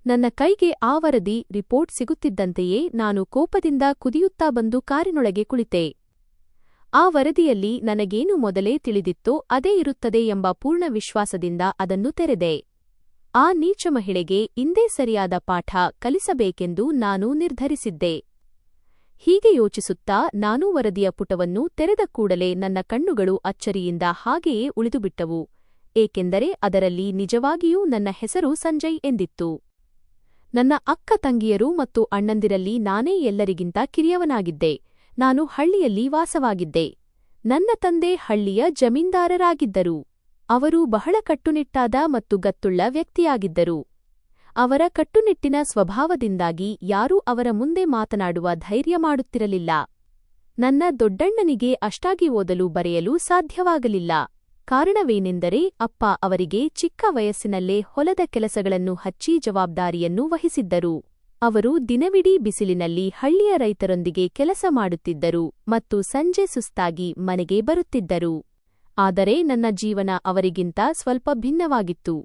ನನ್ನ ಕೈಗೆ ಆ ವರದಿ ರಿಪೋರ್ಟ್ ಸಿಗುತ್ತಿದ್ದಂತೆಯೇ ನಾನು ಕೋಪದಿಂದ ಕುದಿಯುತ್ತಾ ಬಂದು ಕಾರಿನೊಳಗೆ ಕುಳಿತೆ. ಆ ವರದಿಯಲ್ಲಿ ನನಗೇನು ಮೊದಲೇ ತಿಳಿದಿತ್ತೋ ಅದೇ ಇರುತ್ತದೆ ಎಂಬ ಪೂರ್ಣ ವಿಶ್ವಾಸದಿಂದ ಅದನ್ನು ತೆರೆದೆ. ಆ ನೀಚ ಮಹಿಳೆಗೆ ಇಂದೇ ಸರಿಯಾದ ಪಾಠ ಕಲಿಸಬೇಕೆಂದು ನಾನು ನಿರ್ಧರಿಸಿದ್ದೆ. ಹೀಗೆ ಯೋಚಿಸುತ್ತಾ ನಾನು ವರದಿಯ ಪುಟವನ್ನು ತೆರೆದ ಕೂಡಲೇ ನನ್ನ ಕಣ್ಣುಗಳು ಅಚ್ಚರಿಯಿಂದ ಹಾಗೆಯೇ ಉಳಿದುಬಿಟ್ಟವು, ಏಕೆಂದರೆ ಅದರಲ್ಲಿ ನಿಜವಾಗಿಯೂ ನನ್ನ ಹೆಸರು ಸಂಜಯ್ ಎಂದಿತ್ತು. ನನ್ನ ಅಕ್ಕ ತಂಗಿಯರು ಮತ್ತು ಅಣ್ಣಂದಿರಲ್ಲಿ ನಾನೇ ಎಲ್ಲರಿಗಿಂತ ಕಿರಿಯವನಾಗಿದ್ದೆ. ನಾನು ಹಳ್ಳಿಯಲ್ಲಿ ವಾಸವಾಗಿದ್ದೆ. ನನ್ನ ತಂದೆ ಹಳ್ಳಿಯ ಜಮೀನ್ದಾರರಾಗಿದ್ದರು. ಅವರು ಬಹಳ ಕಟ್ಟುನಿಟ್ಟಾದ ಮತ್ತು ಗತ್ತುಳ್ಳ ವ್ಯಕ್ತಿಯಾಗಿದ್ದರು. ಅವರ ಕಟ್ಟುನಿಟ್ಟಿನ ಸ್ವಭಾವದಿಂದಾಗಿ ಯಾರೂ ಅವರ ಮುಂದೆ ಮಾತನಾಡುವ ಧೈರ್ಯ ಮಾಡುತ್ತಿರಲಿಲ್ಲ. ನನ್ನ ದೊಡ್ಡಣ್ಣನಿಗೆ ಅಷ್ಟಾಗಿ ಓದಲು ಬರೆಯಲು ಸಾಧ್ಯವಾಗಲಿಲ್ಲ. ಕಾರಣವೇನೆಂದರೆ ಅಪ್ಪ ಅವರಿಗೆ ಚಿಕ್ಕ ವಯಸ್ಸಿನಲ್ಲೇ ಹೊಲದ ಕೆಲಸಗಳನ್ನು ಹಚ್ಚಿ ಜವಾಬ್ದಾರಿಯನ್ನು ವಹಿಸಿದ್ದರು. ಅವರು ದಿನವಿಡೀ ಬಿಸಿಲಿನಲ್ಲಿ ಹಳ್ಳಿಯ ರೈತರೊಂದಿಗೆ ಕೆಲಸ ಮಾಡುತ್ತಿದ್ದರು ಮತ್ತು ಸಂಜೆ ಸುಸ್ತಾಗಿ ಮನೆಗೆ ಬರುತ್ತಿದ್ದರು. ಆದರೆ ನನ್ನ ಜೀವನ ಅವರಿಗಿಂತ ಸ್ವಲ್ಪ ಭಿನ್ನವಾಗಿತ್ತು.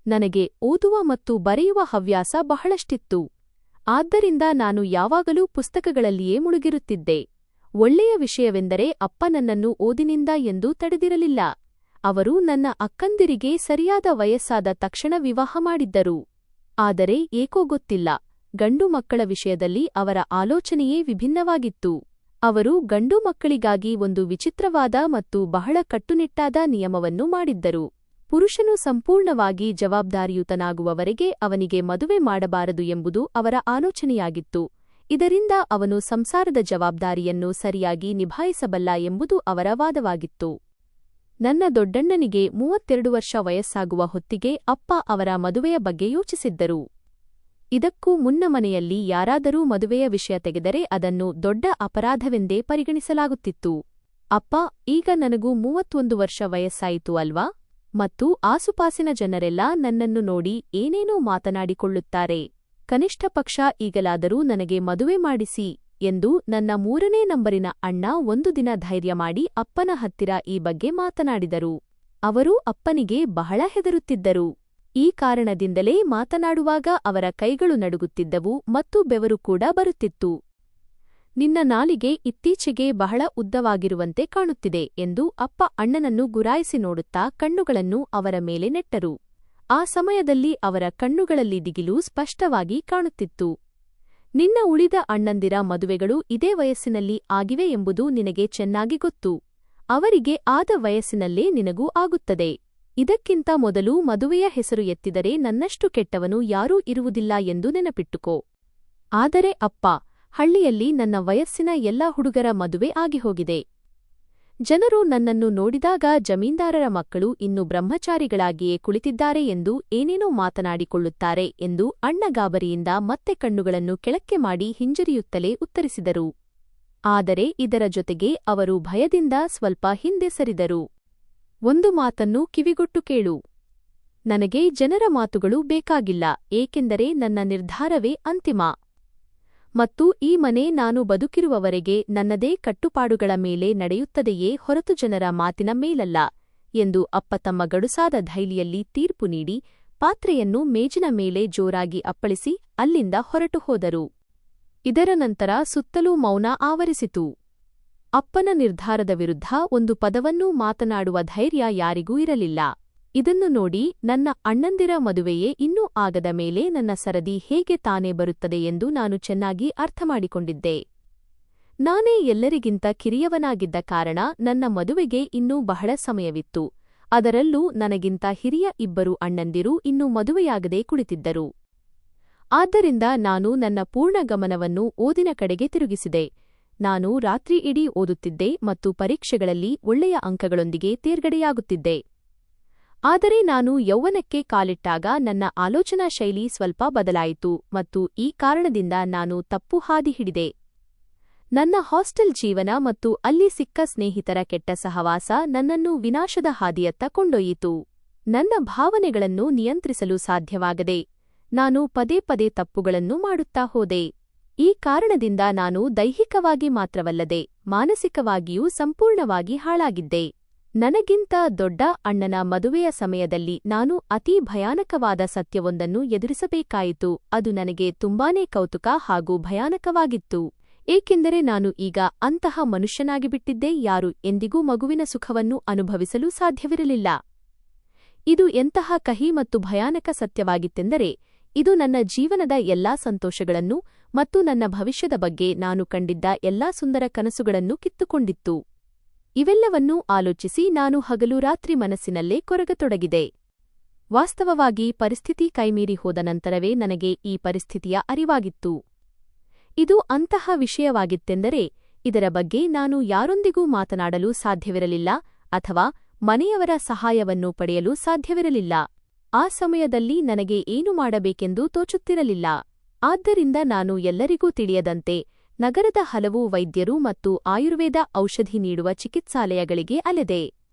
ನನಗೆ ಓದುವ ಮತ್ತು ಬರೆಯುವ ಹವ್ಯಾಸ ಬಹಳಷ್ಟಿತ್ತು. ಆದ್ದರಿಂದ ನಾನು ಯಾವಾಗಲೂ ಪುಸ್ತಕಗಳಲ್ಲಿಯೇ ಮುಳುಗಿರುತ್ತಿದ್ದೆ. ಒಳ್ಳೆಯ ವಿಷಯವೆಂದರೆ ಅಪ್ಪ ನನ್ನನ್ನು ಓದಿನಿಂದ ಎಂದೂ ತಡೆದಿರಲಿಲ್ಲ. ಅವರು ನನ್ನ ಅಕ್ಕಂದಿರಿಗೆ ಸರಿಯಾದ ವಯಸ್ಸಾದ ತಕ್ಷಣ ವಿವಾಹ ಮಾಡಿದ್ದರು. ಆದರೆ ಏಕೋ ಗೊತ್ತಿಲ್ಲ, ಗಂಡು ಮಕ್ಕಳ ವಿಷಯದಲ್ಲಿ ಅವರ ಆಲೋಚನೆಯೇ ವಿಭಿನ್ನವಾಗಿತ್ತು. ಅವರು ಗಂಡು ಮಕ್ಕಳಿಗಾಗಿ ಒಂದು ವಿಚಿತ್ರವಾದ ಮತ್ತು ಬಹಳ ಕಟ್ಟುನಿಟ್ಟಾದ ನಿಯಮವನ್ನು ಮಾಡಿದ್ದರು. ಪುರುಷನು ಸಂಪೂರ್ಣವಾಗಿ ಜವಾಬ್ದಾರಿಯುತನಾಗುವವರೆಗೆ ಅವನಿಗೆ ಮದುವೆ ಮಾಡಬಾರದು ಎಂಬುದು ಅವರ ಆಲೋಚನೆಯಾಗಿತ್ತು. ಇದರಿಂದ ಅವನು ಸಂಸಾರದ ಜವಾಬ್ದಾರಿಯನ್ನು ಸರಿಯಾಗಿ ನಿಭಾಯಿಸಬಲ್ಲ ಎಂಬುದು ಅವರ ವಾದವಾಗಿತ್ತು. ನನ್ನ ದೊಡ್ಡಣ್ಣನಿಗೆ 32 ವರ್ಷ ವಯಸ್ಸಾಗುವ ಹೊತ್ತಿಗೆ ಅಪ್ಪ ಅವರ ಮದುವೆಯ ಬಗ್ಗೆ ಯೋಚಿಸಿದ್ದರು. ಇದಕ್ಕೂ ಮುನ್ನ ಮನೆಯಲ್ಲಿ ಯಾರಾದರೂ ಮದುವೆಯ ವಿಷಯ ತೆಗೆದರೆ ಅದನ್ನು ದೊಡ್ಡ ಅಪರಾಧವೆಂದೇ ಪರಿಗಣಿಸಲಾಗುತ್ತಿತ್ತು. ಅಪ್ಪ, ಈಗ ನನಗೂ 31 ವರ್ಷ ವಯಸ್ಸಾಯಿತು ಅಲ್ವಾ, ಮತ್ತು ಆಸುಪಾಸಿನ ಜನರೆಲ್ಲ ನನ್ನನ್ನು ನೋಡಿ ಏನೇನೋ ಮಾತನಾಡಿಕೊಳ್ಳುತ್ತಾರೆ. ಕನಿಷ್ಠ ಪಕ್ಷ ಈಗಲಾದರೂ ನನಗೆ ಮದುವೆ ಮಾಡಿಸಿ ಎಂದು ನನ್ನ 3ನೇ ನಂಬರಿನ ಅಣ್ಣ ಒಂದು ದಿನ ಧೈರ್ಯ ಮಾಡಿ ಅಪ್ಪನ ಹತ್ತಿರ ಈ ಬಗ್ಗೆ ಮಾತನಾಡಿದರು. ಅವರು ಅಪ್ಪನಿಗೆ ಬಹಳ ಹೆದರುತ್ತಿದ್ದರು. ಈ ಕಾರಣದಿಂದಲೇ ಮಾತನಾಡುವಾಗ ಅವರ ಕೈಗಳು ನಡುಗುತ್ತಿದ್ದವು ಮತ್ತು ಬೆವರು ಕೂಡ ಬರುತ್ತಿತ್ತು. ನಿನ್ನ ನಾಲಿಗೆ ಇತ್ತೀಚೆಗೆ ಬಹಳ ಉದ್ದವಾಗಿರುವಂತೆ ಕಾಣುತ್ತಿದೆ ಎಂದು ಅಪ್ಪ ಅಣ್ಣನನ್ನು ಗುರಾಯಿಸಿ ನೋಡುತ್ತಾ ಕಣ್ಣುಗಳನ್ನು ಅವರ ಮೇಲೆ ನೆಟ್ಟರು. ಆ ಸಮಯದಲ್ಲಿ ಅವರ ಕಣ್ಣುಗಳಲ್ಲಿ ದಿಗಿಲು ಸ್ಪಷ್ಟವಾಗಿ ಕಾಣುತ್ತಿತ್ತು. ನಿನ್ನ ಉಳಿದ ಅಣ್ಣಂದಿರ ಮದುವೆಗಳು ಇದೇ ವಯಸ್ಸಿನಲ್ಲಿ ಆಗಿವೆ ಎಂಬುದು ನಿನಗೆ ಚೆನ್ನಾಗಿ ಗೊತ್ತು. ಅವರಿಗೆ ಆದ ವಯಸ್ಸಿನಲ್ಲೇ ನಿನಗೂ ಆಗುತ್ತದೆ. ಇದಕ್ಕಿಂತ ಮೊದಲು ಮದುವೆಯ ಹೆಸರು ಎತ್ತಿದರೆ ನನ್ನಷ್ಟು ಕೆಟ್ಟವನು ಯಾರೂ ಇರುವುದಿಲ್ಲ ಎಂದು ನೆನಪಿಟ್ಟುಕೋ. ಆದರೆ ಅಪ್ಪ, ಹಳ್ಳಿಯಲ್ಲಿ ನನ್ನ ವಯಸ್ಸಿನ ಎಲ್ಲ ಹುಡುಗರ ಮದುವೆ ಆಗಿಹೋಗಿದೆ. ಜನರು ನನ್ನನ್ನು ನೋಡಿದಾಗ ಜಮೀನ್ದಾರರ ಮಕ್ಕಳು ಇನ್ನೂ ಬ್ರಹ್ಮಚಾರಿಗಳಾಗಿಯೇ ಕುಳಿತಿದ್ದಾರೆ ಎಂದು ಏನೇನೋ ಮಾತನಾಡಿಕೊಳ್ಳುತ್ತಾರೆ ಎಂದು ಅಣ್ಣ ಗಾಬರಿಯಿಂದ ಮತ್ತೆ ಕಣ್ಣುಗಳನ್ನು ಕೆಳಕ್ಕೆ ಮಾಡಿ ಹಿಂಜರಿಯುತ್ತಲೇ ಉತ್ತರಿಸಿದರು. ಆದರೆ ಇದರ ಜೊತೆಗೆ ಅವರು ಭಯದಿಂದ ಸ್ವಲ್ಪ ಹಿಂದೆ ಸರಿದರು. ಒಂದು ಮಾತನ್ನು ಕಿವಿಗೊಟ್ಟು ಕೇಳು. ನನಗೆ ಜನರ ಮಾತುಗಳು ಬೇಕಾಗಿಲ್ಲ, ಏಕೆಂದರೆ ನನ್ನ ನಿರ್ಧಾರವೇ ಅಂತಿಮ. ಮತ್ತು ಈ ಮನೆ ನಾನು ಬದುಕಿರುವವರೆಗೆ ನನ್ನದೇ ಕಟ್ಟುಪಾಡುಗಳ ಮೇಲೆ ನಡೆಯುತ್ತದೆಯೇ ಹೊರತು ಜನರ ಮಾತಿನ ಮೇಲಲ್ಲ ಎಂದು ಅಪ್ಪ ತಮ್ಮ ಗಡುಸಾದ ಧೈರ್ಯದಲ್ಲಿ ತೀರ್ಪು ನೀಡಿ ಪಾತ್ರೆಯನ್ನು ಮೇಜಿನ ಮೇಲೆ ಜೋರಾಗಿ ಅಪ್ಪಳಿಸಿ ಅಲ್ಲಿಂದ ಹೊರಟು ಹೋದರು. ಇದರ ನಂತರ ಸುತ್ತಲೂ ಮೌನ ಆವರಿಸಿತು. ಅಪ್ಪನ ನಿರ್ಧಾರದ ವಿರುದ್ಧ ಒಂದು ಪದವನ್ನೂ ಮಾತನಾಡುವ ಧೈರ್ಯ ಯಾರಿಗೂ ಇರಲಿಲ್ಲ. ಇದನ್ನು ನೋಡಿ ನನ್ನ ಅಣ್ಣಂದಿರ ಮದುವೆಯೇ ಇನ್ನೂ ಆಗದ ಮೇಲೆ ನನ್ನ ಸರದಿ ಹೇಗೆ ತಾನೇ ಬರುತ್ತದೆ ಎಂದು ನಾನು ಚೆನ್ನಾಗಿ ಅರ್ಥಮಾಡಿಕೊಂಡಿದ್ದೆ. ನಾನೇ ಎಲ್ಲರಿಗಿಂತ ಕಿರಿಯವನಾಗಿದ್ದ ಕಾರಣ ನನ್ನ ಮದುವೆಗೆ ಇನ್ನೂ ಬಹಳ ಸಮಯವಿತ್ತು. ಅದರಲ್ಲೂ ನನಗಿಂತ ಹಿರಿಯ 2 ಅಣ್ಣಂದಿರು ಇನ್ನೂ ಮದುವೆಯಾಗದೆ ಕುಳಿತಿದ್ದರು. ಆದ್ದರಿಂದ ನಾನು ನನ್ನ ಪೂರ್ಣ ಗಮನವನ್ನು ಓದಿನ ಕಡೆಗೆ ತಿರುಗಿಸಿದೆ. ನಾನು ರಾತ್ರಿ ಇಡೀ ಓದುತ್ತಿದ್ದೆ ಮತ್ತು ಪರೀಕ್ಷೆಗಳಲ್ಲಿ ಒಳ್ಳೆಯ ಅಂಕಗಳೊಂದಿಗೆ ತೇರ್ಗಡೆಯಾಗುತ್ತಿದ್ದೆ. ಆದರೆ ನಾನು ಯೌವನಕ್ಕೆ ಕಾಲಿಟ್ಟಾಗ ನನ್ನ ಆಲೋಚನಾ ಶೈಲಿ ಸ್ವಲ್ಪ ಬದಲಾಯಿತು ಮತ್ತು ಈ ಕಾರಣದಿಂದ ನಾನು ತಪ್ಪು ಹಾದಿ ಹಿಡಿದೆ. ನನ್ನ ಹಾಸ್ಟೆಲ್ ಜೀವನ ಮತ್ತು ಅಲ್ಲಿ ಸಿಕ್ಕ ಸ್ನೇಹಿತರ ಕೆಟ್ಟ ಸಹವಾಸ ನನ್ನನ್ನು ವಿನಾಶದ ಹಾದಿಯತ್ತ ಕೊಂಡೊಯ್ಯಿತು. ನನ್ನ ಭಾವನೆಗಳನ್ನು ನಿಯಂತ್ರಿಸಲು ಸಾಧ್ಯವಾಗದೆ ನಾನು ಪದೇ ಪದೇ ತಪ್ಪುಗಳನ್ನು ಮಾಡುತ್ತಾ ಹೋದೆ. ಈ ಕಾರಣದಿಂದ ನಾನು ದೈಹಿಕವಾಗಿ ಮಾತ್ರವಲ್ಲದೆ ಮಾನಸಿಕವಾಗಿಯೂ ಸಂಪೂರ್ಣವಾಗಿ ಹಾಳಾಗಿದ್ದೆ. ನನಗಿಂತ ದೊಡ್ಡ ಅಣ್ಣನ ಮದುವೆಯ ಸಮಯದಲ್ಲಿ ನಾನು ಅತೀ ಭಯಾನಕವಾದ ಸತ್ಯವೊಂದನ್ನು ಎದುರಿಸಬೇಕಾಯಿತು. ಅದು ನನಗೆ ತುಂಬಾನೇ ಕೌತುಕ ಹಾಗೂ ಭಯಾನಕವಾಗಿತ್ತು. ಏಕೆಂದರೆ ನಾನು ಈಗ ಅಂತಹ ಮನುಷ್ಯನಾಗಿಬಿಟ್ಟಿದ್ದೆ, ಯಾರು ಎಂದಿಗೂ ಮಗುವಿನ ಸುಖವನ್ನು ಅನುಭವಿಸಲು ಸಾಧ್ಯವಿರಲಿಲ್ಲ. ಇದು ಎಂತಹ ಕಹಿ ಮತ್ತು ಭಯಾನಕ ಸತ್ಯವಾಗಿತ್ತೆಂದರೆ, ಇದು ನನ್ನ ಜೀವನದ ಎಲ್ಲಾ ಸಂತೋಷಗಳನ್ನು ಮತ್ತು ನನ್ನ ಭವಿಷ್ಯದ ಬಗ್ಗೆ ನಾನು ಕಂಡಿದ್ದ ಎಲ್ಲಾ ಸುಂದರ ಕನಸುಗಳನ್ನು ಕಿತ್ತುಕೊಂಡಿತ್ತು. ಇವೆಲ್ಲವನ್ನೂ ಆಲೋಚಿಸಿ ನಾನು ಹಗಲು ರಾತ್ರಿ ಮನಸ್ಸಿನಲ್ಲೇ ಕೊರಗತೊಡಗಿದೆ. ವಾಸ್ತವವಾಗಿ ಪರಿಸ್ಥಿತಿ ಕೈಮೀರಿ ಹೋದ ನಂತರವೇ ನನಗೆ ಈ ಪರಿಸ್ಥಿತಿಯ ಅರಿವಾಗಿತ್ತು. ಇದು ಅಂತಹ ವಿಷಯವಾಗಿತ್ತೆಂದರೆ ಇದರ ಬಗ್ಗೆ ನಾನು ಯಾರೊಂದಿಗೂ ಮಾತನಾಡಲು ಸಾಧ್ಯವಿರಲಿಲ್ಲ ಅಥವಾ ಮನೆಯವರ ಸಹಾಯವನ್ನು ಪಡೆಯಲು ಸಾಧ್ಯವಿರಲಿಲ್ಲ. ಆ ಸಮಯದಲ್ಲಿ ನನಗೆ ಏನು ಮಾಡಬೇಕೆಂದು ತೋಚುತ್ತಿರಲಿಲ್ಲ. ಆದ್ದರಿಂದ ನಾನು ಎಲ್ಲರಿಗೂ ತಿಳಿಯದಂತೆ ನಗರದ ಹಲವು ವೈದ್ಯರು ಮತ್ತು ಆಯುರ್ವೇದ ಔಷಧಿ ನೀಡುವ ಚಿಕಿತ್ಸಾಲಯಗಳಿಗೆ ಅಲೆದೆ.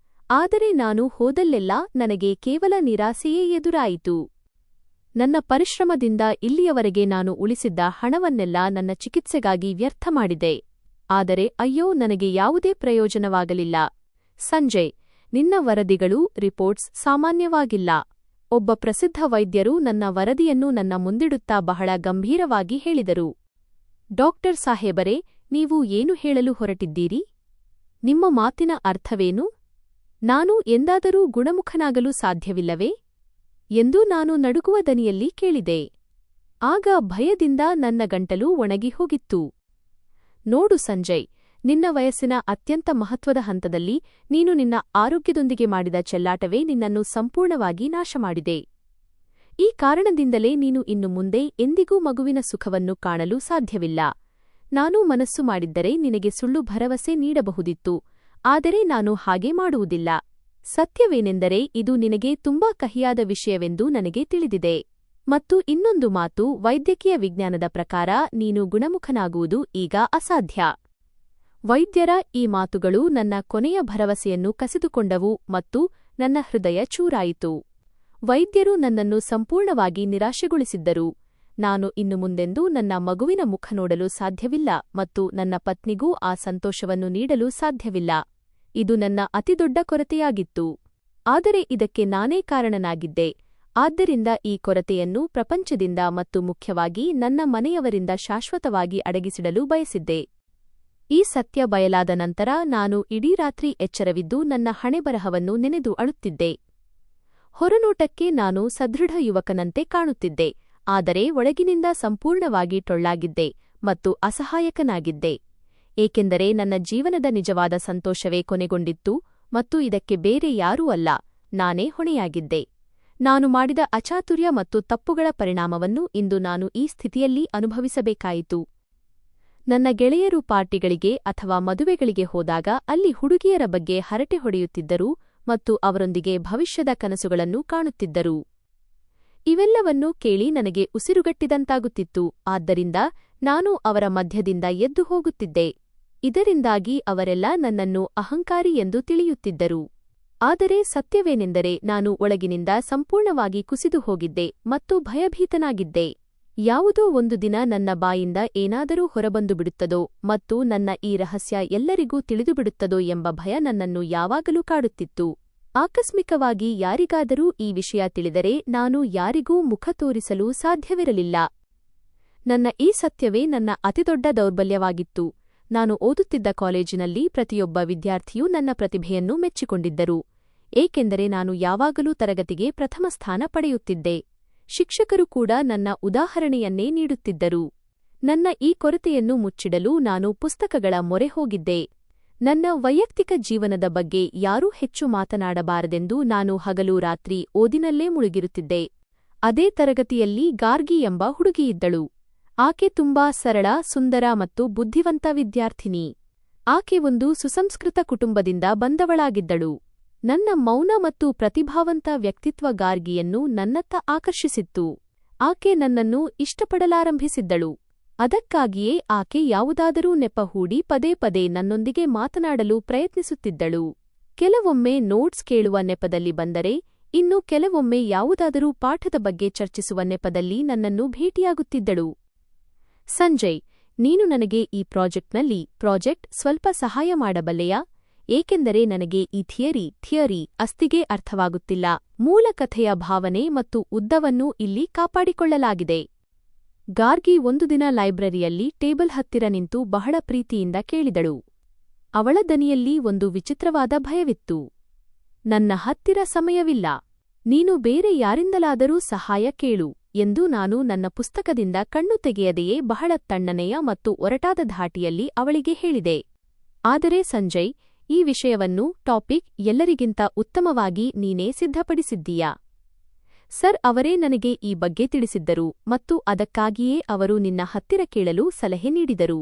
ಆದರೆ ನಾನು ಹೋದಲ್ಲೆಲ್ಲ ನನಗೆ ಕೇವಲ ನಿರಾಸೆಯೇ ಎದುರಾಯಿತು. ನನ್ನ ಪರಿಶ್ರಮದಿಂದ ಇಲ್ಲಿಯವರೆಗೆ ನಾನು ಉಳಿಸಿದ್ದ ಹಣವನ್ನೆಲ್ಲ ನನ್ನ ಚಿಕಿತ್ಸೆಗಾಗಿ ವ್ಯರ್ಥ ಮಾಡಿದೆ. ಆದರೆ ಅಯ್ಯೋ, ನನಗೆ ಯಾವುದೇ ಪ್ರಯೋಜನವಾಗಲಿಲ್ಲ. ಸಂಜಯ್, ನಿನ್ನ ವರದಿಗಳು ರಿಪೋರ್ಟ್ಸ್ ಸಾಮಾನ್ಯವಾಗಿಲ್ಲ. ಒಬ್ಬ ಪ್ರಸಿದ್ಧ ವೈದ್ಯರು ನನ್ನ ವರದಿಯನ್ನು ನನ್ನ ಮುಂದಿಡುತ್ತಾ ಬಹಳ ಗಂಭೀರವಾಗಿ ಹೇಳಿದರು. ಡಾಕ್ಟರ್ ಸಾಹೇಬರೇ, ನೀವು ಏನು ಹೇಳಲು ಹೊರಟಿದ್ದೀರಿ? ನಿಮ್ಮ ಮಾತಿನ ಅರ್ಥವೇನು? ನಾನು ಎಂದಾದರೂ ಗುಣಮುಖನಾಗಲು ಸಾಧ್ಯವಿಲ್ಲವೇ ಎಂದು ನಾನು ನಡುಗುವ ದನಿಯಲ್ಲಿ ಕೇಳಿದೆ. ಆಗ ಭಯದಿಂದ ನನ್ನ ಗಂಟಲು ಒಣಗಿ ಹೋಗಿತ್ತು. ನೋಡು ಸಂಜಯ್, ನಿನ್ನ ವಯಸ್ಸಿನ ಅತ್ಯಂತ ಮಹತ್ವದ ಹಂತದಲ್ಲಿ ನೀನು ನಿನ್ನ ಆರೋಗ್ಯದೊಂದಿಗೆ ಮಾಡಿದ ಚೆಲ್ಲಾಟವೇ ನಿನ್ನನ್ನು ಸಂಪೂರ್ಣವಾಗಿ ನಾಶಮಾಡಿದೆ. ಈ ಕಾರಣದಿಂದಲೇ ನೀನು ಇನ್ನು ಮುಂದೆ ಎಂದಿಗೂ ಮಗುವಿನ ಸುಖವನ್ನು ಕಾಣಲು ಸಾಧ್ಯವಿಲ್ಲ. ನಾನು ಮನಸ್ಸು ಮಾಡಿದ್ದರೆ ನಿನಗೆ ಸುಳ್ಳು ಭರವಸೆ ನೀಡಬಹುದಿತ್ತು, ಆದರೆ ನಾನು ಹಾಗೆ ಮಾಡುವುದಿಲ್ಲ. ಸತ್ಯವೇನೆಂದರೆ ಇದು ನಿನಗೆ ತುಂಬಾ ಕಹಿಯಾದ ವಿಷಯವೆಂದು ನನಗೆ ತಿಳಿದಿದೆ. ಮತ್ತು ಇನ್ನೊಂದು ಮಾತು, ವೈದ್ಯಕೀಯ ವಿಜ್ಞಾನದ ಪ್ರಕಾರ ನೀನು ಗುಣಮುಖನಾಗುವುದು ಈಗ ಅಸಾಧ್ಯ. ವೈದ್ಯರ ಈ ಮಾತುಗಳು ನನ್ನ ಕೊನೆಯ ಭರವಸೆಯನ್ನು ಕಸಿದುಕೊಂಡವು ಮತ್ತು ನನ್ನ ಹೃದಯ ಚೂರಾಯಿತು. ವೈದ್ಯರು ನನ್ನನ್ನು ಸಂಪೂರ್ಣವಾಗಿ ನಿರಾಶೆಗೊಳಿಸಿದ್ದರು. ನಾನು ಇನ್ನು ಮುಂದೆಂದೂ ನನ್ನ ಮಗುವಿನ ಮುಖ ನೋಡಲು ಸಾಧ್ಯವಿಲ್ಲ ಮತ್ತು ನನ್ನ ಪತ್ನಿಗೂ ಆ ಸಂತೋಷವನ್ನು ನೀಡಲು ಸಾಧ್ಯವಿಲ್ಲ. ಇದು ನನ್ನ ಅತಿದೊಡ್ಡ ಕೊರತೆಯಾಗಿತ್ತು. ಆದರೆ ಇದಕ್ಕೆ ನಾನೇ ಕಾರಣನಾಗಿದ್ದೆ. ಆದ್ದರಿಂದ ಈ ಕೊರತೆಯನ್ನು ಪ್ರಪಂಚದಿಂದ ಮತ್ತು ಮುಖ್ಯವಾಗಿ ನನ್ನ ಮನೆಯವರಿಂದ ಶಾಶ್ವತವಾಗಿ ಅಡಗಿಸಿಡಲು ಬಯಸಿದ್ದೆ. ಈ ಸತ್ಯ ಬಯಲಾದ ನಂತರ ನಾನು ಇಡೀ ರಾತ್ರಿ ಎಚ್ಚರವಿದ್ದು ನನ್ನ ಹಣೆಬರಹವನ್ನು ನೆನೆದು ಅಳುತ್ತಿದ್ದೆ. ಹೊರನೋಟಕ್ಕೆ ನಾನು ಸದೃಢ ಯುವಕನಂತೆ ಕಾಣುತ್ತಿದ್ದೆ, ಆದರೆ ಒಳಗಿನಿಂದ ಸಂಪೂರ್ಣವಾಗಿ ಟೊಳ್ಳಾಗಿದ್ದೆ ಮತ್ತು ಅಸಹಾಯಕನಾಗಿದ್ದೆ. ಏಕೆಂದರೆ ನನ್ನ ಜೀವನದ ನಿಜವಾದ ಸಂತೋಷವೇ ಕೊನೆಗೊಂಡಿತ್ತು ಮತ್ತು ಇದಕ್ಕೆ ಬೇರೆ ಯಾರೂ ಅಲ್ಲ, ನಾನೇ ಹೊಣೆಯಾಗಿದ್ದೆ. ನಾನು ಮಾಡಿದ ಅಚಾತುರ್ಯ ಮತ್ತು ತಪ್ಪುಗಳ ಪರಿಣಾಮವನ್ನು ಇಂದು ನಾನು ಈ ಸ್ಥಿತಿಯಲ್ಲಿ ಅನುಭವಿಸಬೇಕಾಯಿತು. ನನ್ನ ಗೆಳೆಯರು ಪಾರ್ಟಿಗಳಿಗೆ ಅಥವಾ ಮದುವೆಗಳಿಗೆ ಹೋದಾಗ ಅಲ್ಲಿ ಹುಡುಗಿಯರ ಬಗ್ಗೆ ಹರಟೆ ಹೊಡೆಯುತ್ತಿದ್ದರು ಮತ್ತು ಅವರೊಂದಿಗೆ ಭವಿಷ್ಯದ ಕನಸುಗಳನ್ನು ಕಾಣುತ್ತಿದ್ದರು. ಇವೆಲ್ಲವನ್ನೂ ಕೇಳಿ ನನಗೆ ಉಸಿರುಗಟ್ಟಿದಂತಾಗುತ್ತಿತ್ತು. ಆದ್ದರಿಂದ ನಾನು ಅವರ ಮಧ್ಯದಿಂದ ಎದ್ದು ಹೋಗುತ್ತಿದ್ದೆ. ಇದರಿಂದಾಗಿ ಅವರೆಲ್ಲ ನನ್ನನ್ನು ಅಹಂಕಾರಿ ಎಂದು ತಿಳಿಯುತ್ತಿದ್ದರು. ಆದರೆ ಸತ್ಯವೇನೆಂದರೆ ನಾನು ಒಳಗಿನಿಂದ ಸಂಪೂರ್ಣವಾಗಿ ಕುಸಿದು ಹೋಗಿದ್ದೆ ಮತ್ತು ಭಯಭೀತನಾಗಿದ್ದೆ. ಯಾವುದೋ ಒಂದು ದಿನ ನನ್ನ ಬಾಯಿಂದ ಏನಾದರೂ ಹೊರಬಂದು ಬಿಡುತ್ತದೋ ಮತ್ತು ನನ್ನ ಈ ರಹಸ್ಯ ಎಲ್ಲರಿಗೂ ತಿಳಿದುಬಿಡುತ್ತದೋ ಎಂಬ ಭಯ ನನ್ನನ್ನು ಯಾವಾಗಲೂ ಕಾಡುತ್ತಿತ್ತು. ಆಕಸ್ಮಿಕವಾಗಿ ಯಾರಿಗಾದರೂ ಈ ವಿಷಯ ತಿಳಿದರೆ ನಾನು ಯಾರಿಗೂ ಮುಖ ತೋರಿಸಲು ಸಾಧ್ಯವಿರಲಿಲ್ಲ. ನನ್ನ ಈ ಸತ್ಯವೇ ನನ್ನ ಅತಿದೊಡ್ಡ ದೌರ್ಬಲ್ಯವಾಗಿತ್ತು. ನಾನು ಓದುತ್ತಿದ್ದ ಕಾಲೇಜಿನಲ್ಲಿ ಪ್ರತಿಯೊಬ್ಬ ವಿದ್ಯಾರ್ಥಿಯೂ ನನ್ನ ಪ್ರತಿಭೆಯನ್ನು ಮೆಚ್ಚಿಕೊಂಡಿದ್ದರು, ಏಕೆಂದರೆ ನಾನು ಯಾವಾಗಲೂ ತರಗತಿಗೆ ಪ್ರಥಮ ಸ್ಥಾನ ಪಡೆಯುತ್ತಿದ್ದೆ. ಶಿಕ್ಷಕರು ಕೂಡ ನನ್ನ ಉದಾಹರಣೆಯನ್ನೇ ನೀಡುತ್ತಿದ್ದರು. ನನ್ನ ಈ ಕೊರತೆಯನ್ನು ಮುಚ್ಚಿಡಲು ನಾನು ಪುಸ್ತಕಗಳ ಮೊರೆ ಹೋಗಿದ್ದೆ. ನನ್ನ ವೈಯಕ್ತಿಕ ಜೀವನದ ಬಗ್ಗೆ ಯಾರೂ ಹೆಚ್ಚು ಮಾತನಾಡಬಾರದೆಂದು ನಾನು ಹಗಲು ರಾತ್ರಿ ಓದಿನಲ್ಲೇ ಮುಳುಗಿರುತ್ತಿದ್ದೆ. ಅದೇ ತರಗತಿಯಲ್ಲಿ ಗಾರ್ಗಿ ಎಂಬ ಹುಡುಗಿಯಿದ್ದಳು. ಆಕೆ ತುಂಬಾ ಸರಳ, ಸುಂದರ ಮತ್ತು ಬುದ್ಧಿವಂತ ವಿದ್ಯಾರ್ಥಿನಿ. ಆಕೆ ಒಂದು ಸುಸಂಸ್ಕೃತ ಕುಟುಂಬದಿಂದ ಬಂದವಳಾಗಿದ್ದಳು. ನನ್ನ ಮೌನ ಮತ್ತು ಪ್ರತಿಭಾವಂತ ವ್ಯಕ್ತಿತ್ವ ಗಾರ್ಗಿಯನ್ನು ನನ್ನತ್ತ ಆಕರ್ಷಿಸಿತ್ತು. ಆಕೆ ನನ್ನನ್ನು ಇಷ್ಟಪಡಲಾರಂಭಿಸಿದ್ದಳು. ಅದಕ್ಕಾಗಿಯೇ ಆಕೆ ಯಾವುದಾದರೂ ನೆಪ ಹೂಡಿ ಪದೇ ಪದೇ ನನ್ನೊಂದಿಗೆ ಮಾತನಾಡಲು ಪ್ರಯತ್ನಿಸುತ್ತಿದ್ದಳು. ಕೆಲವೊಮ್ಮೆ ನೋಟ್ಸ್ ಕೇಳುವ ನೆಪದಲ್ಲಿ ಬಂದರೆ, ಇನ್ನು ಕೆಲವೊಮ್ಮೆ ಯಾವುದಾದರೂ ಪಾಠದ ಬಗ್ಗೆ ಚರ್ಚಿಸುವ ನೆಪದಲ್ಲಿ ನನ್ನನ್ನು ಭೇಟಿಯಾಗುತ್ತಿದ್ದಳು. ಸಂಜಯ್, ನೀನು ನನಗೆ ಈ ಪ್ರಾಜೆಕ್ಟ್ ಸ್ವಲ್ಪ ಸಹಾಯ ಮಾಡಬಲ್ಲೆಯಾ ಏಕೆಂದರೆ ನನಗೆ ಈ ಥಿಯರಿ ಅಸ್ತಿಗೆ ಅರ್ಥವಾಗುತ್ತಿಲ್ಲ. ಮೂಲ ಕಥೆಯ ಭಾವನೆ ಮತ್ತು ಉದ್ದವನ್ನು ಇಲ್ಲಿ ಕಾಪಾಡಿಕೊಳ್ಳಲಾಗಿದೆ. ಗಾರ್ಗಿ ಒಂದು ದಿನ ಲೈಬ್ರರಿಯಲ್ಲಿ ಟೇಬಲ್ ಹತ್ತಿರ ನಿಂತು ಬಹಳ ಪ್ರೀತಿಯಿಂದ ಕೇಳಿದಳು. ಅವಳ ದನಿಯಲ್ಲಿ ಒಂದು ವಿಚಿತ್ರವಾದ ಭಯವಿತ್ತು. ನನ್ನ ಹತ್ತಿರ ಸಮಯವಿಲ್ಲ. ನೀನು ಬೇರೆ ಯಾರಿಂದಲಾದರೂ ಸಹಾಯ ಕೇಳು ಎಂದು ನಾನು ನನ್ನ ಪುಸ್ತಕದಿಂದ ಕಣ್ಣು ತೆಗೆಯದೆಯೇ ಬಹಳ ತಣ್ಣನೆಯ ಮತ್ತು ಒರಟಾದ ಧಾಟಿಯಲ್ಲಿ ಅವಳಿಗೆ ಹೇಳಿದೆ. ಆದರೆ ಸಂಜಯ್, ಈ ವಿಷಯವನ್ನು ಟಾಪಿಕ್ ಎಲ್ಲರಿಗಿಂತ ಉತ್ತಮವಾಗಿ ನೀನೇ ಸಿದ್ಧಪಡಿಸಿದ್ದೀಯಾ. ಸರ್ ಅವರೇ ನನಗೆ ಈ ಬಗ್ಗೆ ತಿಳಿಸಿದ್ದರು ಮತ್ತು ಅದಕ್ಕಾಗಿಯೇ ಅವರು ನಿನ್ನ ಹತ್ತಿರ ಕೇಳಲು ಸಲಹೆ ನೀಡಿದರು.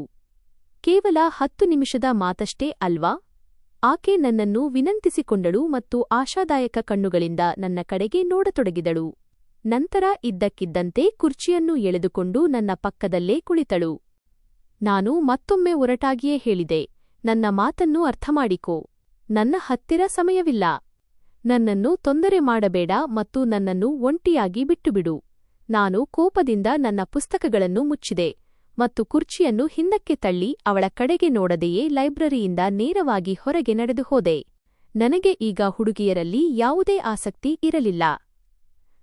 ಕೇವಲ 10 ನಿಮಿಷದ ಮಾತಷ್ಟೇ ಅಲ್ವಾ? ಆಕೆ ನನ್ನನ್ನು ವಿನಂತಿಸಿಕೊಂಡಳು ಮತ್ತು ಆಶಾದಾಯಕ ಕಣ್ಣುಗಳಿಂದ ನನ್ನ ಕಡೆಗೆ ನೋಡತೊಡಗಿದಳು. ನಂತರ ಇದ್ದಕ್ಕಿದ್ದಂತೆ ಕುರ್ಚಿಯನ್ನು ಎಳೆದುಕೊಂಡು ನನ್ನ ಪಕ್ಕದಲ್ಲೇ ಕುಳಿತಳು. ನಾನು ಮತ್ತೊಮ್ಮೆ ಒರಟಾಗಿಯೇ ಹೇಳಿದೆ, ನನ್ನ ಮಾತನ್ನು ಅರ್ಥಮಾಡಿಕೋ. ನನ್ನ ಹತ್ತಿರ ಸಮಯವಿಲ್ಲ. ನನ್ನನ್ನು ತೊಂದರೆ ಮಾಡಬೇಡ ಮತ್ತು ನನ್ನನ್ನು ಒಂಟಿಯಾಗಿ ಬಿಟ್ಟುಬಿಡು. ನಾನು ಕೋಪದಿಂದ ನನ್ನ ಪುಸ್ತಕಗಳನ್ನು ಮುಚ್ಚಿದೆ ಮತ್ತು ಕುರ್ಚಿಯನ್ನು ಹಿಂದಕ್ಕೆ ತಳ್ಳಿ ಅವಳ ಕಡೆಗೆ ನೋಡದೆಯೇ ಲೈಬ್ರರಿಯಿಂದ ನೇರವಾಗಿ ಹೊರಗೆ ನಡೆದು ಹೋದೆ. ನನಗೆ ಈಗ ಹುಡುಗಿಯರಲ್ಲಿ ಯಾವುದೇ ಆಸಕ್ತಿ ಇರಲಿಲ್ಲ.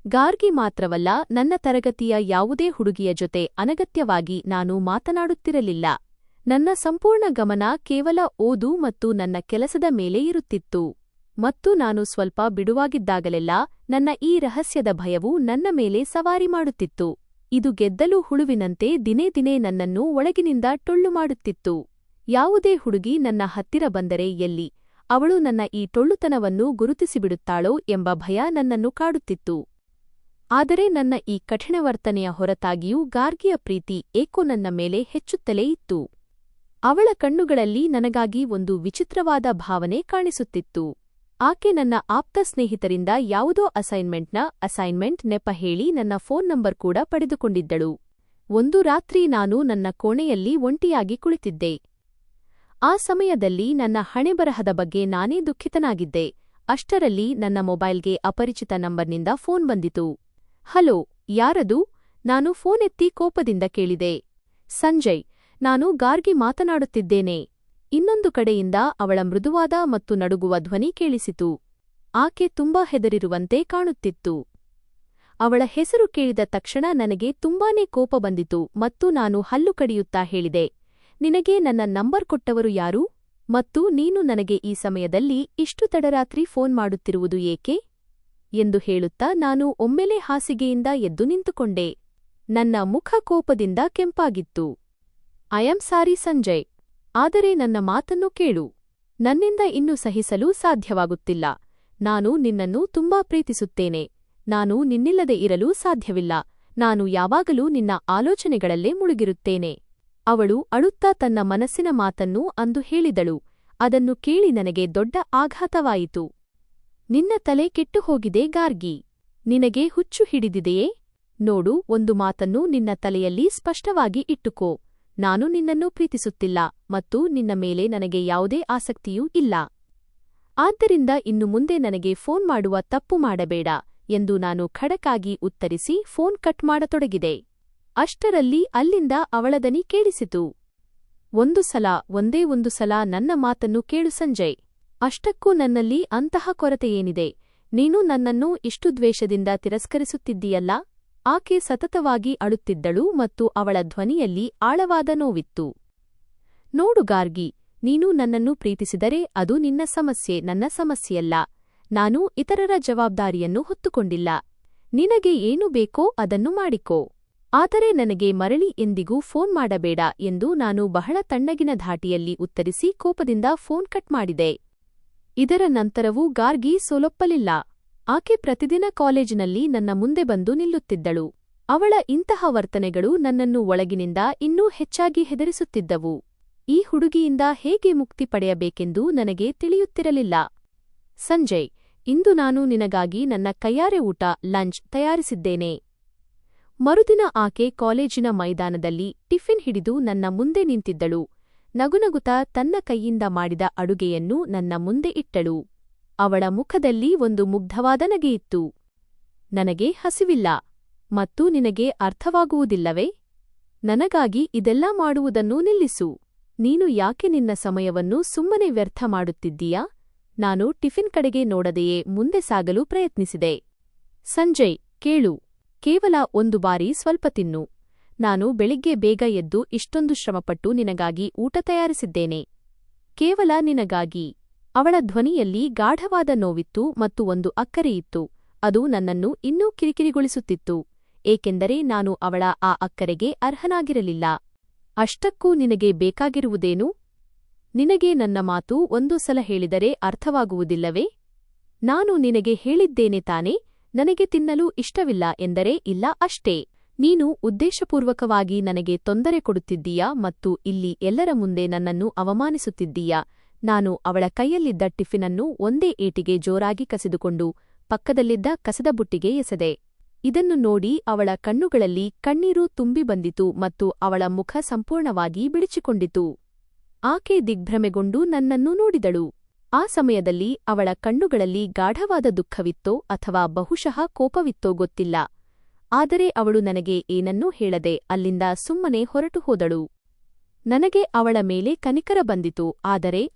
ಗಾರ್ಗಿ ಮಾತ್ರವಲ್ಲ, ನನ್ನ ತರಗತಿಯ ಯಾವುದೇ ಹುಡುಗಿಯ ಜೊತೆ ಅನಗತ್ಯವಾಗಿ ನಾನು ಮಾತನಾಡುತ್ತಿರಲಿಲ್ಲ. ನನ್ನ ಸಂಪೂರ್ಣ ಗಮನ ಕೇವಲ ಓದು ಮತ್ತು ನನ್ನ ಕೆಲಸದ ಮೇಲೆ ಇರುತ್ತಿತ್ತು. ಮತ್ತು ನಾನು ಸ್ವಲ್ಪ ಬಿಡುವಾಗಿದ್ದಾಗಲೆಲ್ಲ ನನ್ನ ಈ ರಹಸ್ಯದ ಭಯವು ನನ್ನ ಮೇಲೆ ಸವಾರಿ ಮಾಡುತ್ತಿತ್ತು. ಇದು ಗೆದ್ದಲು ಹುಳುವಿನಂತೆ ದಿನೇ ದಿನೇ ನನ್ನನ್ನು ಒಳಗಿನಿಂದ ಟೊಳ್ಳು ಮಾಡುತ್ತಿತ್ತು. ಯಾವುದೇ ಹುಡುಗಿ ನನ್ನ ಹತ್ತಿರ ಬಂದರೆ ಎಲ್ಲಿ ಅವಳು ನನ್ನ ಈ ಟೊಳ್ಳುತನವನ್ನು ಗುರುತಿಸಿಬಿಡುತ್ತಾಳೋ ಎಂಬ ಭಯ ನನ್ನನ್ನು ಕಾಡುತ್ತಿತ್ತು. ಆದರೆ ನನ್ನ ಈ ಕಠಿಣ ವರ್ತನೆಯ ಹೊರತಾಗಿಯೂ ಗಾರ್ಗಿಯ ಪ್ರೀತಿ ಏಕೋ ನನ್ನ ಮೇಲೆ ಹೆಚ್ಚುತ್ತಲೇ ಇತ್ತು. ಅವಳ ಕಣ್ಣುಗಳಲ್ಲಿ ನನಗಾಗಿ ಒಂದು ವಿಚಿತ್ರವಾದ ಭಾವನೆ ಕಾಣಿಸುತ್ತಿತ್ತು. ಆಕೆ ನನ್ನ ಆಪ್ತ ಸ್ನೇಹಿತರಿಂದ ಯಾವುದೋ ಅಸೈನ್ಮೆಂಟ್ ನೆಪ ಹೇಳಿ ನನ್ನ ಫೋನ್ ನಂಬರ್ ಕೂಡ ಪಡೆದುಕೊಂಡಿದ್ದಳು. ಒಂದು ರಾತ್ರಿ ನಾನು ನನ್ನ ಕೋಣೆಯಲ್ಲಿ ಒಂಟಿಯಾಗಿ ಕುಳಿತಿದ್ದೆ. ಆ ಸಮಯದಲ್ಲಿ ನನ್ನ ಹಣೆಬರಹದ ಬಗ್ಗೆ ನಾನೇ ದುಃಖಿತನಾಗಿದ್ದೆ. ಅಷ್ಟರಲ್ಲಿ ನನ್ನ ಮೊಬೈಲ್ಗೆ ಅಪರಿಚಿತ ನಂಬರ್ನಿಂದ ಫೋನ್ ಬಂದಿತು. ಹಲೋ, ಯಾರದು? ನಾನು ಫೋನ್ ಎತ್ತಿ ಕೋಪದಿಂದ ಕೇಳಿದೆ. ಸಂಜಯ್, ನಾನು ಗಾರ್ಗಿ ಮಾತನಾಡುತ್ತಿದ್ದೇನೆ. ಇನ್ನೊಂದು ಕಡೆಯಿಂದ ಅವಳ ಮೃದುವಾದ ಮತ್ತು ನಡುಗುವ ಧ್ವನಿ ಕೇಳಿಸಿತು. ಆಕೆ ತುಂಬಾ ಹೆದರಿರುವಂತೆ ಕಾಣುತ್ತಿತ್ತು. ಅವಳ ಹೆಸರು ಕೇಳಿದ ತಕ್ಷಣ ನನಗೆ ತುಂಬಾನೇ ಕೋಪ ಬಂದಿತು ಮತ್ತು ನಾನು ಹಲ್ಲು ಕಡಿಯುತ್ತಾ ಹೇಳಿದೆ, ನಿನಗೆ ನನ್ನ ನಂಬರ್ ಕೊಟ್ಟವರು ಯಾರು? ಮತ್ತು ನೀನು ನನಗೆ ಈ ಸಮಯದಲ್ಲಿ ಇಷ್ಟು ತಡರಾತ್ರಿ ಫೋನ್ ಮಾಡುತ್ತಿರುವುದು ಏಕೆ? ಎಂದು ಹೇಳುತ್ತಾ ನಾನು ಒಮ್ಮೆಲೇ ಹಾಸಿಗೆಯಿಂದ ಎದ್ದು ನಿಂತುಕೊಂಡೆ. ನನ್ನ ಮುಖ ಕೋಪದಿಂದ ಕೆಂಪಾಗಿತ್ತು. ಐ ಆಮ್ ಸಾರಿ ಸಂಜಯ್, ಆದರೆ ನನ್ನ ಮಾತನ್ನು ಕೇಳು. ನನ್ನಿಂದ ಇನ್ನು ಸಹಿಸಲು ಸಾಧ್ಯವಾಗುತ್ತಿಲ್ಲ. ನಾನು ನಿನ್ನನ್ನು ತುಂಬಾ ಪ್ರೀತಿಸುತ್ತೇನೆ. ನಾನು ನಿನ್ನಿಲ್ಲದೆ ಇರಲು ಸಾಧ್ಯವಿಲ್ಲ. ನಾನು ಯಾವಾಗಲೂ ನಿನ್ನ ಆಲೋಚನೆಗಳಲ್ಲೇ ಮುಳುಗಿರುತ್ತೇನೆ. ಅವಳು ಅಳುತ್ತಾ ತನ್ನ ಮನಸ್ಸಿನ ಮಾತನ್ನು ಅಂದು ಹೇಳಿದಳು. ಅದನ್ನು ಕೇಳಿ ನನಗೆ ದೊಡ್ಡ ಆಘಾತವಾಯಿತು. ನಿನ್ನ ತಲೆ ಕೆಟ್ಟುಹೋಗಿದೆ ಗಾರ್ಗಿ. ನಿನಗೆ ಹುಚ್ಚು ಹಿಡಿದಿದೆಯೇ? ನೋಡು, ಒಂದು ಮಾತನ್ನು ನಿನ್ನ ತಲೆಯಲ್ಲಿ ಸ್ಪಷ್ಟವಾಗಿ ಇಟ್ಟುಕೋ. ನಾನು ನಿನ್ನನ್ನು ಪ್ರೀತಿಸುತ್ತಿಲ್ಲ ಮತ್ತು ನಿನ್ನ ಮೇಲೆ ನನಗೆ ಯಾವುದೇ ಆಸಕ್ತಿಯೂ ಇಲ್ಲ. ಆದ್ದರಿಂದ ಇನ್ನು ಮುಂದೆ ನನಗೆ ಫೋನ್ ಮಾಡುವ ತಪ್ಪು ಮಾಡಬೇಡ ಎಂದು ನಾನು ಖಡಕ್ಕಾಗಿ ಉತ್ತರಿಸಿ ಫೋನ್ ಕಟ್ ಮಾಡತೊಡಗಿದೆ. ಅಷ್ಟರಲ್ಲಿ ಅಲ್ಲಿಂದ ಅವಳ ದನಿ ಕೇಳಿಸಿತು. ಒಂದೇ ಒಂದು ಸಲ ನನ್ನ ಮಾತನ್ನು ಕೇಳು ಸಂಜಯ್. ಅಷ್ಟಕ್ಕೂ ನನ್ನಲ್ಲಿ ಅಂತಹ ಕೊರತೆಯೇನಿದೆ? ನೀನು ನನ್ನನ್ನು ಇಷ್ಟು ದ್ವೇಷದಿಂದ ತಿರಸ್ಕರಿಸುತ್ತಿದ್ದೀಯಲ್ಲ? ಆಕೆ ಸತತವಾಗಿ ಅಳುತ್ತಿದ್ದಳು ಮತ್ತು ಅವಳ ಧ್ವನಿಯಲ್ಲಿ ಆಳವಾದ ನೋವಿತ್ತು. ನೋಡು ಗಾರ್ಗಿ, ನೀನು ನನ್ನನ್ನು ಪ್ರೀತಿಸಿದರೆ ಅದು ನಿನ್ನ ಸಮಸ್ಯೆ, ನನ್ನ ಸಮಸ್ಯೆಯಲ್ಲ. ನಾನು ಇತರರ ಜವಾಬ್ದಾರಿಯನ್ನು ಹೊತ್ತುಕೊಂಡಿಲ್ಲ. ನಿನಗೆ ಏನು ಬೇಕೋ ಅದನ್ನು ಮಾಡಿಕೋ. ಆದರೆ ನನಗೆ ಮರಳಿ ಎಂದಿಗೂ ಫೋನ್ ಮಾಡಬೇಡ ಎಂದು ನಾನು ಬಹಳ ತಣ್ಣಗಿನ ಧಾಟಿಯಲ್ಲಿ ಉತ್ತರಿಸಿ ಕೋಪದಿಂದ ಫೋನ್ ಕಟ್ ಮಾಡಿದೆ. ಇದರ ನಂತರವೂ ಗಾರ್ಗಿ ಸೋಲೊಪ್ಪಲಿಲ್ಲ. ಆಕೆ ಪ್ರತಿದಿನ ಕಾಲೇಜಿನಲ್ಲಿ ನನ್ನ ಮುಂದೆ ಬಂದು ನಿಲ್ಲುತ್ತಿದ್ದಳು. ಅವಳ ಇಂತಹ ವರ್ತನೆಗಳು ನನ್ನನ್ನು ಒಳಗಿನಿಂದ ಇನ್ನೂ ಹೆಚ್ಚಾಗಿ ಹೆದರಿಸುತ್ತಿದ್ದವು. ಈ ಹುಡುಗಿಯಿಂದ ಹೇಗೆ ಮುಕ್ತಿ ಪಡೆಯಬೇಕೆಂದು ನನಗೆ ತಿಳಿಯುತ್ತಿರಲಿಲ್ಲ. ಸಂಜಯ್, ಇಂದು ನಾನು ನಿನಗಾಗಿ ನನ್ನ ಕೈಯಾರೆ ಊಟ ಲಂಚ್ ತಯಾರಿಸಿದ್ದೇನೆ. ಮರುದಿನ ಆಕೆ ಕಾಲೇಜಿನ ಮೈದಾನದಲ್ಲಿ ಟಿಫಿನ್ ಹಿಡಿದು ನನ್ನ ಮುಂದೆ ನಿಂತಿದ್ದಳು. ನಗುನಗುತ್ತಾ ತನ್ನ ಕೈಯಿಂದ ಮಾಡಿದ ಅಡುಗೆಯನ್ನು ನನ್ನ ಮುಂದೆ ಇಟ್ಟಳು. ಅವಳ ಮುಖದಲ್ಲಿ ಒಂದು ಮುಗ್ಧವಾದ ನಗೆಯಿತ್ತು. ನನಗೆ ಹಸಿವಿಲ್ಲ ಮತ್ತು ನಿನಗೆ ಅರ್ಥವಾಗುವುದಿಲ್ಲವೇ? ನನಗಾಗಿ ಇದೆಲ್ಲ ಮಾಡುವುದನ್ನು ನಿಲ್ಲಿಸು. ನೀನು ಯಾಕೆ ನಿನ್ನ ಸಮಯವನ್ನು ಸುಮ್ಮನೆ ವ್ಯರ್ಥ ಮಾಡುತ್ತಿದ್ದೀಯಾ? ನಾನು ಟಿಫಿನ್ ಕಡೆಗೆ ನೋಡದೆಯೇ ಮುಂದೆ ಸಾಗಲು ಪ್ರಯತ್ನಿಸಿದೆ. ಸಂಜಯ್, ಕೇಳು. ಕೇವಲ ಒಂದು ಬಾರಿ ಸ್ವಲ್ಪ ತಿನ್ನು. ನಾನು ಬೆಳಿಗ್ಗೆ ಬೇಗ ಎದ್ದು ಇಷ್ಟೊಂದು ಶ್ರಮಪಟ್ಟು ನಿನಗಾಗಿ ಊಟ ತಯಾರಿಸಿದ್ದೇನೆ. ಕೇವಲ ನಿನಗಾಗಿ. ಅವಳ ಧ್ವನಿಯಲ್ಲಿ ಗಾಢವಾದ ನೋವಿತ್ತು ಮತ್ತು ಒಂದು ಅಕ್ಕರೆಯಿತ್ತು. ಅದು ನನ್ನನ್ನು ಇನ್ನೂ ಕಿರಿಕಿರಿಗೊಳಿಸುತ್ತಿತ್ತು, ಏಕೆಂದರೆ ನಾನು ಅವಳ ಆ ಅಕ್ಕರೆಗೆ ಅರ್ಹನಾಗಿರಲಿಲ್ಲ. ಅಷ್ಟಕ್ಕೂ ನಿನಗೆ ಬೇಕಾಗಿರುವುದೇನು? ನಿನಗೆ ನನ್ನ ಮಾತು ಒಂದು ಸಲ ಹೇಳಿದರೆ ಅರ್ಥವಾಗುವುದಿಲ್ಲವೇ? ನಾನು ನಿನಗೆ ಹೇಳಿದ್ದೇನೆ ತಾನೇ, ನನಗೆ ತಿನ್ನಲು ಇಷ್ಟವಿಲ್ಲ ಎಂದರೆ ಇಲ್ಲ ಅಷ್ಟೇ. ನೀನು ಉದ್ದೇಶಪೂರ್ವಕವಾಗಿ ನನಗೆ ತೊಂದರೆ ಕೊಡುತ್ತಿದ್ದೀಯಾ ಮತ್ತು ಇಲ್ಲಿ ಎಲ್ಲರ ಮುಂದೆ ನನ್ನನ್ನು ಅವಮಾನಿಸುತ್ತಿದ್ದೀಯಾ. ನಾನು ಅವಳ ಕೈಯಲ್ಲಿದ್ದ ಟಿಫಿನನ್ನು ಒಂದೇ ಏಟಿಗೆ ಜೋರಾಗಿ ಕಸಿದುಕೊಂಡು ಪಕ್ಕದಲ್ಲಿದ್ದ ಕಸದ ಬುಟ್ಟಿಗೆ ಎಸೆದೆ. ಇದನ್ನು ನೋಡಿ ಅವಳ ಕಣ್ಣುಗಳಲ್ಲಿ ಕಣ್ಣೀರು ತುಂಬಿ ಬಂದಿತು ಮತ್ತು ಅವಳ ಮುಖ ಸಂಪೂರ್ಣವಾಗಿ ಬಿಳಿಚಿಕೊಂಡಿತು. ಆಕೆ ದಿಗ್ಭ್ರಮೆಗೊಂಡು ನನ್ನನ್ನು ನೋಡಿದಳು. ಆ ಸಮಯದಲ್ಲಿ ಅವಳ ಕಣ್ಣುಗಳಲ್ಲಿ ಗಾಢವಾದ ದುಃಖವಿತ್ತೋ ಅಥವಾ ಬಹುಶಃ ಕೋಪವಿತ್ತೋ ಗೊತ್ತಿಲ್ಲ. ಆದರೆ ಅವಳು ನನಗೆ ಏನನ್ನೂ ಹೇಳದೆ ಅಲ್ಲಿಂದ ಸುಮ್ಮನೆ ಹೊರಟು ಹೋದಳು. ನನಗೆ ಅವಳ ಮೇಲೆ ಕನಿಕರ ಬಂದಿತು,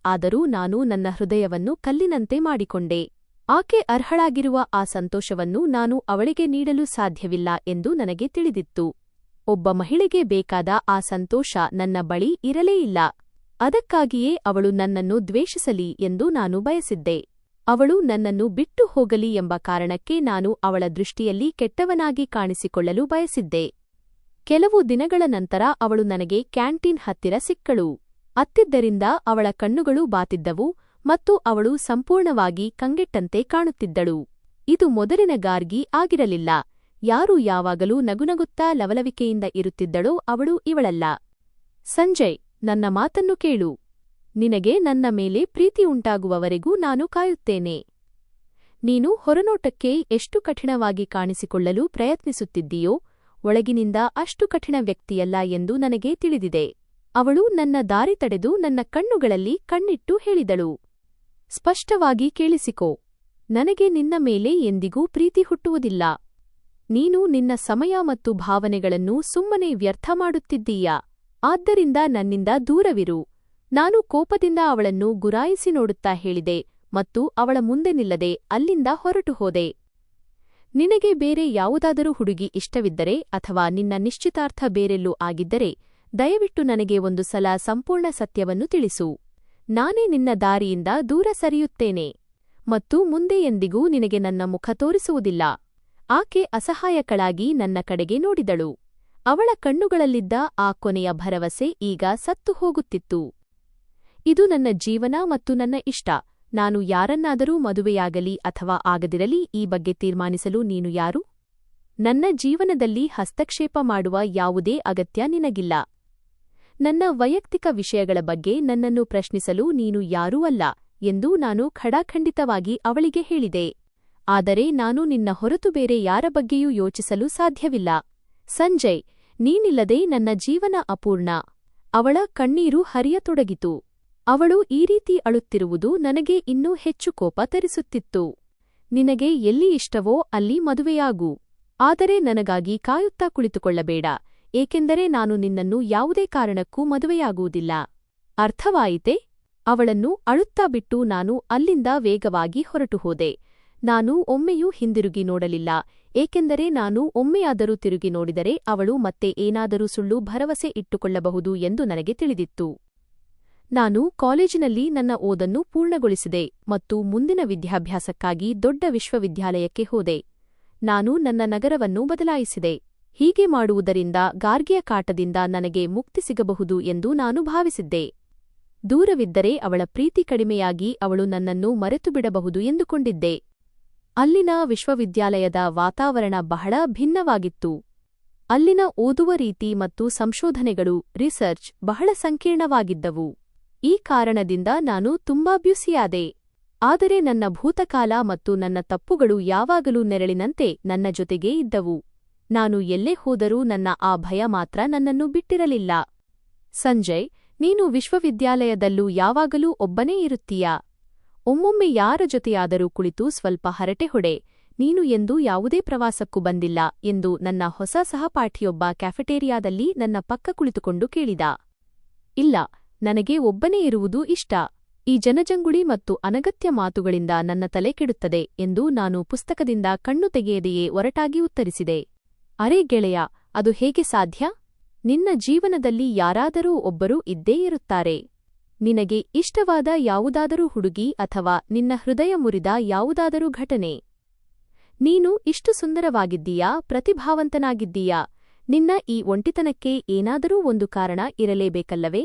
ಆದರೂ ನಾನು ನನ್ನ ಹೃದಯವನ್ನು ಕಲ್ಲಿನಂತೆ ಮಾಡಿಕೊಂಡೆ. ಆಕೆ ಅರ್ಹಳಾಗಿರುವ ಆ ಸಂತೋಷವನ್ನು ನಾನು ಅವಳಿಗೆ ನೀಡಲು ಸಾಧ್ಯವಿಲ್ಲ ಎಂದು ನನಗೆ ತಿಳಿದಿತ್ತು. ಒಬ್ಬ ಮಹಿಳೆಗೆ ಬೇಕಾದ ಆ ಸಂತೋಷ ನನ್ನ ಬಳಿ ಇರಲೇ ಇಲ್ಲ. ಅದಕ್ಕಾಗಿಯೇ ಅವಳು ನನ್ನನ್ನು ದ್ವೇಷಿಸಲಿ ಎಂದು ನಾನು ಬಯಸಿದ್ದೆ. ಅವಳು ನನ್ನನ್ನು ಬಿಟ್ಟು ಹೋಗಲಿ ಎಂಬ ಕಾರಣಕ್ಕೆ ನಾನು ಅವಳ ದೃಷ್ಟಿಯಲ್ಲಿ ಕೆಟ್ಟವನಾಗಿ ಕಾಣಿಸಿಕೊಳ್ಳಲು ಬಯಸಿದ್ದೆ. ಕೆಲವು ದಿನಗಳ ನಂತರ ಅವಳು ನನಗೆ ಕ್ಯಾಂಟೀನ್ ಹತ್ತಿರ ಸಿಕ್ಕಳು. ಅತ್ತಿದ್ದರಿಂದ ಅವಳ ಕಣ್ಣುಗಳು ಬಾತಿದ್ದವು ಮತ್ತು ಅವಳು ಸಂಪೂರ್ಣವಾಗಿ ಕಂಗೆಟ್ಟಂತೆ ಕಾಣುತ್ತಿದ್ದಳು. ಇದು ಮೊದಲಿನ ಗಾರ್ಗಿ ಆಗಿರಲಿಲ್ಲ. ಯಾರು ಯಾವಾಗಲೂ ನಗುನಗುತ್ತಾ ಲವಲವಿಕೆಯಿಂದ ಇರುತ್ತಿದ್ದಳೋ ಅವಳು ಇವಳಲ್ಲ. ಸಂಜಯ್, ನನ್ನ ಮಾತನ್ನು ಕೇಳು. ನಿನಗೆ ನನ್ನ ಮೇಲೆ ಪ್ರೀತಿ ಉಂಟಾಗುವವರೆಗೂ ನಾನು ಕಾಯುತ್ತೇನೆ. ನೀನು ಹೊರನೋಟಕ್ಕೆ ಎಷ್ಟು ಕಠಿಣವಾಗಿ ಕಾಣಿಸಿಕೊಳ್ಳಲು ಪ್ರಯತ್ನಿಸುತ್ತಿದ್ದೀಯೋ, ಒಳಗಿನಿಂದ ಅಷ್ಟು ಕಠಿಣ ವ್ಯಕ್ತಿಯಲ್ಲ ಎಂದು ನನಗೆ ತಿಳಿದಿದೆ. ಅವಳು ನನ್ನ ದಾರಿ ತಡೆದು ನನ್ನ ಕಣ್ಣುಗಳಲ್ಲಿ ಕಣ್ಣಿಟ್ಟು ಹೇಳಿದಳು. ಸ್ಪಷ್ಟವಾಗಿ ಕೇಳಿಸಿಕೋ. ನನಗೆ ನಿನ್ನ ಮೇಲೆ ಎಂದಿಗೂ ಪ್ರೀತಿ ಹುಟ್ಟುವುದಿಲ್ಲ. ನೀನು ನಿನ್ನ ಸಮಯ ಮತ್ತು ಭಾವನೆಗಳನ್ನು ಸುಮ್ಮನೆ ವ್ಯರ್ಥ ಮಾಡುತ್ತಿದ್ದೀಯಾ. ಆದ್ದರಿಂದ ನನ್ನಿಂದ ದೂರವಿರು. ನಾನು ಕೋಪದಿಂದ ಅವಳನ್ನು ಗುರಾಯಿಸಿ ನೋಡುತ್ತಾ ಹೇಳಿದೆ ಮತ್ತು ಅವಳ ಮುಂದೆ ನಿಲ್ಲದೆ ಅಲ್ಲಿಂದ ಹೊರಟು ಹೋದೆ. ನಿನಗೆ ಬೇರೆ ಯಾವುದಾದರೂ ಹುಡುಗಿ ಇಷ್ಟವಿದ್ದರೆ ಅಥವಾ ನಿನ್ನ ನಿಶ್ಚಿತಾರ್ಥ ಬೇರೆಲ್ಲೂ ಆಗಿದ್ದರೆ ದಯವಿಟ್ಟು ನನಗೆ ಒಂದು ಸಲ ಸಂಪೂರ್ಣ ಸತ್ಯವನ್ನು ತಿಳಿಸು. ನಾನೇ ನಿನ್ನ ದಾರಿಯಿಂದ ದೂರ ಸರಿಯುತ್ತೇನೆ ಮತ್ತು ಮುಂದೆ ಎಂದಿಗೂ ನಿನಗೆ ನನ್ನ ಮುಖ ತೋರಿಸುವುದಿಲ್ಲ. ಆಕೆ ಅಸಹಾಯಕಳಾಗಿ ನನ್ನ ಕಡೆಗೆ ನೋಡಿದಳು. ಅವಳ ಕಣ್ಣುಗಳಲ್ಲಿದ್ದ ಆ ಕೊನೆಯ ಭರವಸೆ ಈಗ ಸತ್ತು ಹೋಗುತ್ತಿತ್ತು. ಇದು ನನ್ನ ಜೀವನ ಮತ್ತು ನನ್ನ ಇಷ್ಟ. ನಾನು ಯಾರನ್ನಾದರೂ ಮದುವೆಯಾಗಲಿ ಅಥವಾ ಆಗದಿರಲಿ ಈ ಬಗ್ಗೆ ತೀರ್ಮಾನಿಸಲು ನೀನು ಯಾರು? ನನ್ನ ಜೀವನದಲ್ಲಿ ಹಸ್ತಕ್ಷೇಪ ಮಾಡುವ ಯಾವುದೇ ಅಗತ್ಯ ನಿನಗಿಲ್ಲ. ನನ್ನ ವೈಯಕ್ತಿಕ ವಿಷಯಗಳ ಬಗ್ಗೆ ನನ್ನನ್ನು ಪ್ರಶ್ನಿಸಲು ನೀನು ಯಾರೂ ಅಲ್ಲ ಎಂದು ನಾನು ಖಡಾಖಂಡಿತವಾಗಿ ಅವಳಿಗೆ ಹೇಳಿದೆ. ಆದರೆ ನಾನು ನಿನ್ನ ಹೊರತು ಬೇರೆ ಯಾರ ಬಗ್ಗೆಯೂ ಯೋಚಿಸಲು ಸಾಧ್ಯವಿಲ್ಲ. ಸಂಜಯ್, ನೀನಿಲ್ಲದೆ ನನ್ನ ಜೀವನ ಅಪೂರ್ಣ. ಅವಳ ಕಣ್ಣೀರು ಹರಿಯತೊಡಗಿತು. ಅವಳು ಈ ರೀತಿ ಅಳುತ್ತಿರುವುದು ನನಗೆ ಇನ್ನೂ ಹೆಚ್ಚು ಕೋಪ ತರಿಸುತ್ತಿತ್ತು. ನಿನಗೆ ಎಲ್ಲಿ ಇಷ್ಟವೋ ಅಲ್ಲಿ ಮದುವೆಯಾಗು. ಆದರೆ ನನಗಾಗಿ ಕಾಯುತ್ತಾ ಕುಳಿತುಕೊಳ್ಳಬೇಡ, ಏಕೆಂದರೆ ನಾನು ನಿನ್ನನ್ನು ಯಾವುದೇ ಕಾರಣಕ್ಕೂ ಮದುವೆಯಾಗುವುದಿಲ್ಲ. ಅರ್ಥವಾಯಿತೆ? ಅವಳನ್ನು ಅಳುತ್ತಾ ಬಿಟ್ಟು ನಾನು ಅಲ್ಲಿಂದ ವೇಗವಾಗಿ ಹೊರಟು ಹೋದೆ. ನಾನು ಒಮ್ಮೆಯೂ ಹಿಂದಿರುಗಿ ನೋಡಲಿಲ್ಲ, ಏಕೆಂದರೆ ನಾನು ಒಮ್ಮೆಯಾದರೂ ತಿರುಗಿ ನೋಡಿದರೆ ಅವಳು ಮತ್ತೆ ಏನಾದರೂ ಸುಳ್ಳು ಭರವಸೆ ಇಟ್ಟುಕೊಳ್ಳಬಹುದು ಎಂದು ನನಗೆ ತಿಳಿದಿತ್ತು. ನಾನು ಕಾಲೇಜಿನಲ್ಲಿ ನನ್ನ ಓದನ್ನು ಪೂರ್ಣಗೊಳಿಸಿದೆ ಮತ್ತು ಮುಂದಿನ ವಿದ್ಯಾಭ್ಯಾಸಕ್ಕಾಗಿ ದೊಡ್ಡ ವಿಶ್ವವಿದ್ಯಾಲಯಕ್ಕೆ ಹೋದೆ. ನಾನು ನನ್ನ ನಗರವನ್ನು ಬದಲಾಯಿಸಿದೆ. ಹೀಗೆ ಮಾಡುವುದರಿಂದ ಗಾರ್ಗಿಯ ಕಾಟದಿಂದ ನನಗೆ ಮುಕ್ತಿ ಸಿಗಬಹುದು ಎಂದು ನಾನು ಭಾವಿಸಿದ್ದೆ. ದೂರವಿದ್ದರೆ ಅವಳ ಪ್ರೀತಿ ಕಡಿಮೆಯಾಗಿ ಅವಳು ನನ್ನನ್ನು ಮರೆತುಬಿಡಬಹುದು ಎಂದುಕೊಂಡಿದ್ದೆ. ಅಲ್ಲಿನ ವಿಶ್ವವಿದ್ಯಾಲಯದ ವಾತಾವರಣ ಬಹಳ ಭಿನ್ನವಾಗಿತ್ತು. ಅಲ್ಲಿನ ಓದುವ ರೀತಿ ಮತ್ತು ಸಂಶೋಧನೆಗಳು ರಿಸರ್ಚ್ ಬಹಳ ಸಂಕೀರ್ಣವಾಗಿದ್ದವು. ಈ ಕಾರಣದಿಂದ ನಾನು ತುಂಬಾ ಬ್ಯುಸಿಯಾದೆ. ಆದರೆ ನನ್ನ ಭೂತಕಾಲ ಮತ್ತು ನನ್ನ ತಪ್ಪುಗಳು ಯಾವಾಗಲೂ ನೆರಳಿನಂತೆ ನನ್ನ ಜೊತೆಗೇ ಇದ್ದವು. ನಾನು ಎಲ್ಲೇ ಹೋದರೂ ನನ್ನ ಆ ಭಯ ಮಾತ್ರ ನನ್ನನ್ನು ಬಿಟ್ಟಿರಲಿಲ್ಲ. ಸಂಜಯ್, ನೀನು ವಿಶ್ವವಿದ್ಯಾಲಯದಲ್ಲೂ ಯಾವಾಗಲೂ ಒಬ್ಬನೇ ಇರುತ್ತೀಯಾ? ಒಮ್ಮೊಮ್ಮೆ ಯಾರ ಜೊತೆಯಾದರೂ ಕುಳಿತು ಸ್ವಲ್ಪ ಹರಟೆ ಹೊಡೆ. ನೀನು ಎಂದೂ ಯಾವುದೇ ಪ್ರವಾಸಕ್ಕೂ ಬಂದಿಲ್ಲ ಎಂದು ನನ್ನ ಹೊಸ ಸಹಪಾಠಿಯೊಬ್ಬ ಕ್ಯಾಫೆಟೇರಿಯಾದಲ್ಲಿ ನನ್ನ ಪಕ್ಕ ಕುಳಿತುಕೊಂಡು ಕೇಳಿದ. ಇಲ್ಲ, ನನಗೆ ಒಬ್ಬನೇ ಇರುವುದು ಇಷ್ಟ. ಈ ಜನಜಂಗುಳಿ ಮತ್ತು ಅನಗತ್ಯ ಮಾತುಗಳಿಂದ ನನ್ನ ತಲೆ ಕೆಡುತ್ತದೆ ಎಂದು ನಾನು ಪುಸ್ತಕದಿಂದ ಕಣ್ಣು ತೆಗೆಯದೆಯೇ ಒರಟಾಗಿ ಉತ್ತರಿಸಿದೆ. ಅರೇ ಗೆಳೆಯ, ಅದು ಹೇಗೆ ಸಾಧ್ಯ? ನಿನ್ನ ಜೀವನದಲ್ಲಿ ಯಾರಾದರೂ ಒಬ್ಬರು ಇದ್ದೇ ಇರುತ್ತಾರೆ. ನಿನಗೆ ಇಷ್ಟವಾದ ಯಾವುದಾದರೂ ಹುಡುಗಿ ಅಥವಾ ನಿನ್ನ ಹೃದಯ ಮುರಿದ ಯಾವುದಾದರೂ ಘಟನೆ. ನೀನು ಇಷ್ಟು ಸುಂದರವಾಗಿದ್ದೀಯಾ, ಪ್ರತಿಭಾವಂತನಾಗಿದ್ದೀಯಾ, ನಿನ್ನ ಈ ಒಂಟಿತನಕ್ಕೆ ಏನಾದರೂ ಒಂದು ಕಾರಣ ಇರಲೇಬೇಕಲ್ಲವೇ?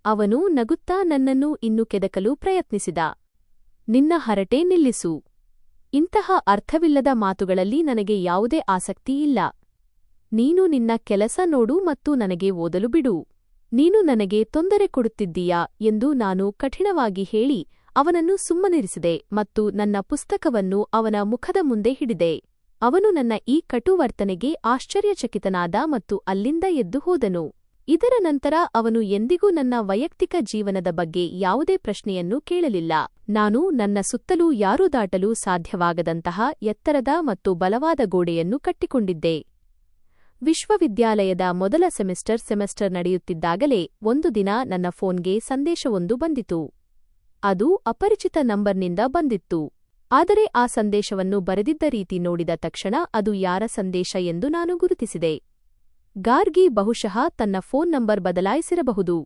ಅವನು ನಗುತ್ತಾ ನನ್ನನ್ನು ಇನ್ನು ಕೆದಕಲು ಪ್ರಯತ್ನಿಸಿದ. ನಿನ್ನ ಹರಟೆ ನಿಲ್ಲಿಸು. ಇಂತಹ ಅರ್ಥವಿಲ್ಲದ ಮಾತುಗಳಲ್ಲಿ ನನಗೆ ಯಾವುದೇ ಆಸಕ್ತಿ ಇಲ್ಲ. ನೀನು ನಿನ್ನ ಕೆಲಸ ನೋಡು ಮತ್ತು ನನಗೆ ಓದಲು ಬಿಡು. ನೀನು ನನಗೆ ತೊಂದರೆ ಕೊಡುತ್ತಿದ್ದೀಯಾ ಎಂದು ನಾನು ಕಠಿಣವಾಗಿ ಹೇಳಿ ಅವನನ್ನು ಸುಮ್ಮನಿರಿಸಿದೆ ಮತ್ತು ನನ್ನ ಪುಸ್ತಕವನ್ನು ಅವನ ಮುಖದ ಮುಂದೆ ಹಿಡಿದೆ. ಅವನು ನನ್ನ ಈ ಕಟುವರ್ತನೆಗೆ ಆಶ್ಚರ್ಯಚಕಿತನಾದ ಮತ್ತು ಅಲ್ಲಿಂದ ಎದ್ದು ಹೋದನು. ಇದರ ನಂತರ ಅವನು ಎಂದಿಗೂ ನನ್ನ ವೈಯಕ್ತಿಕ ಜೀವನದ ಬಗ್ಗೆ ಯಾವುದೇ ಪ್ರಶ್ನೆಯನ್ನು ಕೇಳಲಿಲ್ಲ. ನಾನು ನನ್ನ ಸುತ್ತಲೂ ಯಾರೂ ದಾಟಲು ಸಾಧ್ಯವಾಗದಂತಹ ಎತ್ತರದ ಮತ್ತು ಬಲವಾದ ಗೋಡೆಯನ್ನು ಕಟ್ಟಿಕೊಂಡಿದ್ದೆ. ವಿಶ್ವವಿದ್ಯಾಲಯದ ಮೊದಲ ಸೆಮಿಸ್ಟರ್ ನಡೆಯುತ್ತಿದ್ದಾಗಲೇ ಒಂದು ದಿನ ನನ್ನ ಫೋನ್ಗೆ ಸಂದೇಶವೊಂದು ಬಂದಿತು. ಅದು ಅಪರಿಚಿತ ನಂಬರ್ನಿಂದ ಬಂದಿತ್ತು. ಆದರೆ ಆ ಸಂದೇಶವನ್ನು ಬರೆದಿದ್ದ ರೀತಿ ನೋಡಿದ ತಕ್ಷಣ ಅದು ಯಾರ ಸಂದೇಶ ಎಂದು ನಾನು ಗುರುತಿಸಿದೆ. ಗಾರ್ಗಿ ಬಹುಶಃ ತನ್ನ ಫೋನ್ ನಂಬರ್ ಬದಲಾಯಿಸಿರಬಹುದು.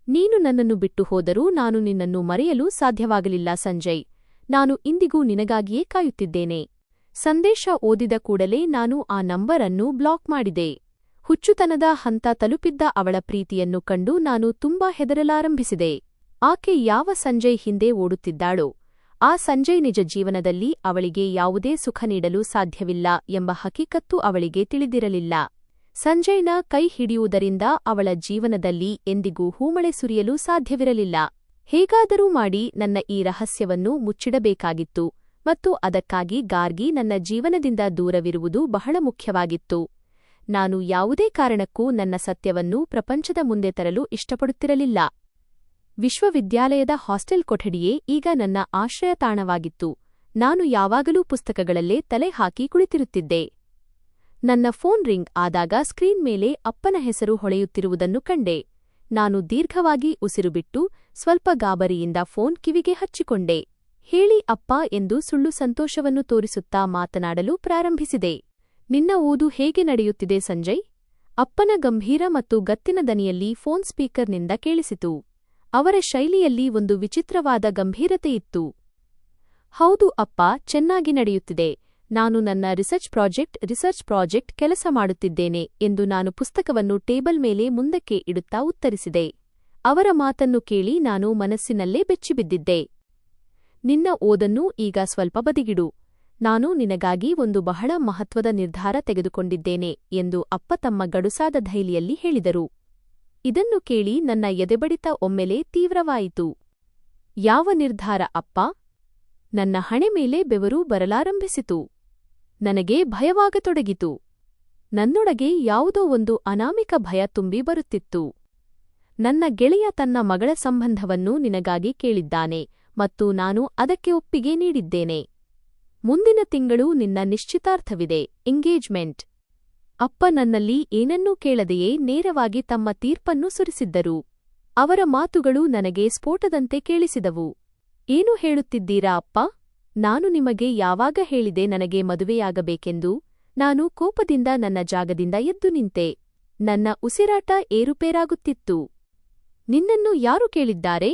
ನೀನು ನನ್ನನ್ನು ಬಿಟ್ಟು ಹೋದರೂ ನಾನು ನಿನ್ನನ್ನು ಮರೆಯಲು ಸಾಧ್ಯವಾಗಲಿಲ್ಲ ಸಂಜಯ್. ನಾನು ಇಂದಿಗೂ ನಿನಗಾಗಿಯೇ ಕಾಯುತ್ತಿದ್ದೇನೆ. ಸಂದೇಶ ಓದಿದ ಕೂಡಲೇ ನಾನು ಆ ನಂಬರ್ ಅನ್ನು ಬ್ಲಾಕ್ ಮಾಡಿದೆ. ಹುಚ್ಚುತನದ ಹಂತ ತಲುಪಿದ್ದ ಅವಳ ಪ್ರೀತಿಯನ್ನು ಕಂಡು ನಾನು ತುಂಬಾ ಹೆದರಲಾರಂಭಿಸಿದೆ. ಆಕೆ ಯಾವ ಸಂಜಯ್ ಹಿಂದೆ ಓಡುತ್ತಿದ್ದಾಳೋ ಆ ಸಂಜಯ್ ನಿಜ ಜೀವನದಲ್ಲಿ ಅವಳಿಗೆ ಯಾವುದೇ ಸುಖ ನೀಡಲು ಸಾಧ್ಯವಿಲ್ಲ ಎಂಬ ಹಕೀಕತ್ತು ಅವಳಿಗೆ ತಿಳಿದಿರಲಿಲ್ಲ. ಸಂಜಯ್ನ ಕೈ ಹಿಡಿಯುವುದರಿಂದ ಅವಳ ಜೀವನದಲ್ಲಿ ಎಂದಿಗೂ ಹೂಮಳೆ ಸುರಿಯಲು ಸಾಧ್ಯವಿರಲಿಲ್ಲ. ಹೇಗಾದರೂ ಮಾಡಿ ನನ್ನ ಈ ರಹಸ್ಯವನ್ನು ಮುಚ್ಚಿಡಬೇಕಾಗಿತ್ತು ಮತ್ತು ಅದಕ್ಕಾಗಿ ಗಾರ್ಗಿ ನನ್ನ ಜೀವನದಿಂದ ದೂರವಿರುವುದು ಬಹಳ ಮುಖ್ಯವಾಗಿತ್ತು. ನಾನು ಯಾವುದೇ ಕಾರಣಕ್ಕೂ ನನ್ನ ಸತ್ಯವನ್ನು ಪ್ರಪಂಚದ ಮುಂದೆ ತರಲು ಇಷ್ಟಪಡುತ್ತಿರಲಿಲ್ಲ. ವಿಶ್ವವಿದ್ಯಾಲಯದ ಹಾಸ್ಟೆಲ್ ಕೊಠಡಿಯೇ ಈಗ ನನ್ನ ಆಶ್ರಯ ತಾಣವಾಗಿತ್ತು. ನಾನು ಯಾವಾಗಲೂ ಪುಸ್ತಕಗಳಲ್ಲೇ ತಲೆ ಹಾಕಿ ಕುಳಿತಿರುತ್ತಿದ್ದೆ. ನನ್ನ ಫೋನ್ ರಿಂಗ್ ಆದಾಗ ಸ್ಕ್ರೀನ್ ಮೇಲೆ ಅಪ್ಪನ ಹೆಸರು ಹೊಳೆಯುತ್ತಿರುವುದನ್ನು ಕಂಡೆ. ನಾನು ದೀರ್ಘವಾಗಿ ಉಸಿರುಬಿಟ್ಟು ಸ್ವಲ್ಪ ಗಾಬರಿಯಿಂದ ಫೋನ್ ಕಿವಿಗೆ ಹಚ್ಚಿಕೊಂಡೆ. ಹೇಳಿ ಅಪ್ಪ ಎಂದು ಸುಳ್ಳು ಸಂತೋಷವನ್ನು ತೋರಿಸುತ್ತಾ ಮಾತನಾಡಲು ಪ್ರಾರಂಭಿಸಿದೆ. ನಿನ್ನ ಓದು ಹೇಗೆ ನಡೆಯುತ್ತಿದೆ ಸಂಜಯ್? ಅಪ್ಪನ ಗಂಭೀರ ಮತ್ತು ಗತ್ತಿನ ದನಿಯಲ್ಲಿ ಫೋನ್ ಸ್ಪೀಕರ್ನಿಂದ ಕೇಳಿಸಿತು. ಅವರ ಶೈಲಿಯಲ್ಲಿ ಒಂದು ವಿಚಿತ್ರವಾದ ಗಂಭೀರತೆಯಿತ್ತು. ಹೌದು ಅಪ್ಪ, ಚೆನ್ನಾಗಿ ನಡೆಯುತ್ತಿದೆ. ನಾನು ನನ್ನ ರಿಸರ್ಚ್ ಪ್ರಾಜೆಕ್ಟ್ ಕೆಲಸ ಮಾಡುತ್ತಿದ್ದೇನೆ ಎಂದು ನಾನು ಪುಸ್ತಕವನ್ನು ಟೇಬಲ್ ಮೇಲೆ ಮುಂದಕ್ಕೆ ಇಡುತ್ತಾ ಉತ್ತರಿಸಿದೆ. ಅವರ ಮಾತನ್ನು ಕೇಳಿ ನಾನು ಮನಸ್ಸಿನಲ್ಲೇ ಬೆಚ್ಚಿಬಿದ್ದಿದ್ದೆ. ನಿನ್ನ ಓದನ್ನು ಈಗ ಸ್ವಲ್ಪ ಬದಿಗಿಡು. ನಾನು ನಿನಗಾಗಿ ಒಂದು ಬಹಳ ಮಹತ್ವದ ನಿರ್ಧಾರ ತೆಗೆದುಕೊಂಡಿದ್ದೇನೆ ಎಂದು ಅಪ್ಪ ತಮ್ಮ ಗಡುಸಾದ ಧೈರ್ಯದಲ್ಲಿ ಹೇಳಿದರು. ಇದನ್ನು ಕೇಳಿ ನನ್ನ ಎದೆಬಡಿತ ಒಮ್ಮೆಲೇ ತೀವ್ರವಾಯಿತು. ಯಾವ ನಿರ್ಧಾರ ಅಪ್ಪ? ನನ್ನ ಹಣೆ ಮೇಲೆ ಬೆವರು ಬರಲಾರಂಭಿಸಿತು. ನನಗೆ ಭಯವಾಗತೊಡಗಿತು. ನನ್ನೊಳಗೆ ಯಾವುದೋ ಒಂದು ಅನಾಮಿಕ ಭಯ ತುಂಬಿ ಬರುತ್ತಿತ್ತು. ನನ್ನ ಗೆಳೆಯ ತನ್ನ ಮಗಳ ಸಂಬಂಧವನ್ನು ನಿನಗಾಗಿ ಕೇಳಿದ್ದಾನೆ ಮತ್ತು ನಾನು ಅದಕ್ಕೆ ಒಪ್ಪಿಗೆ ನೀಡಿದ್ದೇನೆ. ಮುಂದಿನ ತಿಂಗಳು ನಿನ್ನ ನಿಶ್ಚಿತಾರ್ಥವಿದೆ, ಎಂಗೇಜ್ಮೆಂಟ್. ಅಪ್ಪ ನನ್ನಲ್ಲಿ ಏನನ್ನೂ ಕೇಳದೆಯೇ ನೇರವಾಗಿ ತಮ್ಮ ತೀರ್ಪನ್ನು ಸುರಿಸಿದ್ದರು. ಅವರ ಮಾತುಗಳು ನನಗೆ ಸ್ಫೋಟದಂತೆ ಕೇಳಿಸಿದವು. ಏನು ಹೇಳುತ್ತಿದ್ದೀರಾ ಅಪ್ಪ? ನಾನು ನಿಮಗೆ ಯಾವಾಗ ಹೇಳಿದೆ ನನಗೆ ಮದುವೆಯಾಗಬೇಕೆಂದು? ನಾನು ಕೋಪದಿಂದ ನನ್ನ ಜಾಗದಿಂದ ಎದ್ದು ನಿಂತೆ. ನನ್ನ ಉಸಿರಾಟ ಏರುಪೇರಾಗುತ್ತಿತ್ತು. ನಿನ್ನನ್ನು ಯಾರು ಕೇಳಿದ್ದಾರೆ?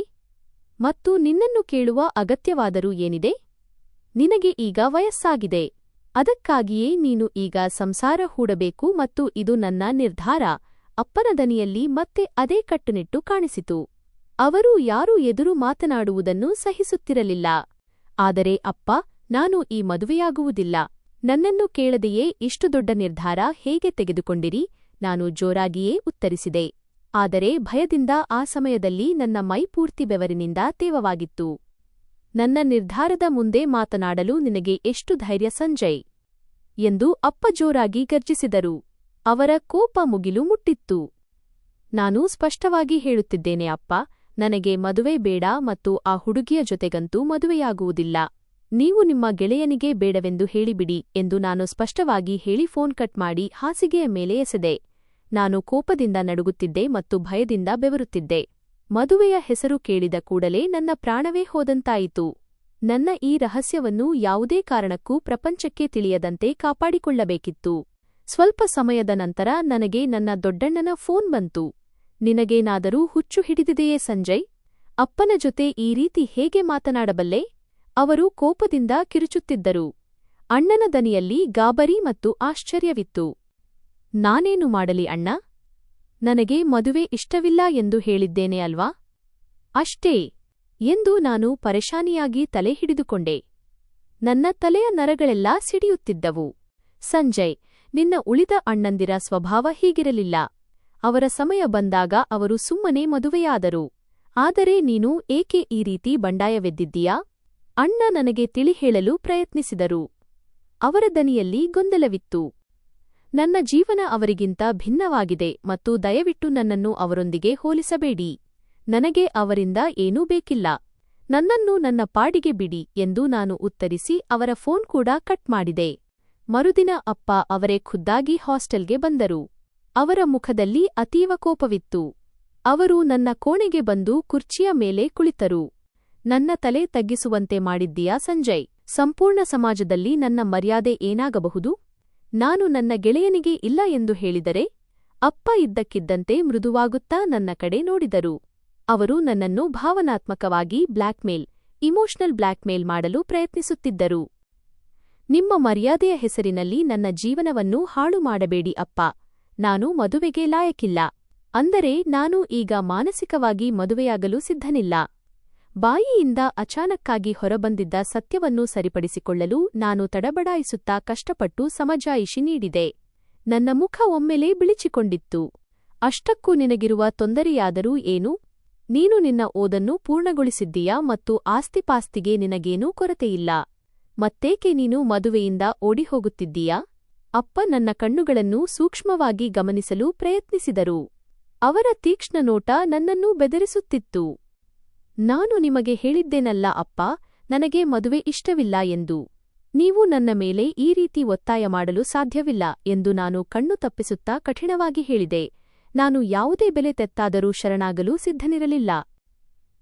ಮತ್ತು ನಿನ್ನನ್ನು ಕೇಳುವ ಅಗತ್ಯವಾದರೂ ಏನಿದೆ? ನಿನಗೆ ಈಗ ವಯಸ್ಸಾಗಿದೆ. ಅದಕ್ಕಾಗಿಯೇ ನೀನು ಈಗ ಸಂಸಾರ ಹೂಡಬೇಕು ಮತ್ತು ಇದು ನನ್ನ ನಿರ್ಧಾರ. ಅಪ್ಪನ ದನಿಯಲ್ಲಿ ಮತ್ತೆ ಅದೇ ಕಟ್ಟುನಿಟ್ಟು ಕಾಣಿಸಿತು. ಅವರು ಯಾರೂ ಎದುರು ಮಾತನಾಡುವುದನ್ನು ಸಹಿಸುತ್ತಿರಲಿಲ್ಲ. ಆದರೆ ಅಪ್ಪ, ನಾನು ಈ ಮದುವೆಯಾಗುವುದಿಲ್ಲ. ನನ್ನನ್ನು ಕೇಳದೆಯೇ ಇಷ್ಟು ದೊಡ್ಡ ನಿರ್ಧಾರ ಹೇಗೆ ತೆಗೆದುಕೊಂಡಿರಿ? ನಾನು ಜೋರಾಗಿಯೇ ಉತ್ತರಿಸಿದೆ. ಆದರೆ ಭಯದಿಂದ ಆ ಸಮಯದಲ್ಲಿ ನನ್ನ ಮೈ ಪೂರ್ತಿ ಬೆವರಿನಿಂದ ತೇವವಾಗಿತ್ತು. ನನ್ನ ನಿರ್ಧಾರದ ಮುಂದೆ ಮಾತನಾಡಲು ನಿನಗೆ ಎಷ್ಟು ಧೈರ್ಯ ಸಂಜಯ್? ಎಂದು ಅಪ್ಪ ಜೋರಾಗಿ ಗರ್ಜಿಸಿದರು. ಅವರ ಕೋಪ ಮುಗಿಲು ಮುಟ್ಟಿತ್ತು. ನಾನು ಸ್ಪಷ್ಟವಾಗಿ ಹೇಳುತ್ತಿದ್ದೇನೆ ಅಪ್ಪ, ನನಗೆ ಮದುವೆ ಬೇಡ ಮತ್ತು ಆ ಹುಡುಗಿಯ ಜೊತೆಗಂತೂ ಮದುವೆಯಾಗುವುದಿಲ್ಲ. ನೀವು ನಿಮ್ಮ ಗೆಳೆಯನಿಗೆ ಬೇಡವೆಂದು ಹೇಳಿಬಿಡಿ ಎಂದು ನಾನು ಸ್ಪಷ್ಟವಾಗಿ ಹೇಳಿ ಫೋನ್ ಕಟ್ ಮಾಡಿ ಹಾಸಿಗೆಯ ಮೇಲೆ ಎಸೆದೆ. ನಾನು ಕೋಪದಿಂದ ನಡುಗುತ್ತಿದ್ದೆ ಮತ್ತು ಭಯದಿಂದ ಬೆವರುತ್ತಿದ್ದೆ. ಮದುವೆಯ ಹೆಸರು ಕೇಳಿದ ಕೂಡಲೇ ನನ್ನ ಪ್ರಾಣವೇ ಹೋದಂತಾಯಿತು. ನನ್ನ ಈ ರಹಸ್ಯವನ್ನು ಯಾವುದೇ ಕಾರಣಕ್ಕೂ ಪ್ರಪಂಚಕ್ಕೆ ತಿಳಿಯದಂತೆ ಕಾಪಾಡಿಕೊಳ್ಳಬೇಕಿತ್ತು. ಸ್ವಲ್ಪ ಸಮಯದ ನಂತರ ನನಗೆ ನನ್ನ ದೊಡ್ಡಣ್ಣನ ಫೋನ್ ಬಂತು. ನಿನಗೇನಾದರೂ ಹುಚ್ಚು ಹಿಡಿದಿದೆಯೇ ಸಂಜಯ್? ಅಪ್ಪನ ಜೊತೆ ಈ ರೀತಿ ಹೇಗೆ ಮಾತನಾಡಬಲ್ಲೆ? ಅವರು ಕೋಪದಿಂದ ಕಿರುಚುತ್ತಿದ್ದರು. ಅಣ್ಣನ ದನಿಯಲ್ಲಿ ಗಾಬರಿ ಮತ್ತು ಆಶ್ಚರ್ಯವಿತ್ತು. ನಾನೇನು ಮಾಡಲಿ ಅಣ್ಣ? ನನಗೆ ಮದುವೆ ಇಷ್ಟವಿಲ್ಲ ಎಂದು ಹೇಳಿದ್ದೇನೆ ಅಲ್ವಾ? ಅಷ್ಟೇ ಎಂದು ನಾನು ಪರೇಶಾನಿಯಾಗಿ ತಲೆ ಹಿಡಿದುಕೊಂಡೆ. ನನ್ನ ತಲೆಯ ನರಗಳೆಲ್ಲ ಸಿಡಿಯುತ್ತಿದ್ದವು. ಸಂಜಯ್, ನಿನ್ನ ಉಳಿದ ಅಣ್ಣಂದಿರ ಸ್ವಭಾವ ಹೀಗಿರಲಿಲ್ಲ. ಅವರ ಸಮಯ ಬಂದಾಗ ಅವರು ಸುಮ್ಮನೆ ಮದುವೆಯಾದರು. ಆದರೆ ನೀನು ಏಕೆ ಈ ರೀತಿ ಬಂಡಾಯವೆದ್ದಿದ್ದೀಯಾ? ಅಣ್ಣ ನನಗೆ ತಿಳಿ ಹೇಳಲು ಪ್ರಯತ್ನಿಸಿದರು. ಅವರ ದನಿಯಲ್ಲಿ ಗೊಂದಲವಿತ್ತು. ನನ್ನ ಜೀವನ ಅವರಿಗಿಂತ ಭಿನ್ನವಾಗಿದೆ ಮತ್ತು ದಯವಿಟ್ಟು ನನ್ನನ್ನು ಅವರೊಂದಿಗೆ ಹೋಲಿಸಬೇಡಿ. ನನಗೆ ಅವರಿಂದ ಏನೂ ಬೇಕಿಲ್ಲ. ನನ್ನನ್ನು ನನ್ನ ಪಾಡಿಗೆ ಬಿಡಿ ಎಂದು ನಾನು ಉತ್ತರಿಸಿ ಅವರ ಫೋನ್ ಕೂಡ ಕಟ್ ಮಾಡಿದೆ. ಮರುದಿನ ಅಪ್ಪ ಅವರೇ ಖುದ್ದಾಗಿ ಹಾಸ್ಟೆಲ್ಗೆ ಬಂದರು. ಅವರ ಮುಖದಲ್ಲಿ ಅತೀವ ಕೋಪವಿತ್ತು. ಅವರು ನನ್ನ ಕೋಣೆಗೆ ಬಂದು ಕುರ್ಚಿಯ ಮೇಲೆ ಕುಳಿತರು. ನನ್ನ ತಲೆ ತಗ್ಗಿಸುವಂತೆ ಮಾಡಿದ್ದೀಯಾ ಸಂಜಯ್? ಸಂಪೂರ್ಣ ಸಮಾಜದಲ್ಲಿ ನನ್ನ ಮರ್ಯಾದೆ ಏನಾಗಬಹುದು? ನಾನು ನನ್ನ ಗೆಳೆಯನಿಗೆ ಇಲ್ಲ ಎಂದು ಹೇಳಿದರೆ? ಅಪ್ಪ ಇದ್ದಕ್ಕಿದ್ದಂತೆ ಮೃದುವಾಗುತ್ತಾ ನನ್ನ ಕಡೆ ನೋಡಿದರು. ಅವರು ನನ್ನನ್ನು ಭಾವನಾತ್ಮಕವಾಗಿ ಇಮೋಷನಲ್ ಬ್ಲ್ಯಾಕ್ಮೇಲ್ ಮಾಡಲು ಪ್ರಯತ್ನಿಸುತ್ತಿದ್ದರು. ನಿಮ್ಮ ಮರ್ಯಾದೆಯ ಹೆಸರಿನಲ್ಲಿ ನನ್ನ ಜೀವನವನ್ನು ಹಾಳು ಮಾಡಬೇಡಿ ಅಪ್ಪ. ನಾನು ಮದುವೆಗೆ ಲಾಯಕ್ಕಿಲ್ಲ. ಅಂದರೆ ನಾನು ಈಗ ಮಾನಸಿಕವಾಗಿ ಮದುವೆಯಾಗಲು ಸಿದ್ಧನಿಲ್ಲ. ಬಾಯಿಯಿಂದ ಅಚಾನಕ್ಕಾಗಿ ಹೊರಬಂದಿದ್ದ ಸತ್ಯವನ್ನು ಸರಿಪಡಿಸಿಕೊಳ್ಳಲು ನಾನು ತಡಬಡಾಯಿಸುತ್ತಾ ಕಷ್ಟಪಟ್ಟು ಸಮಜಾಯಿಷಿ ನೀಡಿದೆ. ನನ್ನ ಮುಖ ಒಮ್ಮೆಲೇ ಬಿಳಿಚಿಕೊಂಡಿತ್ತು. ಅಷ್ಟಕ್ಕೂ ನಿನಗಿರುವ ತೊಂದರೆಯಾದರೂ ಏನು? ನೀನು ನಿನ್ನ ಓದನ್ನು ಪೂರ್ಣಗೊಳಿಸಿದ್ದೀಯಾ ಮತ್ತು ಆಸ್ತಿಪಾಸ್ತಿಗೆ ನಿನಗೇನೂ ಕೊರತೆಯಿಲ್ಲ. ಮತ್ತೇಕೆ ನೀನು ಮದುವೆಯಿಂದ ಓಡಿಹೋಗುತ್ತಿದ್ದೀಯಾ? ಅಪ್ಪ ನನ್ನ ಕಣ್ಣುಗಳನ್ನು ಸೂಕ್ಷ್ಮವಾಗಿ ಗಮನಿಸಲು ಪ್ರಯತ್ನಿಸಿದರು. ಅವರ ತೀಕ್ಷ್ಣ ನೋಟ ನನ್ನನ್ನು ಬೆದರಿಸುತ್ತಿತ್ತು. ನಾನು ನಿಮಗೆ ಹೇಳಿದ್ದೇನಲ್ಲ ಅಪ್ಪ, ನನಗೆ ಮದುವೆ ಇಷ್ಟವಿಲ್ಲ ಎಂದು. ನೀವು ನನ್ನ ಮೇಲೆ ಈ ರೀತಿ ಒತ್ತಾಯ ಮಾಡಲು ಸಾಧ್ಯವಿಲ್ಲ ಎಂದು ನಾನು ಕಣ್ಣು ತಪ್ಪಿಸುತ್ತಾ ಕಠಿಣವಾಗಿ ಹೇಳಿದೆ. ನಾನು ಯಾವುದೇ ಬೆಲೆ ತೆತ್ತಾದರೂ ಶರಣಾಗಲು ಸಿದ್ಧನಿರಲಿಲ್ಲ.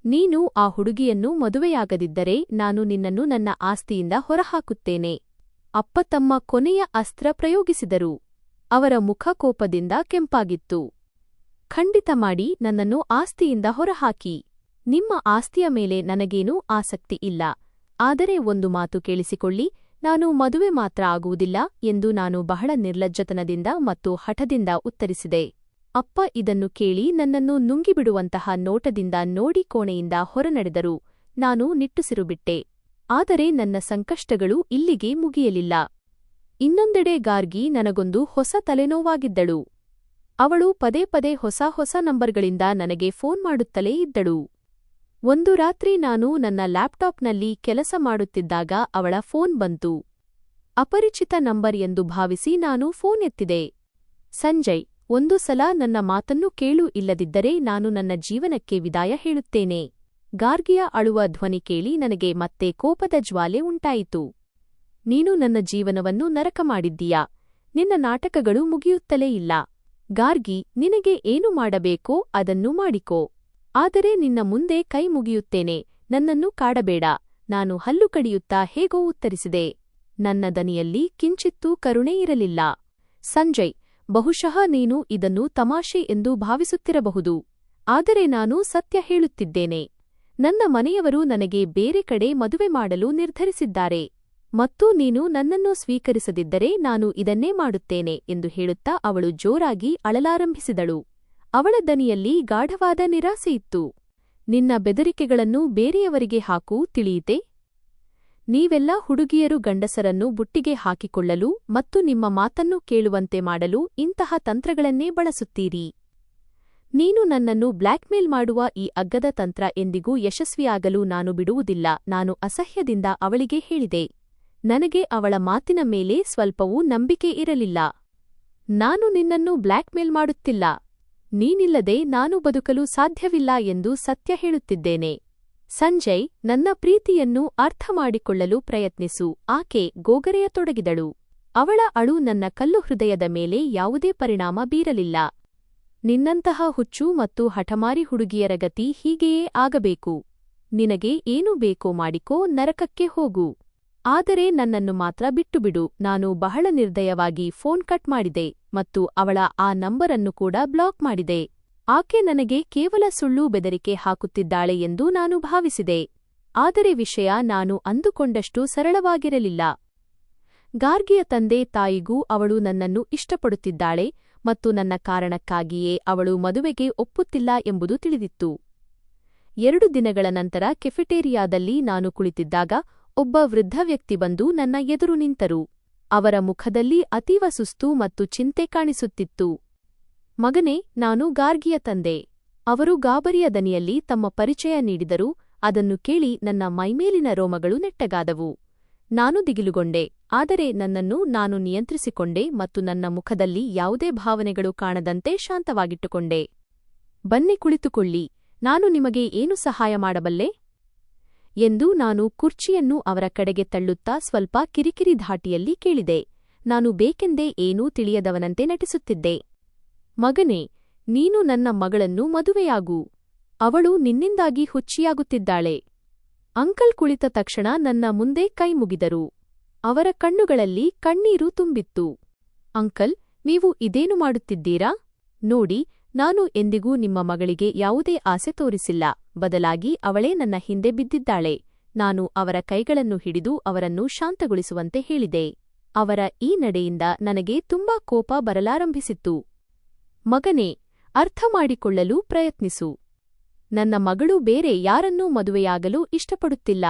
ನೀನು ಆ ಹುಡುಗಿಯನ್ನು ಮದುವೆಯಾಗದಿದ್ದರೆ ನಾನು ನಿನ್ನನ್ನು ನನ್ನ ಆಸ್ತಿಯಿಂದ ಹೊರಹಾಕುತ್ತೇನೆ. ಅಪ್ಪ ತಮ್ಮ ಕೊನೆಯ ಅಸ್ತ್ರ ಪ್ರಯೋಗಿಸಿದರು. ಅವರ ಮುಖ ಕೋಪದಿಂದ ಕೆಂಪಾಗಿತ್ತು. ಖಂಡಿತ ಮಾಡಿ ನನ್ನನ್ನು ಆಸ್ತಿಯಿಂದ ಹೊರಹಾಕಿ. ನಿಮ್ಮ ಆಸ್ತಿಯ ಮೇಲೆ ನನಗೇನೂ ಆಸಕ್ತಿ ಇಲ್ಲ. ಆದರೆ ಒಂದು ಮಾತು ಕೇಳಿಸಿಕೊಳ್ಳಿ, ನಾನು ಮದುವೆ ಮಾತ್ರ ಆಗುವುದಿಲ್ಲ ಎಂದು ನಾನು ಬಹಳ ನಿರ್ಲಜ್ಜತನದಿಂದ ಮತ್ತು ಹಠದಿಂದ ಉತ್ತರಿಸಿದೆ. ಅಪ್ಪ ಇದನ್ನು ಕೇಳಿ ನನ್ನನ್ನು ನುಂಗಿಬಿಡುವಂತಹ ನೋಟದಿಂದ ನೋಡಿ ಕೋಣೆಯಿಂದ ಹೊರನಡೆದರು. ನಾನು ನಿಟ್ಟುಸಿರುಬಿಟ್ಟೆ. ಆದರೆ ನನ್ನ ಸಂಕಷ್ಟಗಳು ಇಲ್ಲಿಗೆ ಮುಗಿಯಲಿಲ್ಲ. ಇನ್ನೊಂದೆಡೆ ಗಾರ್ಗಿ ನನಗೊಂದು ಹೊಸ ತಲೆನೋವಾಗಿದ್ದಳು. ಅವಳು ಪದೇ ಪದೇ ಹೊಸ ನಂಬರ್ಗಳಿಂದ ನನಗೆ ಫೋನ್ ಮಾಡುತ್ತಲೇ ಇದ್ದಳು. ಒಂದು ರಾತ್ರಿ ನಾನು ನನ್ನ ಲ್ಯಾಪ್ಟಾಪ್ನಲ್ಲಿ ಕೆಲಸ ಮಾಡುತ್ತಿದ್ದಾಗ ಅವಳ ಫೋನ್ ಬಂತು. ಅಪರಿಚಿತ ನಂಬರ್ ಎಂದು ಭಾವಿಸಿ ನಾನು ಫೋನ್ ಎತ್ತಿದೆ. ಸಂಜಯ್, ಒಂದು ಸಲ ನನ್ನ ಮಾತನ್ನು ಕೇಳು, ಇಲ್ಲದಿದ್ದರೆ ನಾನು ನನ್ನ ಜೀವನಕ್ಕೆ ವಿದಾಯ ಹೇಳುತ್ತೇನೆ. ಗಾರ್ಗಿಯ ಅಳುವ ಧ್ವನಿ ಕೇಳಿ ನನಗೆ ಮತ್ತೆ ಕೋಪದ ಜ್ವಾಲೆ ಉಂಟಾಯಿತು. ನೀನು ನನ್ನ ಜೀವನವನ್ನು ನರಕ ಮಾಡಿದ್ದೀಯಾ? ನಿನ್ನ ನಾಟಕಗಳು ಮುಗಿಯುತ್ತಲೇ ಇಲ್ಲ. ಗಾರ್ಗಿ, ನಿನಗೆ ಏನು ಮಾಡಬೇಕೋ ಅದನ್ನು ಮಾಡಿಕೋ. ಆದರೆ ನಿನ್ನ ಮುಂದೆ ಕೈ ಮುಗಿಯುತ್ತೇನೆ, ನನ್ನನ್ನು ಕಾಡಬೇಡ. ನಾನು ಹಲ್ಲು ಕಡಿಯುತ್ತಾ ಹೇಗೋ ಉತ್ತರಿಸಿದೆ. ನನ್ನ ದನಿಯಲ್ಲಿ ಕಿಂಚಿತ್ತೂ ಕರುಣೆ ಇರಲಿಲ್ಲ. ಸಂಜಯ್, ಬಹುಶಃ ನೀನು ಇದನ್ನು ತಮಾಷೆ ಎಂದು ಭಾವಿಸುತ್ತಿರಬಹುದು. ಆದರೆ ನಾನು ಸತ್ಯ ಹೇಳುತ್ತಿದ್ದೇನೆ. ನನ್ನ ಮನೆಯವರು ನನಗೆ ಬೇರೆ ಕಡೆ ಮದುವೆ ಮಾಡಲು ನಿರ್ಧರಿಸಿದ್ದಾರೆ. ಮತ್ತು ನೀನು ನನ್ನನ್ನು ಸ್ವೀಕರಿಸದಿದ್ದರೆ ನಾನು ಇದನ್ನೇ ಮಾಡುತ್ತೇನೆ ಎಂದು ಹೇಳುತ್ತಾ ಅವಳು ಜೋರಾಗಿ ಅಳಲಾರಂಭಿಸಿದಳು. ಅವಳ ದನಿಯಲ್ಲಿ ಗಾಢವಾದ ನಿರಾಸೆಯಿತ್ತು. ನಿನ್ನ ಬೆದರಿಕೆಗಳನ್ನು ಬೇರೆಯವರಿಗೆ ಹಾಕು, ತಿಳಿಯಿತೆ? ನೀವೆಲ್ಲ ಹುಡುಗಿಯರು ಗಂಡಸರನ್ನು ಬುಟ್ಟಿಗೆ ಹಾಕಿಕೊಳ್ಳಲು ಮತ್ತು ನಿಮ್ಮ ಮಾತನ್ನು ಕೇಳುವಂತೆ ಮಾಡಲು ಇಂತಹ ತಂತ್ರಗಳನ್ನೇ ಬಳಸುತ್ತೀರಿ. ನೀನು ನನ್ನನ್ನು ಬ್ಲ್ಯಾಕ್ಮೇಲ್ ಮಾಡುವ ಈ ಅಗ್ಗದ ತಂತ್ರ ಎಂದಿಗೂ ಯಶಸ್ವಿಯಾಗಲು ನಾನು ಬಿಡುವುದಿಲ್ಲ. ನಾನು ಅಸಹ್ಯದಿಂದ ಅವಳಿಗೆ ಹೇಳಿದೆ. ನನಗೆ ಅವಳ ಮಾತಿನ ಮೇಲೆ ಸ್ವಲ್ಪವೂ ನಂಬಿಕೆ ಇರಲಿಲ್ಲ. ನಾನು ನಿನ್ನನ್ನು ಬ್ಲ್ಯಾಕ್ಮೇಲ್ ಮಾಡುತ್ತಿಲ್ಲ. ನೀನಿಲ್ಲದೆ ನಾನು ಬದುಕಲು ಸಾಧ್ಯವಿಲ್ಲ ಎಂದು ಸತ್ಯ ಹೇಳುತ್ತಿದ್ದೇನೆ. ಸಂಜಯ್, ನನ್ನ ಪ್ರೀತಿಯನ್ನು ಅರ್ಥಮಾಡಿಕೊಳ್ಳಲು ಪ್ರಯತ್ನಿಸು. ಆಕೆ ಗೋಗರೆಯತೊಡಗಿದಳು. ಅವಳ ಅಳು ನನ್ನ ಕಲ್ಲು ಹೃದಯದ ಮೇಲೆ ಯಾವುದೇ ಪರಿಣಾಮ ಬೀರಲಿಲ್ಲ. ನಿನ್ನಂತಹ ಹುಚ್ಚು ಮತ್ತು ಹಠಮಾರಿ ಹುಡುಗಿಯರ ಗತಿ ಹೀಗೆಯೇ ಆಗಬೇಕು. ನಿನಗೆ ಏನು ಬೇಕೋ ಮಾಡಿಕೋ, ನರಕಕ್ಕೆ ಹೋಗು. ಆದರೆ ನನ್ನನ್ನು ಮಾತ್ರ ಬಿಟ್ಟುಬಿಡು. ನಾನು ಬಹಳ ನಿರ್ದಯವಾಗಿ ಫೋನ್ ಕಟ್ ಮಾಡಿದೆ ಮತ್ತು ಅವಳ ಆ ನಂಬರನ್ನು ಕೂಡ ಬ್ಲಾಕ್ ಮಾಡಿದೆ. ಆಕೆ ನನಗೆ ಕೇವಲ ಸುಳ್ಳು ಬೆದರಿಕೆ ಹಾಕುತ್ತಿದ್ದಾಳೆ ಎಂದು ನಾನು ಭಾವಿಸಿದೆ. ಆದರೆ ವಿಷಯ ನಾನು ಅಂದುಕೊಂಡಷ್ಟು ಸರಳವಾಗಿರಲಿಲ್ಲ. ಗಾರ್ಗಿಯ ತಂದೆ ತಾಯಿಗೂ ಅವಳು ನನ್ನನ್ನು ಇಷ್ಟಪಡುತ್ತಿದ್ದಾಳೆ ಮತ್ತು ನನ್ನ ಕಾರಣಕ್ಕಾಗಿಯೇ ಅವಳು ಮದುವೆಗೆ ಒಪ್ಪುತ್ತಿಲ್ಲ ಎಂಬುದು ತಿಳಿದಿತ್ತು. 2 ದಿನಗಳ ನಂತರ ಕೆಫೆಟೇರಿಯಾದಲ್ಲಿ ನಾನು ಕುಳಿತಿದ್ದಾಗ ಒಬ್ಬ ವೃದ್ಧ ವ್ಯಕ್ತಿ ಬಂದು ನನ್ನ ಎದುರು ನಿಂತರು. ಅವರ ಮುಖದಲ್ಲಿ ಅತೀವ ಸುಸ್ತು ಮತ್ತು ಚಿಂತೆ ಕಾಣಿಸುತ್ತಿತ್ತು. ಮಗನೇ, ನಾನು ಗಾರ್ಗಿಯ ತಂದೆ. ಅವರು ಗಾಬರಿಯ ದನಿಯಲ್ಲಿ ತಮ್ಮ ಪರಿಚಯ ನೀಡಿದರು. ಅದನ್ನು ಕೇಳಿ ನನ್ನ ಮೈಮೇಲಿನ ರೋಮಗಳು ನೆಟ್ಟಗಾದವು. ನಾನು ದಿಗಿಲುಗೊಂಡೆ, ಆದರೆ ನನ್ನನ್ನು ನಾನು ನಿಯಂತ್ರಿಸಿಕೊಂಡೆ ಮತ್ತು ನನ್ನ ಮುಖದಲ್ಲಿ ಯಾವುದೇ ಭಾವನೆಗಳು ಕಾಣದಂತೆ ಶಾಂತವಾಗಿಟ್ಟುಕೊಂಡೆ. ಬನ್ನಿ, ಕುಳಿತುಕೊಳ್ಳಿ. ನಾನು ನಿಮಗೆ ಏನು ಸಹಾಯ ಮಾಡಬಲ್ಲೆ ಎಂದು ನಾನು ಕುರ್ಚಿಯನ್ನು ಅವರ ಕಡೆಗೆ ತಳ್ಳುತ್ತಾ ಸ್ವಲ್ಪ ಕಿರಿಕಿರಿ ಧಾಟಿಯಲ್ಲಿ ಕೇಳಿದೆ. ನಾನು ಬೇಕೆಂದೇ ಏನೂ ತಿಳಿಯದವನಂತೆ ನಟಿಸುತ್ತಿದ್ದೆ. ಮಗನೇ, ನೀನು ನನ್ನ ಮಗಳನ್ನು ಮದುವೆಯಾಗು. ಅವಳು ನಿನ್ನಿಂದಾಗಿ ಹುಚ್ಚಿಯಾಗುತ್ತಿದ್ದಾಳೆ. ಅಂಕಲ್ ಕುಳಿತ ತಕ್ಷಣ ನನ್ನ ಮುಂದೆ ಕೈ ಮುಗಿದರು. ಅವರ ಕಣ್ಣುಗಳಲ್ಲಿ ಕಣ್ಣೀರು ತುಂಬಿತ್ತು. ಅಂಕಲ್, ನೀವು ಇದೇನು ಮಾಡುತ್ತಿದ್ದೀರಾ? ನೋಡಿ, ನಾನು ಎಂದಿಗೂ ನಿಮ್ಮ ಮಗಳಿಗೆ ಯಾವುದೇ ಆಸೆ ತೋರಿಸಿಲ್ಲ. ಬದಲಾಗಿ ಅವಳೇ ನನ್ನ ಹಿಂದೆ ಬಿದ್ದಿದ್ದಾಳೆ. ನಾನು ಅವರ ಕೈಗಳನ್ನು ಹಿಡಿದು ಅವರನ್ನು ಶಾಂತಗೊಳಿಸುವಂತೆ ಹೇಳಿದೆ. ಅವರ ಈ ನಡೆಯಿಂದ ನನಗೆ ತುಂಬಾ ಕೋಪ ಬರಲಾರಂಭಿಸಿತ್ತು. ಮಗನೇ, ಅರ್ಥ ಮಾಡಿಕೊಳ್ಳಲು ಪ್ರಯತ್ನಿಸು. ನನ್ನ ಮಗಳು ಬೇರೆ ಯಾರನ್ನೂ ಮದುವೆಯಾಗಲು ಇಷ್ಟಪಡುತ್ತಿಲ್ಲ.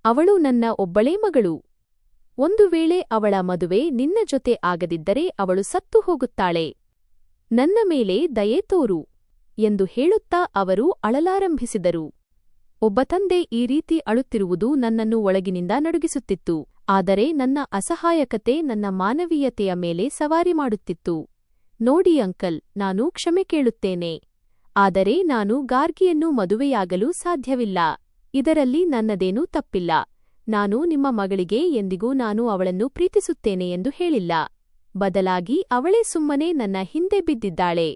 ಅವಳು ನನ್ನ ಒಬ್ಬಳೇ ಮಗಳು. ಒಂದು ವೇಳೆ ಅವಳ ಮದುವೆ ನಿನ್ನ ಜೊತೆ ಆಗದಿದ್ದರೆ ಅವಳು ಸತ್ತು ಹೋಗುತ್ತಾಳೆ. ನನ್ನ ಮೇಲೆ ದಯೆ ತೋರು ಎಂದು ಹೇಳುತ್ತಾ ಅವರು ಅಳಲಾರಂಭಿಸಿದರು. ಒಬ್ಬ ತಂದೆ ಈ ರೀತಿ ಅಳುತ್ತಿರುವುದು ನನ್ನನ್ನು ಒಳಗಿನಿಂದ ನಡುಗಿಸುತ್ತಿತ್ತು. ಆದರೆ ನನ್ನ ಅಸಹಾಯಕತೆ ನನ್ನ ಮಾನವೀಯತೆಯ ಮೇಲೆ ಸವಾರಿ ಮಾಡುತ್ತಿತ್ತು. ನೋಡಿ ಅಂಕಲ್, ನಾನು ಕ್ಷಮೆ ಕೇಳುತ್ತೇನೆ. ಆದರೆ ನಾನು ಗಾರ್ಗಿಯನ್ನು ಮದುವೆಯಾಗಲು ಸಾಧ್ಯವಿಲ್ಲ. ಇದರಲ್ಲಿ ನನ್ನದೇನೂ ತಪ್ಪಿಲ್ಲ. ನಾನು ನಿಮ್ಮ ಮಗಳಿಗೆ ಎಂದಿಗೂ ನಾನು ಅವಳನ್ನು ಪ್ರೀತಿಸುತ್ತೇನೆ ಎಂದು ಹೇಳಿಲ್ಲ. ಬದಲಾಗಿ ಅವಳೇ ಸುಮ್ಮನೆ ನನ್ನ ಹಿಂದೆ ಬಿದ್ದಿದ್ದಾಳೆ.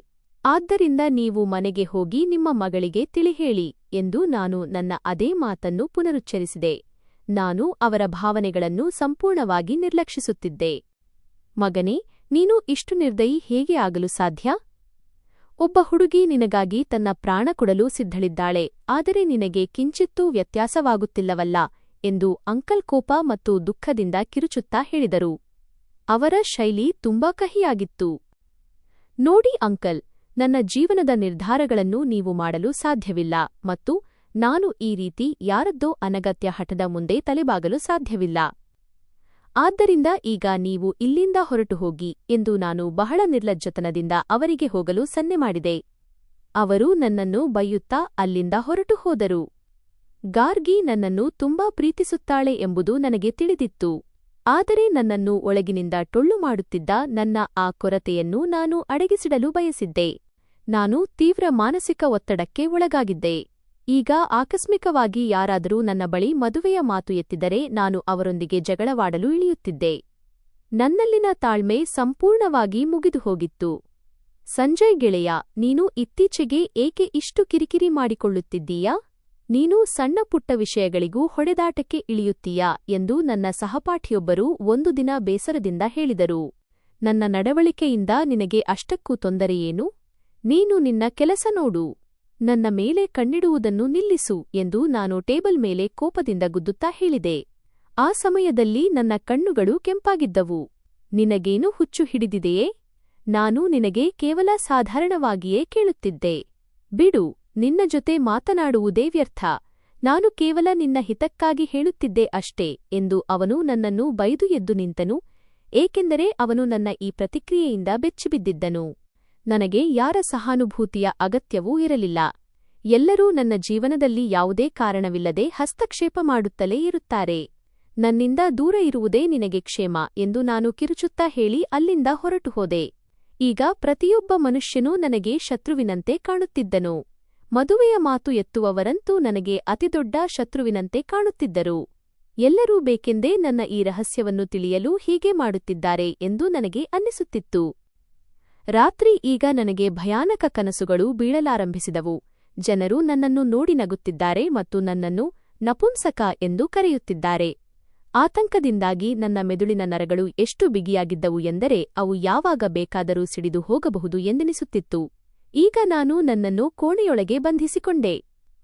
ಆದ್ದರಿಂದ ನೀವು ಮನೆಗೆ ಹೋಗಿ ನಿಮ್ಮ ಮಗಳಿಗೆ ತಿಳಿಹೇಳಿ ಎಂದು ನಾನು ನನ್ನ ಅದೇ ಮಾತನ್ನು ಪುನರುಚ್ಚರಿಸಿದೆ. ನಾನು ಅವರ ಭಾವನೆಗಳನ್ನು ಸಂಪೂರ್ಣವಾಗಿ ನಿರ್ಲಕ್ಷಿಸುತ್ತಿದ್ದೆ. ಮಗನೇ, ನೀನು ಇಷ್ಟು ನಿರ್ದಯಿ ಹೇಗೆ ಆಗಲು ಸಾಧ್ಯ? ಒಬ್ಬ ಹುಡುಗಿ ನಿನಗಾಗಿ ತನ್ನ ಪ್ರಾಣ ಕೊಡಲು ಸಿದ್ಧಳಿದ್ದಾಳೆ. ಆದರೆ ನಿನಗೆ ಕಿಂಚಿತ್ತೂ ವ್ಯತ್ಯಾಸವಾಗುತ್ತಿಲ್ಲವಲ್ಲ ಎಂದು ಅಂಕಲ್ ಕೋಪ ಮತ್ತು ದುಃಖದಿಂದ ಕಿರುಚುತ್ತಾ ಹೇಳಿದರು. ಅವರ ಶೈಲಿ ತುಂಬಾ ಕಹಿಯಾಗಿತ್ತು. ನೋಡಿ ಅಂಕಲ್, ನನ್ನ ಜೀವನದ ನಿರ್ಧಾರಗಳನ್ನು ನೀವು ಮಾಡಲು ಸಾಧ್ಯವಿಲ್ಲ ಮತ್ತು ನಾನು ಈ ರೀತಿ ಯಾರದ್ದೋ ಅನಗತ್ಯ ಹಠದ ಮುಂದೆ ತಲೆಬಾಗಲು ಸಾಧ್ಯವಿಲ್ಲ. ಆದ್ದರಿಂದ ಈಗ ನೀವು ಇಲ್ಲಿಂದ ಹೊರಟು ಹೋಗಿ ಎಂದು ನಾನು ಬಹಳ ನಿರ್ಲಜ್ಜತನದಿಂದ ಅವರಿಗೆ ಹೋಗಲು ಸನ್ನೆ ಮಾಡಿದೆ. ಅವರು ನನ್ನನ್ನು ಬೈಯುತ್ತಾ ಅಲ್ಲಿಂದ ಹೊರಟು ಹೋದರು. ಗಾರ್ಗಿ ನನ್ನನ್ನು ತುಂಬಾ ಪ್ರೀತಿಸುತ್ತಾಳೆ ಎಂಬುದು ನನಗೆ ತಿಳಿದಿತ್ತು. ಆದರೆ ನನ್ನನ್ನು ಒಳಗಿನಿಂದ ಟೊಳ್ಳು ಮಾಡುತ್ತಿದ್ದ ನನ್ನ ಆ ಕೊರತೆಯನ್ನು ನಾನು ಅಡಗಿಸಿಡಲು ಬಯಸಿದ್ದೆ. ನಾನು ತೀವ್ರ ಮಾನಸಿಕ ಒತ್ತಡಕ್ಕೆ ಒಳಗಾಗಿದ್ದೆ. ಈಗ ಆಕಸ್ಮಿಕವಾಗಿ ಯಾರಾದರೂ ನನ್ನ ಬಳಿ ಮದುವೆಯ ಮಾತು ಎತ್ತಿದರೆ ನಾನು ಅವರೊಂದಿಗೆ ಜಗಳವಾಡಲು ಇಳಿಯುತ್ತಿದ್ದೆ. ನನ್ನಲ್ಲಿನ ತಾಳ್ಮೆ ಸಂಪೂರ್ಣವಾಗಿ ಮುಗಿದುಹೋಗಿತ್ತು. ಸಂಜಯ್ ಗೆಳೆಯ, ನೀನು ಇತ್ತೀಚೆಗೆ ಏಕೆ ಇಷ್ಟು ಕಿರಿಕಿರಿ ಮಾಡಿಕೊಳ್ಳುತ್ತಿದ್ದೀಯಾ? ನೀನು ಸಣ್ಣ ಪುಟ್ಟ ವಿಷಯಗಳಿಗೂ ಹೊಡೆದಾಟಕ್ಕೆ ಇಳಿಯುತ್ತೀಯಾ ಎಂದು ನನ್ನ ಸಹಪಾಠಿಯೊಬ್ಬರು ಒಂದು ದಿನ ಬೇಸರದಿಂದ ಹೇಳಿದರು. ನನ್ನ ನಡವಳಿಕೆಯಿಂದ ನಿನಗೆ ಅಷ್ಟಕ್ಕೂ ತೊಂದರೆಯೇನು? ನೀನು ನಿನ್ನ ಕೆಲಸ ನೋಡು. ನನ್ನ ಮೇಲೆ ಕಣ್ಣಿಡುವುದನ್ನು ನಿಲ್ಲಿಸು ಎಂದು ನಾನು ಟೇಬಲ್ ಮೇಲೆ ಕೋಪದಿಂದ ಗುದ್ದುತ್ತಾ ಹೇಳಿದೆ. ಆ ಸಮಯದಲ್ಲಿ ನನ್ನ ಕಣ್ಣುಗಳು ಕೆಂಪಾಗಿದ್ದವು. ನಿನಗೇನು ಹುಚ್ಚು ಹಿಡಿದಿದೆಯೇ? ನಾನು ನಿನಗೆ ಕೇವಲ ಸಾಧಾರಣವಾಗಿಯೇ ಕೇಳುತ್ತಿದ್ದೆ. ಬಿಡು, ನಿನ್ನ ಜೊತೆ ಮಾತನಾಡುವುದೇ ವ್ಯರ್ಥ. ನಾನು ಕೇವಲ ನಿನ್ನ ಹಿತಕ್ಕಾಗಿ ಹೇಳುತ್ತಿದ್ದೆ ಅಷ್ಟೇ ಎಂದು ಅವನು ನನ್ನನ್ನು ಬೈದು ಎದ್ದು ನಿಂತನು, ಏಕೆಂದರೆ ಅವನು ನನ್ನ ಈ ಪ್ರತಿಕ್ರಿಯೆಯಿಂದ ಬೆಚ್ಚಿಬಿದ್ದಿದ್ದನು. ನನಗೆ ಯಾರ ಸಹಾನುಭೂತಿಯ ಅಗತ್ಯವೂ ಇರಲಿಲ್ಲ. ಎಲ್ಲರೂ ನನ್ನ ಜೀವನದಲ್ಲಿ ಯಾವುದೇ ಕಾರಣವಿಲ್ಲದೆ ಹಸ್ತಕ್ಷೇಪ ಮಾಡುತ್ತಲೇ ಇರುತ್ತಾರೆ. ನನ್ನಿಂದ ದೂರ ಇರುವುದೇ ನಿನಗೆ ಕ್ಷೇಮ ಎಂದು ನಾನು ಕಿರುಚುತ್ತಾ ಹೇಳಿ ಅಲ್ಲಿಂದ ಹೊರಟು ಹೋದೆ. ಈಗ ಪ್ರತಿಯೊಬ್ಬ ಮನುಷ್ಯನೂ ನನಗೆ ಶತ್ರುವಿನಂತೆ ಕಾಣುತ್ತಿದ್ದನು. ಮದುವೆಯ ಮಾತು ಎತ್ತುವವರಂತೂ ನನಗೆ ಅತಿದೊಡ್ಡ ಶತ್ರುವಿನಂತೆ ಕಾಣುತ್ತಿದ್ದರು. ಎಲ್ಲರೂ ಬೇಕೆಂದೇ ನನ್ನ ಈ ರಹಸ್ಯವನ್ನು ತಿಳಿಯಲು ಹೀಗೆ ಮಾಡುತ್ತಿದ್ದಾರೆ ಎಂದು ನನಗೆ ಅನ್ನಿಸುತ್ತಿತ್ತು. ರಾತ್ರಿ ಈಗ ನನಗೆ ಭಯಾನಕ ಕನಸುಗಳು ಬೀಳಲಾರಂಭಿಸಿದವು. ಜನರು ನನ್ನನ್ನು ನೋಡಿ ನಗುತ್ತಿದ್ದಾರೆ ಮತ್ತು ನನ್ನನ್ನು ನಪುಂಸಕ ಎಂದು ಕರೆಯುತ್ತಿದ್ದಾರೆ. ಆತಂಕದಿಂದಾಗಿ ನನ್ನ ಮೆದುಳಿನ ನರಗಳು ಎಷ್ಟು ಬಿಗಿಯಾಗಿದ್ದವು ಎಂದರೆ ಅವು ಯಾವಾಗ ಬೇಕಾದರೂ ಸಿಡಿದು ಹೋಗಬಹುದು ಎಂದೆನಿಸುತ್ತಿತ್ತು. ಈಗ ನಾನು ನನ್ನನ್ನು ಕೋಣೆಯೊಳಗೆ ಬಂಧಿಸಿಕೊಂಡೆ.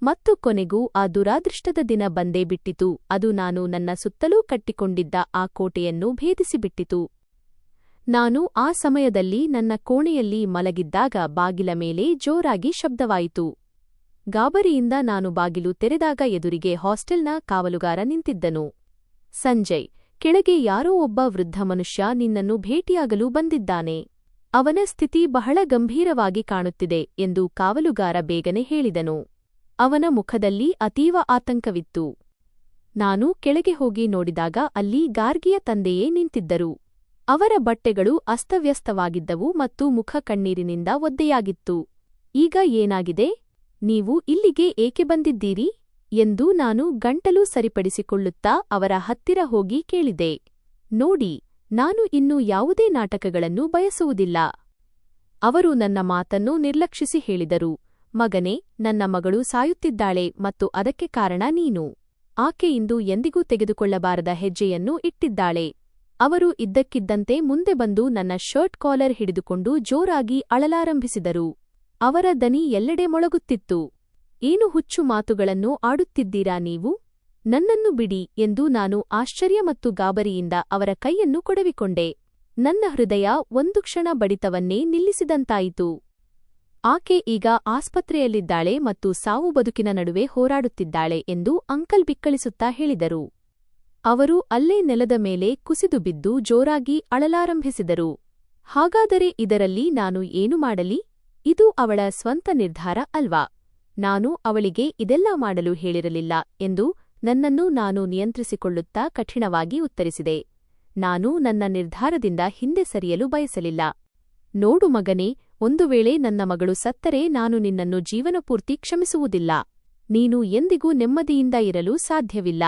ಮತ್ತು ಕೊನೆಗೂ ಆ ದುರಾದೃಷ್ಟದ ದಿನ ಬಂದೇ ಬಿಟ್ಟಿತು. ಅದು ನಾನು ನನ್ನ ಸುತ್ತಲೂ ಕಟ್ಟಿಕೊಂಡಿದ್ದ ಆ ಕೋಟೆಯನ್ನು ಭೇದಿಸಿಬಿಟ್ಟಿತು. ನಾನು ಆ ಸಮಯದಲ್ಲಿ ನನ್ನ ಕೋಣೆಯಲ್ಲಿ ಮಲಗಿದ್ದಾಗ ಬಾಗಿಲ ಮೇಲೆ ಜೋರಾಗಿ ಶಬ್ದವಾಯಿತು. ಗಾಬರಿಯಿಂದ ನಾನು ಬಾಗಿಲು ತೆರೆದಾಗ ಎದುರಿಗೆ ಹಾಸ್ಟೆಲ್ನ ಕಾವಲುಗಾರ ನಿಂತಿದ್ದನು. ಸಂಜಯ್, ಕೆಳಗೆ ಯಾರೋ ಒಬ್ಬ ವೃದ್ಧ ಮನುಷ್ಯ ನಿನ್ನನ್ನು ಭೇಟಿಯಾಗಲು ಬಂದಿದ್ದಾನೆ. ಅವನ ಸ್ಥಿತಿ ಬಹಳ ಗಂಭೀರವಾಗಿ ಕಾಣುತ್ತಿದೆ ಎಂದು ಕಾವಲುಗಾರ ಬೇಗನೆ ಹೇಳಿದನು. ಅವನ ಮುಖದಲ್ಲಿ ಅತೀವ ಆತಂಕವಿತ್ತು. ನಾನು ಕೆಳಗೆ ಹೋಗಿ ನೋಡಿದಾಗ ಅಲ್ಲಿ ಗಾರ್ಗಿಯ ತಂದೆಯೇ ನಿಂತಿದ್ದರು. ಅವರ ಬಟ್ಟೆಗಳು ಅಸ್ತವ್ಯಸ್ತವಾಗಿದ್ದವು ಮತ್ತು ಮುಖ ಕಣ್ಣೀರಿನಿಂದ ಒದ್ದೆಯಾಗಿತ್ತು. ಈಗ ಏನಾಗಿದೆ? ನೀವು ಇಲ್ಲಿಗೆ ಏಕೆ ಬಂದಿದ್ದೀರಿ? ಎಂದು ನಾನು ಗಂಟಲು ಸರಿಪಡಿಸಿಕೊಳ್ಳುತ್ತಾ ಅವರ ಹತ್ತಿರ ಹೋಗಿ ಕೇಳಿದೆ. ನೋಡಿ, ನಾನು ಇನ್ನು ಯಾವುದೇ ನಾಟಕಗಳನ್ನು ಬಯಸುವುದಿಲ್ಲ. ಅವರು ನನ್ನ ಮಾತನ್ನು ನಿರ್ಲಕ್ಷಿಸಿ ಹೇಳಿದರು, ಮಗನೇ, ನನ್ನ ಮಗಳು ಸಾಯುತ್ತಿದ್ದಾಳೆ ಮತ್ತು ಅದಕ್ಕೆ ಕಾರಣ ನೀನು. ಆಕೆ ಇಂದು ಎಂದಿಗೂ ತೆಗೆದುಕೊಳ್ಳಬಾರದ ಹೆಜ್ಜೆಯನ್ನು ಇಟ್ಟಿದ್ದಾಳೆ. ಅವರು ಇದ್ದಕ್ಕಿದ್ದಂತೆ ಮುಂದೆ ಬಂದು ನನ್ನ ಶರ್ಟ್ ಕಾಲರ್ ಹಿಡಿದುಕೊಂಡು ಜೋರಾಗಿ ಅಳಲಾರಂಭಿಸಿದರು. ಅವರ ದನಿ ಎಲ್ಲೆಡೆ ಮೊಳಗುತ್ತಿತ್ತು. ಏನು ಹುಚ್ಚು ಮಾತುಗಳನ್ನು ಆಡುತ್ತಿದ್ದೀರಾ ನೀವು? ನನ್ನನ್ನು ಬಿಡಿ ಎಂದು ನಾನು ಆಶ್ಚರ್ಯ ಮತ್ತು ಗಾಬರಿಯಿಂದ ಅವರ ಕೈಯನ್ನು ಕೊಡವಿಕೊಂಡೆ. ನನ್ನ ಹೃದಯ ಒಂದು ಕ್ಷಣ ಬಡಿತವನ್ನೇ ನಿಲ್ಲಿಸಿದಂತಾಯಿತು. ಆಕೆ ಈಗ ಆಸ್ಪತ್ರೆಯಲ್ಲಿದ್ದಾಳೆ ಮತ್ತು ಸಾವು ಬದುಕಿನ ನಡುವೆ ಹೋರಾಡುತ್ತಿದ್ದಾಳೆ ಎಂದು ಅಂಕಲ್ ಬಿಕ್ಕಳಿಸುತ್ತಾ ಹೇಳಿದರು. ಅವರು ಅಲ್ಲೇ ನೆಲದ ಮೇಲೆ ಕುಸಿದು ಬಿದ್ದು ಜೋರಾಗಿ ಅಳಲಾರಂಭಿಸಿದರು. ಹಾಗಾದರೆ ಇದರಲ್ಲಿ ನಾನು ಏನು ಮಾಡಲಿ? ಇದು ಅವಳ ಸ್ವಂತ ನಿರ್ಧಾರ ಅಲ್ವಾ? ನಾನು ಅವಳಿಗೆ ಇದೆಲ್ಲ ಮಾಡಲು ಹೇಳಿರಲಿಲ್ಲ ಎಂದು ನನ್ನನ್ನು ನಾನು ನಿಯಂತ್ರಿಸಿಕೊಳ್ಳುತ್ತಾ ಕಠಿಣವಾಗಿ ಉತ್ತರಿಸಿದೆ. ನಾನು ನನ್ನ ನಿರ್ಧಾರದಿಂದ ಹಿಂದೆ ಸರಿಯಲು ಬಯಸಲಿಲ್ಲ. ನೋಡು ಮಗನೇ, ಒಂದು ವೇಳೆ ನನ್ನ ಮಗಳು ಸತ್ತರೆ ನಾನು ನಿನ್ನನ್ನು ಜೀವನಪೂರ್ತಿ ಕ್ಷಮಿಸುವುದಿಲ್ಲ. ನೀನು ಎಂದಿಗೂ ನೆಮ್ಮದಿಯಿಂದ ಇರಲು ಸಾಧ್ಯವಿಲ್ಲ.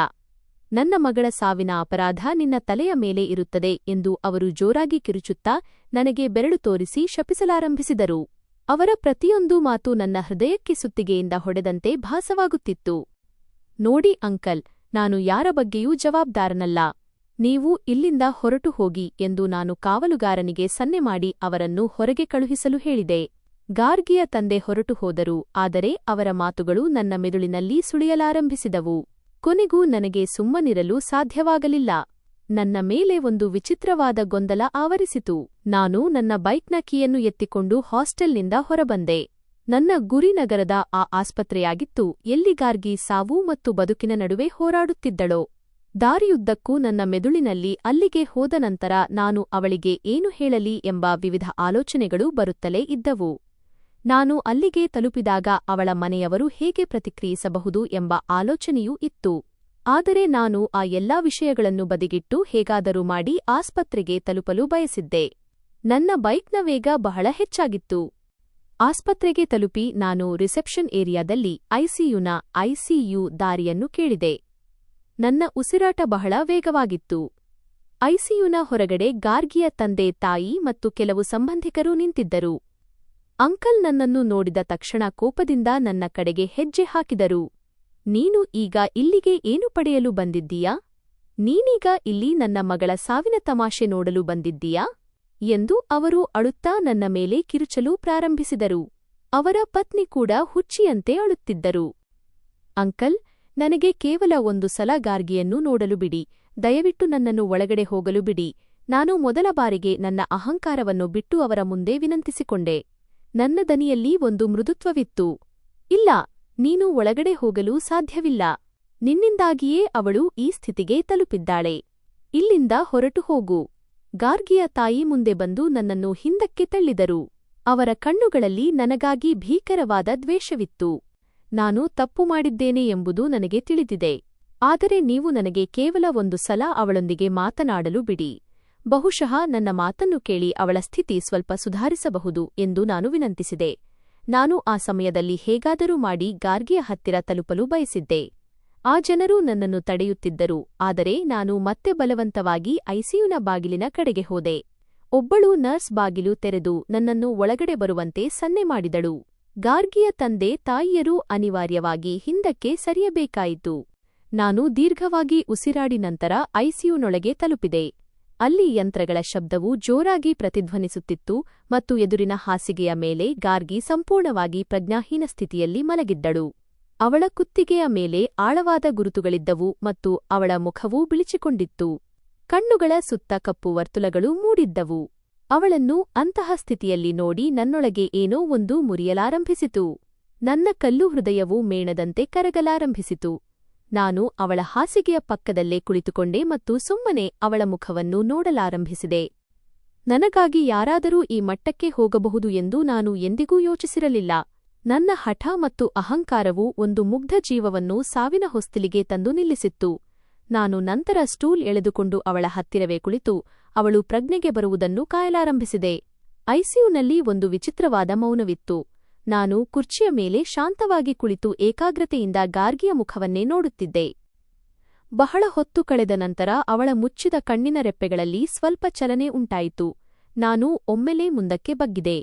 ನನ್ನ ಮಗಳ ಸಾವಿನ ಅಪರಾಧ ನಿನ್ನ ತಲೆಯ ಮೇಲೆ ಇರುತ್ತದೆ ಎಂದು ಅವರು ಜೋರಾಗಿ ಕಿರುಚುತ್ತಾ ನನಗೆ ಬೆರಳು ತೋರಿಸಿ ಶಪಿಸಲಾರಂಭಿಸಿದರು. ಅವರ ಪ್ರತಿಯೊಂದು ಮಾತು ನನ್ನ ಹೃದಯಕ್ಕೆ ಸುತ್ತಿಗೆಯಿಂದ ಹೊಡೆದಂತೆ ಭಾಸವಾಗುತ್ತಿತ್ತು. ನೋಡಿ ಅಂಕಲ್, ನಾನು ಯಾರ ಬಗ್ಗೆಯೂ ಜವಾಬ್ದಾರನಲ್ಲ. ನೀವು ಇಲ್ಲಿಂದ ಹೊರಟು ಹೋಗಿ ಎಂದು ನಾನು ಕಾವಲುಗಾರನಿಗೆ ಸನ್ನೆ ಮಾಡಿ ಅವರನ್ನು ಹೊರಗೆ ಕಳುಹಿಸಲು ಹೇಳಿದೆ. ಗಾರ್ಗಿಯ ತಂದೆ ಹೊರಟು ಹೋದರು, ಆದರೆ ಅವರ ಮಾತುಗಳು ನನ್ನ ಮೆದುಳಿನಲ್ಲಿ ಸುಳಿಯಲಾರಂಭಿಸಿದವು. ಕೊನೆಗೂ ನನಗೆ ಸುಮ್ಮನಿರಲು ಸಾಧ್ಯವಾಗಲಿಲ್ಲ. ನನ್ನ ಮೇಲೆ ಒಂದು ವಿಚಿತ್ರವಾದ ಗೊಂದಲ ಆವರಿಸಿತು. ನಾನು ನನ್ನ ಬೈಕ್ನ ಕೀಯನ್ನು ಎತ್ತಿಕೊಂಡು ಹಾಸ್ಟೆಲ್ನಿಂದ ಹೊರಬಂದೆ. ನನ್ನ ಗುರಿ ನಗರದ ಆ ಆಸ್ಪತ್ರೆಯಾಗಿತ್ತು, ಎಲ್ಲಿ ಗಾರ್ಗಿ ಸಾವು ಮತ್ತು ಬದುಕಿನ ನಡುವೆ ಹೋರಾಡುತ್ತಿದ್ದಳೋ. ದಾರಿಯುದ್ದಕ್ಕೂ ನನ್ನ ಮೆದುಳಿನಲ್ಲಿ ಅಲ್ಲಿಗೆ ಹೋದ ನಂತರ ನಾನು ಅವಳಿಗೆ ಏನು ಹೇಳಲಿ ಎಂಬ ವಿವಿಧ ಆಲೋಚನೆಗಳು ಬರುತ್ತಲೇ ಇದ್ದವು. ನಾನು ಅಲ್ಲಿಗೆ ತಲುಪಿದಾಗ ಅವಳ ಮನೆಯವರು ಹೇಗೆ ಪ್ರತಿಕ್ರಿಯಿಸಬಹುದು ಎಂಬ ಆಲೋಚನೆಯೂ ಇತ್ತು. ಆದರೆ ನಾನು ಆ ಎಲ್ಲಾ ವಿಷಯಗಳನ್ನು ಬದಿಗಿಟ್ಟು ಹೇಗಾದರೂ ಮಾಡಿ ಆಸ್ಪತ್ರೆಗೆ ತಲುಪಲು ಬಯಸಿದ್ದೆ. ನನ್ನ ಬೈಕ್ನ ವೇಗ ಬಹಳ ಹೆಚ್ಚಾಗಿತ್ತು. ಆಸ್ಪತ್ರೆಗೆ ತಲುಪಿ ನಾನು ರಿಸೆಪ್ಷನ್ ಏರಿಯಾದಲ್ಲಿ ಐಸಿಯು ದಾರಿಯನ್ನು ಕೇಳಿದೆ. ನನ್ನ ಉಸಿರಾಟ ಬಹಳ ವೇಗವಾಗಿತ್ತು. ಐಸಿಯುನ ಹೊರಗಡೆ ಗಾರ್ಗಿಯ ತಂದೆ, ತಾಯಿ ಮತ್ತು ಕೆಲವು ಸಂಬಂಧಿಕರು ನಿಂತಿದ್ದರು. ಅಂಕಲ್ ನನ್ನನ್ನು ನೋಡಿದ ತಕ್ಷಣ ಕೋಪದಿಂದ ನನ್ನ ಕಡೆಗೆ ಹೆಜ್ಜೆ ಹಾಕಿದರು. ನೀನು ಈಗ ಇಲ್ಲಿಗೆ ಏನು ಪಡೆಯಲು ಬಂದಿದ್ದೀಯಾ? ನೀನೀಗ ಇಲ್ಲಿ ನನ್ನ ಮಗಳ ಸಾವಿನ ತಮಾಷೆ ನೋಡಲು ಬಂದಿದ್ದೀಯಾ? ಎಂದು ಅವರು ಅಳುತ್ತಾ ನನ್ನ ಮೇಲೆ ಕಿರುಚಲು ಪ್ರಾರಂಭಿಸಿದರು. ಅವರ ಪತ್ನಿ ಕೂಡ ಹುಚ್ಚಿಯಂತೆ ಅಳುತ್ತಿದ್ದರು. ಅಂಕಲ್, ನನಗೆ ಕೇವಲ ಒಂದು ಸಲ ಗಾರ್ಗಿಯನ್ನು ನೋಡಲು ಬಿಡಿ. ದಯವಿಟ್ಟು ನನ್ನನ್ನು ಒಳಗಡೆ ಹೋಗಲು ಬಿಡಿ. ನಾನು ಮೊದಲ ಬಾರಿಗೆ ನನ್ನ ಅಹಂಕಾರವನ್ನು ಬಿಟ್ಟು ಅವರ ಮುಂದೆ ವಿನಂತಿಸಿಕೊಂಡೆ. ನನ್ನ ದನಿಯಲ್ಲಿ ಒಂದು ಮೃದುತ್ವವಿತ್ತು. ಇಲ್ಲ, ನೀನು ಒಳಗಡೆ ಹೋಗಲು ಸಾಧ್ಯವಿಲ್ಲ. ನಿನ್ನಿಂದಾಗಿಯೇ ಅವಳು ಈ ಸ್ಥಿತಿಗೆ ತಲುಪಿದ್ದಾಳೆ. ಇಲ್ಲಿಂದ ಹೊರಟು ಹೋಗು. ಗಾರ್ಗಿಯ ತಾಯಿ ಮುಂದೆ ಬಂದು ನನ್ನನ್ನು ಹಿಂದಕ್ಕೆ ತಳ್ಳಿದರು. ಅವರ ಕಣ್ಣುಗಳಲ್ಲಿ ನನಗಾಗಿ ಭೀಕರವಾದ ದ್ವೇಷವಿತ್ತು. ನಾನು ತಪ್ಪು ಮಾಡಿದ್ದೇನೆ ಎಂಬುದು ನನಗೆ ತಿಳಿದಿದೆ. ಆದರೆ ನೀವು ನನಗೆ ಕೇವಲ ಒಂದು ಸಲ ಅವಳೊಂದಿಗೆ ಮಾತನಾಡಲು ಬಿಡಿ. ಬಹುಶಃ ನನ್ನ ಮಾತನ್ನು ಕೇಳಿ ಅವಳ ಸ್ಥಿತಿ ಸ್ವಲ್ಪ ಸುಧಾರಿಸಬಹುದು ಎಂದು ನಾನು ವಿನಂತಿಸಿದೆ. ನಾನು ಆ ಸಮಯದಲ್ಲಿ ಹೇಗಾದರೂ ಮಾಡಿ ಗಾರ್ಗಿಯ ಹತ್ತಿರ ತಲುಪಲು ಬಯಸಿದ್ದೆ. ಆ ಜನರು ನನ್ನನ್ನು ತಡೆಯುತ್ತಿದ್ದರು, ಆದರೆ ನಾನು ಮತ್ತೆ ಬಲವಂತವಾಗಿ ಐಸಿಯುನ ಬಾಗಿಲಿನ ಕಡೆಗೆ ಹೋದೆ. ಒಬ್ಬಳು ನರ್ಸ್ ಬಾಗಿಲು ತೆರೆದು ನನ್ನನ್ನು ಒಳಗಡೆ ಬರುವಂತೆ ಸನ್ನೆ ಮಾಡಿದಳು. ಗಾರ್ಗಿಯ ತಂದೆ ತಾಯಿಯರೂ ಅನಿವಾರ್ಯವಾಗಿ ಹಿಂದಕ್ಕೆ ಸರಿಯಬೇಕಾಯಿತು. ನಾನು ದೀರ್ಘವಾಗಿ ಉಸಿರಾಡಿ ನಂತರ ಐಸಿಯುನೊಳಗೆ ತಲುಪಿದೆ. ಅಲ್ಲಿ ಯಂತ್ರಗಳ ಶಬ್ದವು ಜೋರಾಗಿ ಪ್ರತಿಧ್ವನಿಸುತ್ತಿತ್ತು ಮತ್ತು ಎದುರಿನ ಹಾಸಿಗೆಯ ಮೇಲೆ ಗಾರ್ಗಿ ಸಂಪೂರ್ಣವಾಗಿ ಪ್ರಜ್ಞಾಹೀನ ಸ್ಥಿತಿಯಲ್ಲಿ ಮಲಗಿದ್ದಳು. ಅವಳ ಕುತ್ತಿಗೆಯ ಮೇಲೆ ಆಳವಾದ ಗುರುತುಗಳಿದ್ದವು ಮತ್ತು ಅವಳ ಮುಖವೂ ಬಿಳಿಚಿಕೊಂಡಿತ್ತು. ಕಣ್ಣುಗಳ ಸುತ್ತ ಕಪ್ಪು ವರ್ತುಲಗಳು ಮೂಡಿದ್ದವು. ಅವಳನ್ನು ಅಂತಹ ಸ್ಥಿತಿಯಲ್ಲಿ ನೋಡಿ ನನ್ನೊಳಗೆ ಏನೋ ಒಂದು ಮುರಿಯಲಾರಂಭಿಸಿತು. ನನ್ನ ಕಲ್ಲು ಹೃದಯವು ಮೇಣದಂತೆ ಕರಗಲಾರಂಭಿಸಿತು. ನಾನು ಅವಳ ಹಾಸಿಗೆಯ ಪಕ್ಕದಲ್ಲೇ ಕುಳಿತುಕೊಂಡೆ ಮತ್ತು ಸುಮ್ಮನೆ ಅವಳ ಮುಖವನ್ನು ನೋಡಲಾರಂಭಿಸಿದೆ. ನನಗಾಗಿ ಯಾರಾದರೂ ಈ ಮಟ್ಟಕ್ಕೆ ಹೋಗಬಹುದು ಎಂದು ನಾನು ಎಂದಿಗೂ ಯೋಚಿಸಿರಲಿಲ್ಲ. ನನ್ನ ಹಠ ಮತ್ತು ಅಹಂಕಾರವು ಒಂದು ಮುಗ್ಧ ಜೀವವನ್ನು ಸಾವಿನ ಹೊಸ್ತಿಲಿಗೆ ತಂದು ನಿಲ್ಲಿಸಿತ್ತು. ನಾನು ನಂತರ ಸ್ಟೂಲ್ ಎಳೆದುಕೊಂಡು ಅವಳ ಹತ್ತಿರವೇ ಕುಳಿತು ಅವಳು ಪ್ರಜ್ಞೆಗೆ ಬರುವುದನ್ನು ಕಾಯಲಾರಂಭಿಸಿದೆ. ಐಸಿಯುನಲ್ಲಿ ಒಂದು ವಿಚಿತ್ರವಾದ ಮೌನವಿತ್ತು. ನಾನು ಕುರ್ಚಿಯ ಮೇಲೆ ಶಾಂತವಾಗಿ ಕುಳಿತು ಏಕಾಗ್ರತೆಯಿಂದ ಗಾರ್ಗಿಯ ಮುಖವನ್ನೇ ನೋಡುತ್ತಿದ್ದೆ. ಬಹಳ ಹೊತ್ತು ಕಳೆದ ನಂತರ ಅವಳ ಮುಚ್ಚಿದ ಕಣ್ಣಿನ ರೆಪ್ಪೆಗಳಲ್ಲಿ ಸ್ವಲ್ಪ ಚಲನೆ ಉಂಟಾಯಿತು. ನಾನು ಒಮ್ಮೆಲೇ ಮುಂದಕ್ಕೆ ಬಗ್ಗಿದೆ.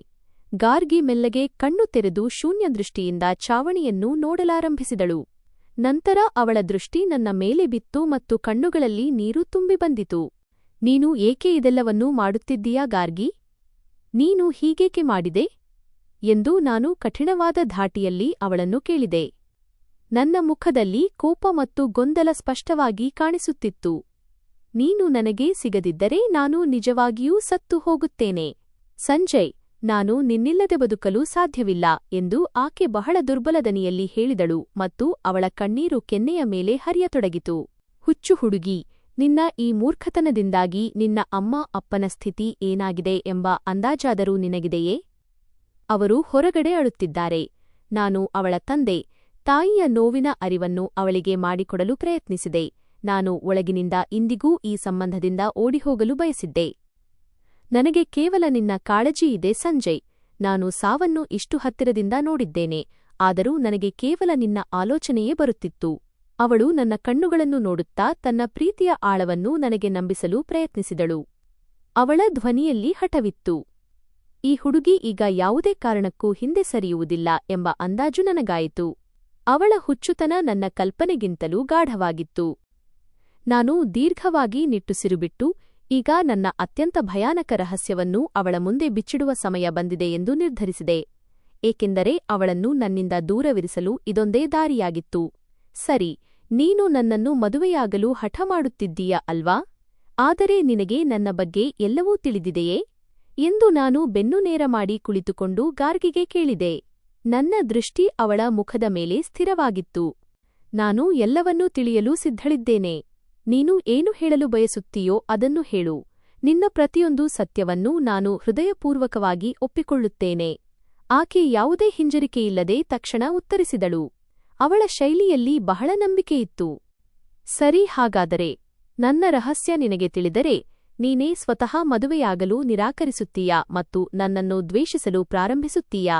ಗಾರ್ಗಿ ಮೆಲ್ಲಗೆ ಕಣ್ಣು ತೆರೆದು ಶೂನ್ಯ ದೃಷ್ಟಿಯಿಂದ ಚಾವಣಿಯನ್ನು ನೋಡಲಾರಂಭಿಸಿದಳು. ನಂತರ ಅವಳ ದೃಷ್ಟಿ ನನ್ನ ಮೇಲೆ ಬಿತ್ತು ಮತ್ತು ಕಣ್ಣುಗಳಲ್ಲಿ ನೀರು ತುಂಬಿ ಬಂದಿತು. ನೀನು ಏಕೆ ಇದೆಲ್ಲವನ್ನೂ ಮಾಡುತ್ತಿದ್ದೀಯಾ ಗಾರ್ಗಿ? ನೀನು ಹೀಗೇಕೆ ಮಾಡಿದೆ? ಎಂದು ನಾನು ಕಠಿಣವಾದ ಧಾಟಿಯಲ್ಲಿ ಅವಳನ್ನು ಕೇಳಿದೆ. ನನ್ನ ಮುಖದಲ್ಲಿ ಕೋಪ ಮತ್ತು ಗೊಂದಲ ಸ್ಪಷ್ಟವಾಗಿ ಕಾಣಿಸುತ್ತಿತ್ತು. ನೀನು ನನಗೆ ಸಿಗದಿದ್ದರೆ ನಾನು ನಿಜವಾಗಿಯೂ ಸತ್ತು ಹೋಗುತ್ತೇನೆ. ಸಂಜಯ್, ನಾನು ನಿನ್ನಿಲ್ಲದೆ ಬದುಕಲು ಸಾಧ್ಯವಿಲ್ಲ ಎಂದು ಆಕೆ ಬಹಳ ದುರ್ಬಲ ದನಿಯಲ್ಲಿ ಹೇಳಿದಳು ಮತ್ತು ಅವಳ ಕಣ್ಣೀರು ಕೆನ್ನೆಯ ಮೇಲೆ ಹರಿಯತೊಡಗಿತು. ಹುಚ್ಚು ಹುಡುಗಿ, ನಿನ್ನ ಈ ಮೂರ್ಖತನದಿಂದಾಗಿ ನಿನ್ನ ಅಮ್ಮ ಅಪ್ಪನ ಸ್ಥಿತಿ ಏನಾಗಿದೆ ಎಂಬ ಅಂದಾಜಾದರೂ ನಿನಗಿದೆಯೇ? ಅವರು ಹೊರಗಡೆ ಅಳುತ್ತಿದ್ದಾರೆ. ನಾನು ಅವಳ ತಂದೆ, ತಾಯಿಯ ನೋವಿನ ಅರಿವನ್ನು ಅವಳಿಗೆ ಮಾಡಿಕೊಡಲು ಪ್ರಯತ್ನಿಸಿದೆ. ನಾನು ಒಳಗಿನಿಂದ ಇಂದಿಗೂ ಈ ಸಂಬಂಧದಿಂದ ಓಡಿಹೋಗಲು ಬಯಸಿದ್ದೆ. ನನಗೆ ಕೇವಲ ನಿನ್ನ ಕಾಳಜಿಯಿದೆ ಸಂಜಯ್. ನಾನು ಸಾವನ್ನು ಇಷ್ಟು ಹತ್ತಿರದಿಂದ ನೋಡಿದ್ದೇನೆ, ಆದರೂ ನನಗೆ ಕೇವಲ ನಿನ್ನ ಆಲೋಚನೆಯೇ ಬರುತ್ತಿತ್ತು. ಅವಳು ನನ್ನ ಕಣ್ಣುಗಳನ್ನು ನೋಡುತ್ತಾ ತನ್ನ ಪ್ರೀತಿಯ ಆಳವನ್ನು ನನಗೆ ನಂಬಿಸಲು ಪ್ರಯತ್ನಿಸಿದಳು. ಅವಳ ಧ್ವನಿಯಲ್ಲಿ ಹಠವಿತ್ತು. ಈ ಹುಡುಗಿ ಈಗ ಯಾವುದೇ ಕಾರಣಕ್ಕೂ ಹಿಂದೆ ಸರಿಯುವುದಿಲ್ಲ ಎಂಬ ಅಂದಾಜು ನನಗಾಯಿತು. ಅವಳ ಹುಚ್ಚುತನ ನನ್ನ ಕಲ್ಪನೆಗಿಂತಲೂ ಗಾಢವಾಗಿತ್ತು. ನಾನು ದೀರ್ಘವಾಗಿ ನಿಟ್ಟುಸಿರುಬಿಟ್ಟು ಈಗ ನನ್ನ ಅತ್ಯಂತ ಭಯಾನಕ ರಹಸ್ಯವನ್ನು ಅವಳ ಮುಂದೆ ಬಿಚ್ಚಿಡುವ ಸಮಯ ಬಂದಿದೆ ಎಂದು ನಿರ್ಧರಿಸಿದೆ. ಏಕೆಂದರೆ ಅವಳನ್ನು ನನ್ನಿಂದ ದೂರವಿರಿಸಲು ಇದೊಂದೇ ದಾರಿಯಾಗಿತ್ತು. ಸರಿ, ನೀನು ನನ್ನನ್ನು ಮದುವೆಯಾಗಲು ಹಠ ಮಾಡುತ್ತಿದ್ದೀಯ ಅಲ್ವಾ? ಆದರೆ ನಿನಗೆ ನನ್ನ ಬಗ್ಗೆ ಎಲ್ಲವೂ ತಿಳಿದಿದೆಯೇ ಎಂದು ನಾನು ಬೆನ್ನು ನೇರ ಮಾಡಿ ಕುಳಿತುಕೊಂಡು ಗಾರ್ಗಿಗೆ ಕೇಳಿದೆ. ನನ್ನ ದೃಷ್ಟಿ ಅವಳ ಮುಖದ ಮೇಲೆ ಸ್ಥಿರವಾಗಿತ್ತು. ನಾನು ಎಲ್ಲವನ್ನೂ ತಿಳಿಯಲು ಸಿದ್ಧಳಿದ್ದೇನೆ. ನೀನು ಏನು ಹೇಳಲು ಬಯಸುತ್ತೀಯೋ ಅದನ್ನು ಹೇಳು. ನಿನ್ನ ಪ್ರತಿಯೊಂದು ಸತ್ಯವನ್ನೂ ನಾನು ಹೃದಯಪೂರ್ವಕವಾಗಿ ಒಪ್ಪಿಕೊಳ್ಳುತ್ತೇನೆ. ಆಕೆ ಯಾವುದೇ ಹಿಂಜರಿಕೆಯಿಲ್ಲದೆ ತಕ್ಷಣ ಉತ್ತರಿಸಿದಳು. ಅವಳ ಶೈಲಿಯಲ್ಲಿ ಬಹಳ ನಂಬಿಕೆಯಿತ್ತು. ಸರಿ, ಹಾಗಾದರೆ ನನ್ನ ರಹಸ್ಯ ನಿನಗೆ ತಿಳಿದರೆ ನೀನೇ ಸ್ವತಃ ಮದುವೆಯಾಗಲು ನಿರಾಕರಿಸುತ್ತೀಯಾ ಮತ್ತು ನನ್ನನ್ನು ದ್ವೇಷಿಸಲು ಪ್ರಾರಂಭಿಸುತ್ತೀಯಾ?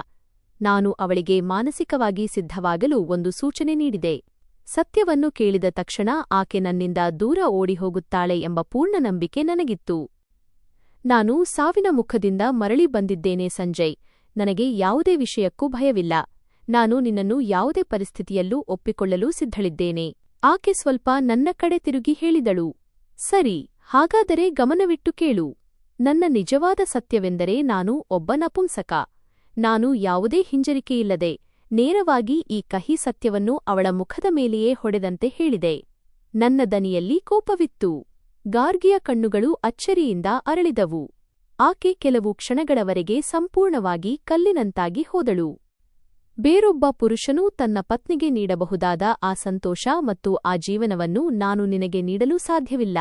ನಾನು ಅವಳಿಗೆ ಮಾನಸಿಕವಾಗಿ ಸಿದ್ಧವಾಗಲು ಒಂದು ಸೂಚನೆ ನೀಡಿದೆ. ಸತ್ಯವನ್ನು ಕೇಳಿದ ತಕ್ಷಣ ಆಕೆ ನನ್ನಿಂದ ದೂರ ಓಡಿಹೋಗುತ್ತಾಳೆ ಎಂಬ ಪೂರ್ಣ ನಂಬಿಕೆ ನನಗಿತ್ತು. ನಾನು ಸಾವಿನ ಮುಖದಿಂದ ಮರಳಿ ಬಂದಿದ್ದೇನೆ ಸಂಜಯ್. ನನಗೆ ಯಾವುದೇ ವಿಷಯಕ್ಕೂ ಭಯವಿಲ್ಲ. ನಾನು ನಿನ್ನನ್ನು ಯಾವುದೇ ಪರಿಸ್ಥಿತಿಯಲ್ಲೂ ಒಪ್ಪಿಕೊಳ್ಳಲು ಸಿದ್ಧಳಿದ್ದೇನೆ. ಆಕೆ ಸ್ವಲ್ಪ ನನ್ನ ಕಡೆ ತಿರುಗಿ ಹೇಳಿದಳು. ಸರಿ, ಹಾಗಾದರೆ ಗಮನವಿಟ್ಟು ಕೇಳು. ನನ್ನ ನಿಜವಾದ ಸತ್ಯವೆಂದರೆ ನಾನು ಒಬ್ಬ ನಪುಂಸಕ. ನಾನು ಯಾವುದೇ ಹಿಂಜರಿಕೆಯಿಲ್ಲದೆ ನೇರವಾಗಿ ಈ ಕಹಿ ಸತ್ಯವನ್ನು ಅವಳ ಮುಖದ ಮೇಲೆಯೇ ಹೊಡೆದಂತೆ ಹೇಳಿದೆ. ನನ್ನ ದನಿಯಲ್ಲಿ ಕೋಪವಿತ್ತು. ಗಾರ್ಗಿಯ ಕಣ್ಣುಗಳು ಅಚ್ಚರಿಯಿಂದ ಅರಳಿದವು. ಆಕೆ ಕೆಲವು ಕ್ಷಣಗಳವರೆಗೆ ಸಂಪೂರ್ಣವಾಗಿ ಕಲ್ಲಿನಂತಾಗಿ ಹೋದಳು. ಬೇರೊಬ್ಬ ಪುರುಷನೂ ತನ್ನ ಪತ್ನಿಗೆ ನೀಡಬಹುದಾದ ಆ ಸಂತೋಷ ಮತ್ತು ಆ ಜೀವನವನ್ನು ನಾನು ನಿನಗೆ ನೀಡಲು ಸಾಧ್ಯವಿಲ್ಲ.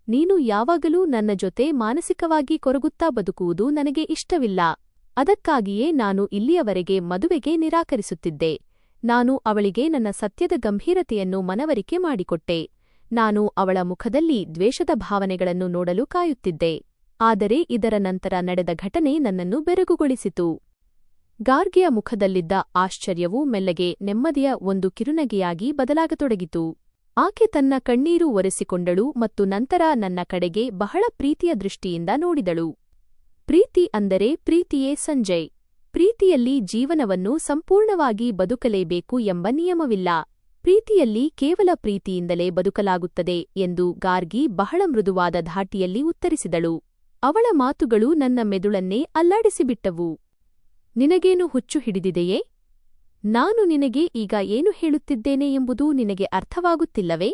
ನೀನು ಯಾವಾಗಲೂ ನನ್ನ ಜೊತೆ ಮಾನಸಿಕವಾಗಿ ಕೊರಗುತ್ತಾ ಬದುಕುವುದು ನನಗೆ ಇಷ್ಟವಿಲ್ಲ. ಅದಕ್ಕಾಗಿಯೇ ನಾನು ಇಲ್ಲಿಯವರೆಗೆ ಮದುವೆಗೆ ನಿರಾಕರಿಸುತ್ತಿದ್ದೆ. ನಾನು ಅವಳಿಗೆ ನನ್ನ ಸತ್ಯದ ಗಂಭೀರತೆಯನ್ನು ಮನವರಿಕೆ ಮಾಡಿಕೊಟ್ಟೆ. ನಾನು ಅವಳ ಮುಖದಲ್ಲಿ ದ್ವೇಷದ ಭಾವನೆಗಳನ್ನು ನೋಡಲು ಕಾಯುತ್ತಿದ್ದೆ. ಆದರೆ ಇದರ ನಂತರ ನಡೆದ ಘಟನೆ ನನ್ನನ್ನು ಬೆರಗುಗೊಳಿಸಿತು. ಗಾರ್ಗಿಯ ಮುಖದಲ್ಲಿದ್ದ ಆಶ್ಚರ್ಯವು ಮೆಲ್ಲಗೆ ನೆಮ್ಮದಿಯ ಒಂದು ಕಿರುನಗೆಯಾಗಿ ಬದಲಾಗತೊಡಗಿತು. ಆಕೆ ತನ್ನ ಕಣ್ಣೀರು ಒರೆಸಿಕೊಂಡಳು ಮತ್ತು ನಂತರ ನನ್ನ ಕಡೆಗೆ ಬಹಳ ಪ್ರೀತಿಯ ದೃಷ್ಟಿಯಿಂದ ನೋಡಿದಳು. ಪ್ರೀತಿ ಅಂದರೆ ಪ್ರೀತಿಯೇ ಸಂಜಯ್. ಪ್ರೀತಿಯಲ್ಲಿ ಜೀವನವನ್ನು ಸಂಪೂರ್ಣವಾಗಿ ಬದುಕಲೇಬೇಕು ಎಂಬ ನಿಯಮವಿಲ್ಲ. ಪ್ರೀತಿಯಲ್ಲಿ ಕೇವಲ ಪ್ರೀತಿಯಿಂದಲೇ ಬದುಕಲಾಗುತ್ತದೆ ಎಂದು ಗಾರ್ಗಿ ಬಹಳ ಮೃದುವಾದ ಧಾಟಿಯಲ್ಲಿ ಉತ್ತರಿಸಿದಳು. ಅವಳ ಮಾತುಗಳು ನನ್ನ ಮೆದುಳನ್ನೇ ಅಲ್ಲಾಡಿಸಿಬಿಟ್ಟವು. ನಿನಗೇನು ಹುಚ್ಚು ಹಿಡಿದಿದೆಯೇ? ನಾನು ನಿನಗೆ ಈಗ ಏನು ಹೇಳುತ್ತಿದ್ದೇನೆ ಎಂಬುದು ನಿನಗೆ ಅರ್ಥವಾಗುತ್ತಿಲ್ಲವೇ?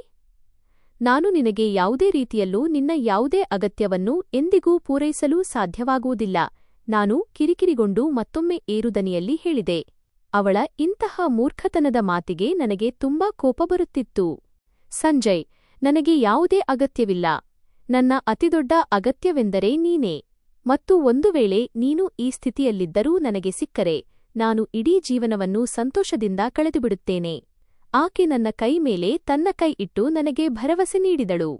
ನಾನು ನಿನಗೆ ಯಾವುದೇ ರೀತಿಯಲ್ಲೂ ನಿನ್ನ ಯಾವುದೇ ಅಗತ್ಯವನ್ನು ಎಂದಿಗೂ ಪೂರೈಸಲು ಸಾಧ್ಯವಾಗುವುದಿಲ್ಲ. ನಾನು ಕಿರಿಕಿರಿಗೊಂಡು ಮತ್ತೊಮ್ಮೆ ಏರುದನಿಯಲ್ಲಿ ಹೇಳಿದೆ. ಅವಳ ಇಂತಹ ಮೂರ್ಖತನದ ಮಾತಿಗೆ ನನಗೆ ತುಂಬಾ ಕೋಪ ಬರುತ್ತಿತ್ತು. ಸಂಜಯ್, ನನಗೆ ಯಾವುದೇ ಅಗತ್ಯವಿಲ್ಲ. ನನ್ನ ಅತಿದೊಡ್ಡ ಅಗತ್ಯವೆಂದರೆ ನೀನೇ. ಮತ್ತು ಒಂದು ವೇಳೆ ನೀನು ಈ ಸ್ಥಿತಿಯಲ್ಲಿದ್ದರೂ ನನಗೆ ಸಿಕ್ಕರೆ ನಾನು ಇಡೀ ಜೀವನವನ್ನು ಸಂತೋಷದಿಂದ ಕಳೆದುಬಿಡುತ್ತೇನೆ. ಆಕೆ ನನ್ನ ಕೈ ಮೇಲೆ ತನ್ನ ಕೈ ಇಟ್ಟು ನನಗೆ ಭರವಸೆ ನೀಡಿದಳು.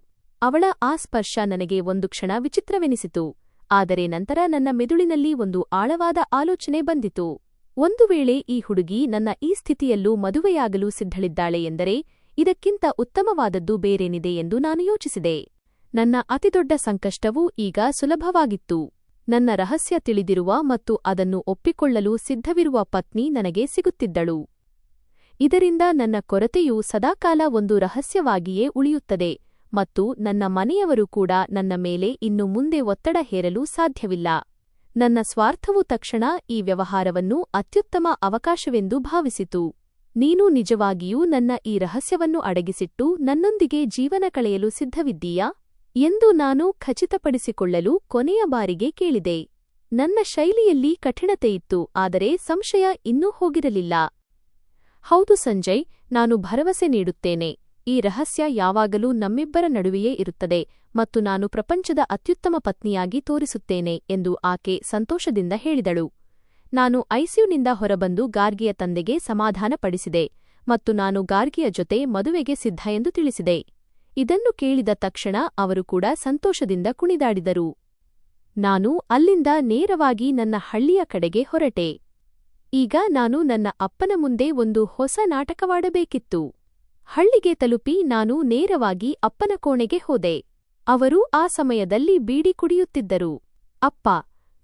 ಅವಳ ಆ ಸ್ಪರ್ಶ ನನಗೆ ಒಂದು ಕ್ಷಣ ವಿಚಿತ್ರವೆನಿಸಿತು. ಆದರೆ ನಂತರ ನನ್ನ ಮೆದುಳಿನಲ್ಲಿ ಒಂದು ಆಳವಾದ ಆಲೋಚನೆ ಬಂದಿತು. ಒಂದು ವೇಳೆ ಈ ಹುಡುಗಿ ನನ್ನ ಈ ಸ್ಥಿತಿಯಲ್ಲೂ ಮದುವೆಯಾಗಲು ಸಿದ್ಧಳಿದ್ದಾಳೆ ಎಂದರೆ ಇದಕ್ಕಿಂತ ಉತ್ತಮವಾದದ್ದು ಬೇರೇನಿದೆ ಎಂದು ನಾನು ಯೋಚಿಸಿದೆ. ನನ್ನ ಅತಿದೊಡ್ಡ ಸಂಕಷ್ಟವೂ ಈಗ ಸುಲಭವಾಗಿತ್ತು. ನನ್ನ ರಹಸ್ಯ ತಿಳಿದಿರುವ ಮತ್ತು ಅದನ್ನು ಒಪ್ಪಿಕೊಳ್ಳಲು ಸಿದ್ಧವಿರುವ ಪತ್ನಿ ನನಗೆ ಸಿಗುತ್ತಿದ್ದಳು. ಇದರಿಂದ ನನ್ನ ಕೊರತೆಯು ಸದಾಕಾಲ ಒಂದು ರಹಸ್ಯವಾಗಿಯೇ ಉಳಿಯುತ್ತದೆ ಮತ್ತು ನನ್ನ ಮನೆಯವರು ಕೂಡ ನನ್ನ ಮೇಲೆ ಇನ್ನು ಮುಂದೆ ಒತ್ತಡ ಹೇರಲು ಸಾಧ್ಯವಿಲ್ಲ. ನನ್ನ ಸ್ವಾರ್ಥವು ತಕ್ಷಣ ಈ ವ್ಯವಹಾರವನ್ನು ಅತ್ಯುತ್ತಮ ಅವಕಾಶವೆಂದು ಭಾವಿಸಿತು. ನೀನು ನಿಜವಾಗಿಯೂ ನನ್ನ ಈ ರಹಸ್ಯವನ್ನು ಅಡಗಿಸಿಟ್ಟು ನನ್ನೊಂದಿಗೆ ಜೀವನ ಕಳೆಯಲು ಸಿದ್ಧವಿದ್ದೀಯಾ ಎಂದು ನಾನು ಖಚಿತಪಡಿಸಿಕೊಳ್ಳಲು ಕೊನೆಯ ಬಾರಿಗೆ ಕೇಳಿದೆ. ನನ್ನ ಶೈಲಿಯಲ್ಲಿ ಕಠಿಣತೆಯಿತ್ತು, ಆದರೆ ಸಂಶಯ ಇನ್ನೂ ಹೋಗಿರಲಿಲ್ಲ. ಹೌದು ಸಂಜಯ್, ನಾನು ಭರವಸೆ ನೀಡುತ್ತೇನೆ. ಈ ರಹಸ್ಯ ಯಾವಾಗಲೂ ನಮ್ಮಿಬ್ಬರ ನಡುವೆಯೇ ಇರುತ್ತದೆ ಮತ್ತು ನಾನು ಪ್ರಪಂಚದ ಅತ್ಯುತ್ತಮ ಪತ್ನಿಯಾಗಿ ತೋರಿಸುತ್ತೇನೆ ಎಂದು ಆಕೆ ಸಂತೋಷದಿಂದ ಹೇಳಿದಳು. ನಾನು ಐಸಿಯುನಿಂದ ಹೊರಬಂದು ಗಾರ್ಗಿಯ ತಂದೆಗೆ ಸಮಾಧಾನಪಡಿಸಿದೆ ಮತ್ತು ನಾನು ಗಾರ್ಗಿಯ ಜೊತೆ ಮದುವೆಗೆ ಸಿದ್ಧ ಎಂದು ತಿಳಿಸಿದೆ. ಇದನ್ನು ಕೇಳಿದ ತಕ್ಷಣ ಅವರು ಕೂಡ ಸಂತೋಷದಿಂದ ಕುಣಿದಾಡಿದರು. ನಾನು ಅಲ್ಲಿಂದ ನೇರವಾಗಿ ನನ್ನ ಹಳ್ಳಿಯ ಕಡೆಗೆ ಹೊರಟೆ. ಈಗ ನಾನು ನನ್ನ ಅಪ್ಪನ ಮುಂದೆ ಒಂದು ಹೊಸ ನಾಟಕವಾಡಬೇಕಿತ್ತು. ಹಳ್ಳಿಗೆ ತಲುಪಿ ನಾನು ನೇರವಾಗಿ ಅಪ್ಪನ ಕೋಣೆಗೆ ಹೋದೆ. ಅವರು ಆ ಸಮಯದಲ್ಲಿ ಬೀಡಿ ಕುಡಿಯುತ್ತಿದ್ದರು. ಅಪ್ಪ,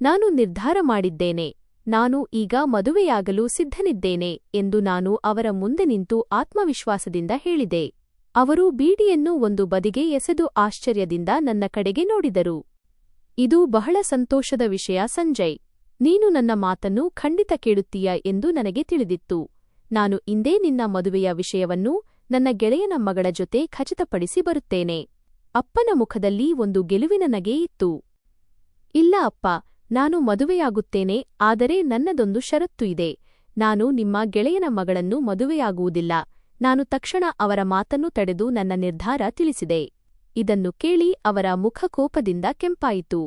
ನಾನು ನಿರ್ಧಾರ ಮಾಡಿದ್ದೇನೆ. ನಾನು ಈಗ ಮದುವೆಯಾಗಲು ಸಿದ್ಧನಿದ್ದೇನೆ ಎಂದು ನಾನು ಅವರ ಮುಂದೆ ನಿಂತು ಆತ್ಮವಿಶ್ವಾಸದಿಂದ ಹೇಳಿದೆ. ಅವರು ಬೀಡಿಯನ್ನು ಒಂದು ಬದಿಗೆ ಎಸೆದು ಆಶ್ಚರ್ಯದಿಂದ ನನ್ನ ಕಡೆಗೆ ನೋಡಿದರು. ಇದು ಬಹಳ ಸಂತೋಷದ ವಿಷಯ ಸಂಜಯ್. ನೀನು ನನ್ನ ಮಾತನ್ನು ಖಂಡಿತ ಕೇಳುತ್ತೀಯ ಎಂದು ನನಗೆ ತಿಳಿದಿತ್ತು. ನಾನು ಇಂದೇ ನಿನ್ನ ಮದುವೆಯ ವಿಷಯವನ್ನು ನನ್ನ ಗೆಳೆಯನ ಮಗಳ ಜೊತೆ ಖಚಿತಪಡಿಸಿ ಬರುತ್ತೇನೆ. ಅಪ್ಪನ ಮುಖದಲ್ಲಿ ಒಂದು ಗೆಲುವಿನ ನಗೆ ಇತ್ತು. ಇಲ್ಲ ಅಪ್ಪ, ನಾನು ಮದುವೆಯಾಗುತ್ತೇನೆ, ಆದರೆ ನನ್ನದೊಂದು ಷರತ್ತು ಇದೆ. ನಾನು ನಿಮ್ಮ ಗೆಳೆಯನ ಮಗಳನ್ನು ಮದುವೆಯಾಗುವುದಿಲ್ಲ. ನಾನು ತಕ್ಷಣ ಅವರ ಮಾತನ್ನು ತಡೆದು ನನ್ನ ನಿರ್ಧಾರ ತಿಳಿಸಿದೆ. ಇದನ್ನು ಕೇಳಿ ಅವರ ಮುಖ ಕೋಪದಿಂದ ಕೆಂಪಾಯಿತು.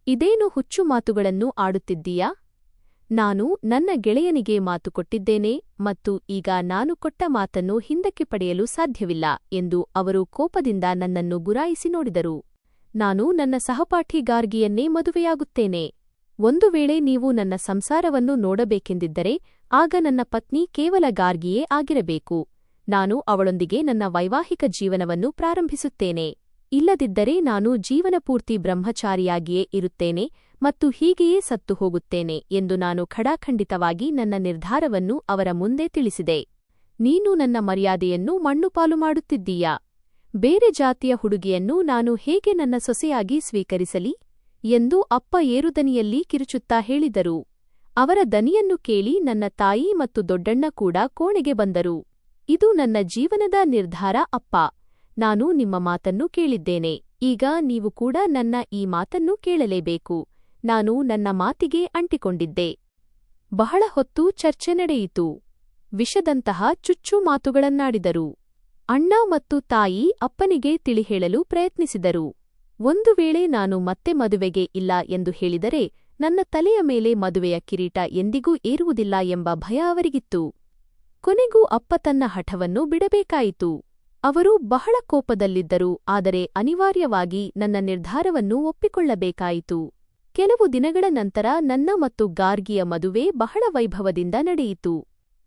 ಇದೇನು ಹುಚ್ಚು ಮಾತುಗಳನ್ನು ಆಡುತ್ತಿದ್ದೀಯಾ? ನಾನು ನನ್ನ ಗೆಳೆಯನಿಗೆ ಮಾತು ಕೊಟ್ಟಿದ್ದೇನೆ ಮತ್ತು ಈಗ ನಾನು ಕೊಟ್ಟ ಮಾತನ್ನು ಹಿಂದಕ್ಕೆ ಪಡೆಯಲು ಸಾಧ್ಯವಿಲ್ಲ ಎಂದು ಅವರು ಕೋಪದಿಂದ ನನ್ನನ್ನು ಗುರಾಯಿಸಿ ನೋಡಿದರು. ನಾನು ನನ್ನ ಸಹಪಾಠಿ ಗಾರ್ಗಿಯನ್ನೇ ಮದುವೆಯಾಗುತ್ತೇನೆ. ಒಂದು ವೇಳೆ ನೀವು ನನ್ನ ಸಂಸಾರವನ್ನು ನೋಡಬೇಕೆಂದಿದ್ದರೆ ಆಗ ನನ್ನ ಪತ್ನಿ ಕೇವಲ ಗಾರ್ಗಿಯೇ ಆಗಿರಬೇಕು. ನಾನು ಅವಳೊಂದಿಗೆ ನನ್ನ ವೈವಾಹಿಕ ಜೀವನವನ್ನು ಪ್ರಾರಂಭಿಸುತ್ತೇನೆ. ಇಲ್ಲದಿದ್ದರೆ ನಾನು ಜೀವನಪೂರ್ತಿ ಬ್ರಹ್ಮಚಾರಿಯಾಗಿಯೇ ಇರುತ್ತೇನೆ ಮತ್ತು ಹೀಗೆಯೇ ಸತ್ತು ಹೋಗುತ್ತೇನೆ ಎಂದು ನಾನು ಖಡಾಖಂಡಿತವಾಗಿ ನನ್ನ ನಿರ್ಧಾರವನ್ನು ಅವರ ಮುಂದೆ ತಿಳಿಸಿದೆ. ನೀನು ನನ್ನ ಮರ್ಯಾದೆಯನ್ನು ಮಣ್ಣುಪಾಲು ಮಾಡುತ್ತಿದ್ದೀಯಾ? ಬೇರೆ ಜಾತಿಯ ಹುಡುಗಿಯನ್ನು ನಾನು ಹೇಗೆ ನನ್ನ ಸೊಸೆಯಾಗಿ ಸ್ವೀಕರಿಸಲಿ ಎಂದು ಅಪ್ಪ ಏರುದನಿಯಲ್ಲಿ ಕಿರುಚುತ್ತಾ ಹೇಳಿದರು. ಅವರ ದನಿಯನ್ನು ಕೇಳಿ ನನ್ನ ತಾಯಿ ಮತ್ತು ದೊಡ್ಡಣ್ಣ ಕೂಡ ಕೋಣೆಗೆ ಬಂದರು. ಇದು ನನ್ನ ಜೀವನದ ನಿರ್ಧಾರ ಅಪ್ಪ. ನಾನು ನಿಮ್ಮ ಮಾತನ್ನು ಕೇಳಿದ್ದೇನೆ. ಈಗ ನೀವು ಕೂಡ ನನ್ನ ಈ ಮಾತನ್ನು ಕೇಳಲೇಬೇಕು. ನಾನು ನನ್ನ ಮಾತಿಗೆ ಅಂಟಿಕೊಂಡಿದ್ದೆ. ಬಹಳ ಹೊತ್ತು ಚರ್ಚೆ ನಡೆಯಿತು. ವಿಷದಂತಹ ಚುಚ್ಚು ಮಾತುಗಳನ್ನಾಡಿದರು. ಅಣ್ಣ ಮತ್ತು ತಾಯಿ ಅಪ್ಪನಿಗೆ ತಿಳಿಹೇಳಲು ಪ್ರಯತ್ನಿಸಿದರು. ಒಂದು ವೇಳೆ ನಾನು ಮತ್ತೆ ಮದುವೆಗೆ ಇಲ್ಲ ಎಂದು ಹೇಳಿದರೆ ನನ್ನ ತಲೆಯ ಮೇಲೆ ಮದುವೆಯ ಕಿರೀಟ ಎಂದಿಗೂ ಏರುವುದಿಲ್ಲ ಎಂಬ ಭಯ ಅವರಿಗಿತ್ತು. ಕೊನೆಗೂ ಅಪ್ಪ ತನ್ನ ಹಠವನ್ನು ಬಿಡಬೇಕಾಯಿತು. ಅವರು ಬಹಳ ಕೋಪದಲ್ಲಿದ್ದರು, ಆದರೆ ಅನಿವಾರ್ಯವಾಗಿ ನನ್ನ ನಿರ್ಧಾರವನ್ನು ಒಪ್ಪಿಕೊಳ್ಳಬೇಕಾಯಿತು. ಕೆಲವು ದಿನಗಳ ನಂತರ ನನ್ನ ಮತ್ತು ಗಾರ್ಗಿಯ ಮದುವೆ ಬಹಳ ವೈಭವದಿಂದ ನಡೆಯಿತು.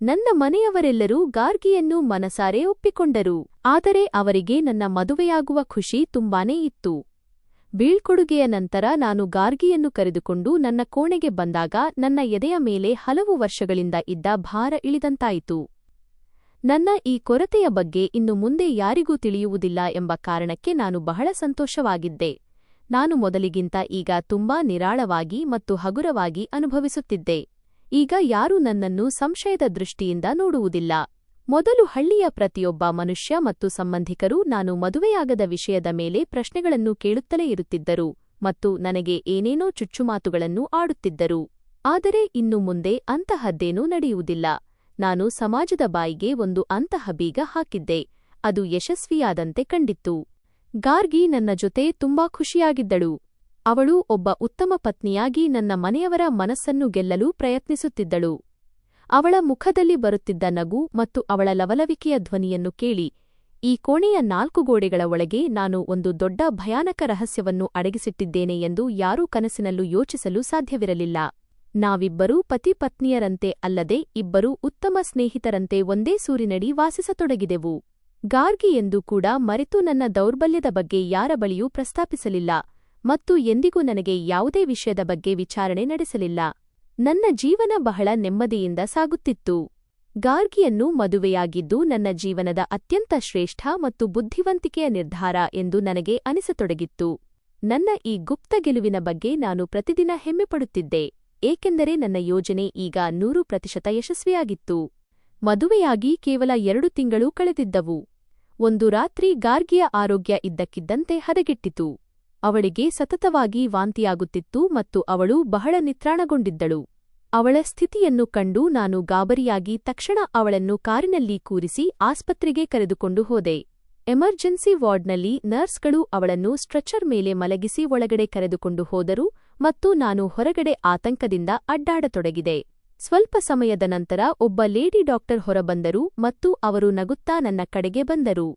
ನನ್ನ ಮನೆಯವರೆಲ್ಲರೂ ಗಾರ್ಗಿಯನ್ನು ಮನಸಾರೆ ಒಪ್ಪಿಕೊಂಡರು. ಆದರೆ ಅವರಿಗೆ ನನ್ನ ಮದುವೆಯಾಗುವ ಖುಷಿ ತುಂಬಾನೇ ಇತ್ತು. ಬೀಳ್ಕೊಡುಗೆಯ ನಂತರ ನಾನು ಗಾರ್ಗಿಯನ್ನು ಕರೆದುಕೊಂಡು ನನ್ನ ಕೋಣೆಗೆ ಬಂದಾಗ ನನ್ನ ಎದೆಯ ಮೇಲೆ ಹಲವು ವರ್ಷಗಳಿಂದ ಇದ್ದ ಭಾರ ಇಳಿದಂತಾಯಿತು. ನನ್ನ ಈ ಕೊರತೆಯ ಬಗ್ಗೆ ಇನ್ನು ಮುಂದೆ ಯಾರಿಗೂ ತಿಳಿಯುವುದಿಲ್ಲ ಎಂಬ ಕಾರಣಕ್ಕೆ ನಾನು ಬಹಳ ಸಂತೋಷವಾಗಿದ್ದೆ. ನಾನು ಮೊದಲಿಗಿಂತ ಈಗ ತುಂಬಾ ನಿರಾಳವಾಗಿ ಮತ್ತು ಹಗುರವಾಗಿ ಅನುಭವಿಸುತ್ತಿದ್ದೆ. ಈಗ ಯಾರೂ ನನ್ನನ್ನು ಸಂಶಯದ ದೃಷ್ಟಿಯಿಂದ ನೋಡುವುದಿಲ್ಲ. ಮೊದಲು ಹಳ್ಳಿಯ ಪ್ರತಿಯೊಬ್ಬ ಮನುಷ್ಯ ಮತ್ತು ಸಂಬಂಧಿಕರು ನಾನು ಮದುವೆಯಾಗದ ವಿಷಯದ ಮೇಲೆ ಪ್ರಶ್ನೆಗಳನ್ನು ಕೇಳುತ್ತಲೇ ಇರುತ್ತಿದ್ದರು ಮತ್ತು ನನಗೆ ಏನೇನೋ ಚುಚ್ಚುಮಾತುಗಳನ್ನು ಆಡುತ್ತಿದ್ದರು. ಆದರೆ ಇನ್ನು ಮುಂದೆ ಅಂತಹದ್ದೇನೂ ನಡೆಯುವುದಿಲ್ಲ. ನಾನು ಸಮಾಜದ ಬಾಯಿಗೆ ಒಂದು ಅಂತಹ ಬೀಗ ಹಾಕಿದ್ದೆ. ಅದು ಯಶಸ್ವಿಯಾದಂತೆ ಕಂಡಿತ್ತು. ಗಾರ್ಗಿ ನನ್ನ ಜೊತೆ ತುಂಬಾ ಖುಷಿಯಾಗಿದ್ದಳು. ಅವಳು ಒಬ್ಬ ಉತ್ತಮ ಪತ್ನಿಯಾಗಿ ನನ್ನ ಮನೆಯವರ ಮನಸ್ಸನ್ನು ಗೆಲ್ಲಲು ಪ್ರಯತ್ನಿಸುತ್ತಿದ್ದಳು. ಅವಳ ಮುಖದಲ್ಲಿ ಬರುತ್ತಿದ್ದ ನಗು ಮತ್ತು ಅವಳ ಲವಲವಿಕೆಯ ಧ್ವನಿಯನ್ನು ಕೇಳಿ ಈ ಕೋಣೆಯ 4 ಗೋಡೆಗಳ ಒಳಗೆ ನಾನು ಒಂದು ದೊಡ್ಡ ಭಯಾನಕ ರಹಸ್ಯವನ್ನು ಅಡಗಿಸಿಟ್ಟಿದ್ದೇನೆ ಎಂದು ಯಾರೂ ಕನಸಿನಲ್ಲೂ ಯೋಚಿಸಲು ಸಾಧ್ಯವಿರಲಿಲ್ಲ. ನಾವಿಬ್ಬರೂ ಪತಿಪತ್ನಿಯರಂತೆ ಅಲ್ಲದೆ ಇಬ್ಬರೂ ಉತ್ತಮ ಸ್ನೇಹಿತರಂತೆ ಒಂದೇ ಸೂರಿನಡಿ ವಾಸಿಸತೊಡಗಿದೆವು. ಗಾರ್ಗಿ ಎಂದೂ ಕೂಡ ಮರೆತು ನನ್ನ ದೌರ್ಬಲ್ಯದ ಬಗ್ಗೆ ಯಾರ ಬಳಿಯೂ ಪ್ರಸ್ತಾಪಿಸಲಿಲ್ಲ ಮತ್ತು ಎಂದಿಗೂ ನನಗೆ ಯಾವುದೇ ವಿಷಯದ ಬಗ್ಗೆ ವಿಚಾರಣೆ ನಡೆಸಲಿಲ್ಲ. ನನ್ನ ಜೀವನ ಬಹಳ ನೆಮ್ಮದಿಯಿಂದ ಸಾಗುತ್ತಿತ್ತು. ಗಾರ್ಗಿಯನ್ನು ಮದುವೆಯಾಗಿದ್ದು ನನ್ನ ಜೀವನದ ಅತ್ಯಂತ ಶ್ರೇಷ್ಠ ಮತ್ತು ಬುದ್ಧಿವಂತಿಕೆಯ ನಿರ್ಧಾರ ಎಂದು ನನಗೆ ಅನಿಸತೊಡಗಿತ್ತು. ನನ್ನ ಈ ಗುಪ್ತ ಗೆಲುವಿನ ಬಗ್ಗೆ ನಾನು ಪ್ರತಿದಿನ ಹೆಮ್ಮೆಪಡುತ್ತಿದ್ದೆ, ಏಕೆಂದರೆ ನನ್ನ ಯೋಜನೆ ಈಗ 100% ಯಶಸ್ವಿಯಾಗಿತ್ತು. ಮದುವೆಯಾಗಿ ಕೇವಲ 2 ತಿಂಗಳು ಕಳೆದಿದ್ದವು. ಒಂದು ರಾತ್ರಿ ಗಾರ್ಗಿಯ ಆರೋಗ್ಯ ಇದ್ದಕ್ಕಿದ್ದಂತೆ ಹದಗೆಟ್ಟಿತು. ಅವಳಿಗೆ ಸತತವಾಗಿ ವಾಂತಿಯಾಗುತ್ತಿತ್ತು ಮತ್ತು ಅವಳು ಬಹಳ ನಿತ್ರಾಣಗೊಂಡಿದ್ದಳು. ಅವಳ ಸ್ಥಿತಿಯನ್ನು ಕಂಡು ನಾನು ಗಾಬರಿಯಾಗಿ ತಕ್ಷಣ ಅವಳನ್ನು ಕಾರಿನಲ್ಲಿ ಕೂರಿಸಿ ಆಸ್ಪತ್ರೆಗೆ ಕರೆದುಕೊಂಡು ಹೋದೆ. ಎಮರ್ಜೆನ್ಸಿ ವಾರ್ಡ್ನಲ್ಲಿ ನರ್ಸ್ಗಳು ಅವಳನ್ನು ಸ್ಟ್ರೆಚರ್ ಮೇಲೆ ಮಲಗಿಸಿ ಒಳಗಡೆ ಕರೆದುಕೊಂಡು ಹೋದರು ಮತ್ತು ನಾನು ಹೊರಗಡೆ ಆತಂಕದಿಂದ ಅಡ್ಡಾಡತೊಡಗಿದೆ. ಸ್ವಲ್ಪ ಸಮಯದ ನಂತರ ಒಬ್ಬ ಲೇಡಿ ಡಾಕ್ಟರ್ ಹೊರಬಂದರು ಮತ್ತು ಅವರು ನಗುತ್ತಾ ನನ್ನ ಕಡೆಗೆ ಬಂದರು.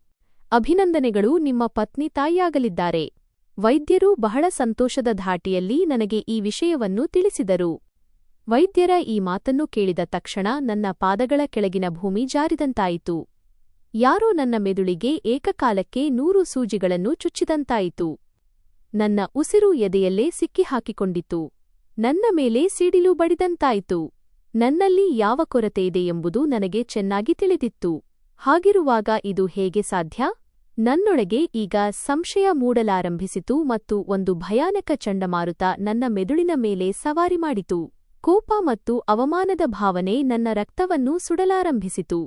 ಅಭಿನಂದನೆಗಳು, ನಿಮ್ಮ ಪತ್ನಿ ತಾಯಿಯಾಗಲಿದ್ದಾರೆ. ವೈದ್ಯರು ಬಹಳ ಸಂತೋಷದ ಧಾಟಿಯಲ್ಲಿ ನನಗೆ ಈ ವಿಷಯವನ್ನು ತಿಳಿಸಿದರು. ವೈದ್ಯರ ಈ ಮಾತನ್ನು ಕೇಳಿದ ತಕ್ಷಣ ನನ್ನ ಪಾದಗಳ ಕೆಳಗಿನ ಭೂಮಿ ಜಾರಿದಂತಾಯಿತು. ಯಾರೋ ನನ್ನ ಮೆದುಳಿಗೆ ಏಕಕಾಲಕ್ಕೆ 100 ಸೂಜಿಗಳನ್ನು ಚುಚ್ಚಿದಂತಾಯಿತು. ನನ್ನ ಉಸಿರು ಎದೆಯಲ್ಲೇ ಸಿಕ್ಕಿಹಾಕಿಕೊಂಡಿತು. ನನ್ನ ಮೇಲೆ ಸಿಡಿಲು ಬಡಿದಂತಾಯಿತು. ನನ್ನಲ್ಲಿ ಯಾವ ಕೊರತೆಯಿದೆ ಎಂಬುದು ನನಗೆ ಚೆನ್ನಾಗಿ ತಿಳಿದಿತ್ತು. ಹಾಗಿರುವಾಗ ಇದು ಹೇಗೆ ಸಾಧ್ಯ? ನನ್ನೊಳಗೆ ಈಗ ಸಂಶಯ ಮೂಡಲಾರಂಭಿಸಿತು ಮತ್ತು ಒಂದು ಭಯಾನಕ ಚಂಡಮಾರುತ ನನ್ನ ಮೆದುಳಿನ ಮೇಲೆ ಸವಾರಿ ಮಾಡಿತು. ಕೋಪ ಮತ್ತು ಅವಮಾನದ ಭಾವನೆ ನನ್ನ ರಕ್ತವನ್ನು ಸುಡಲಾರಂಭಿಸಿತು.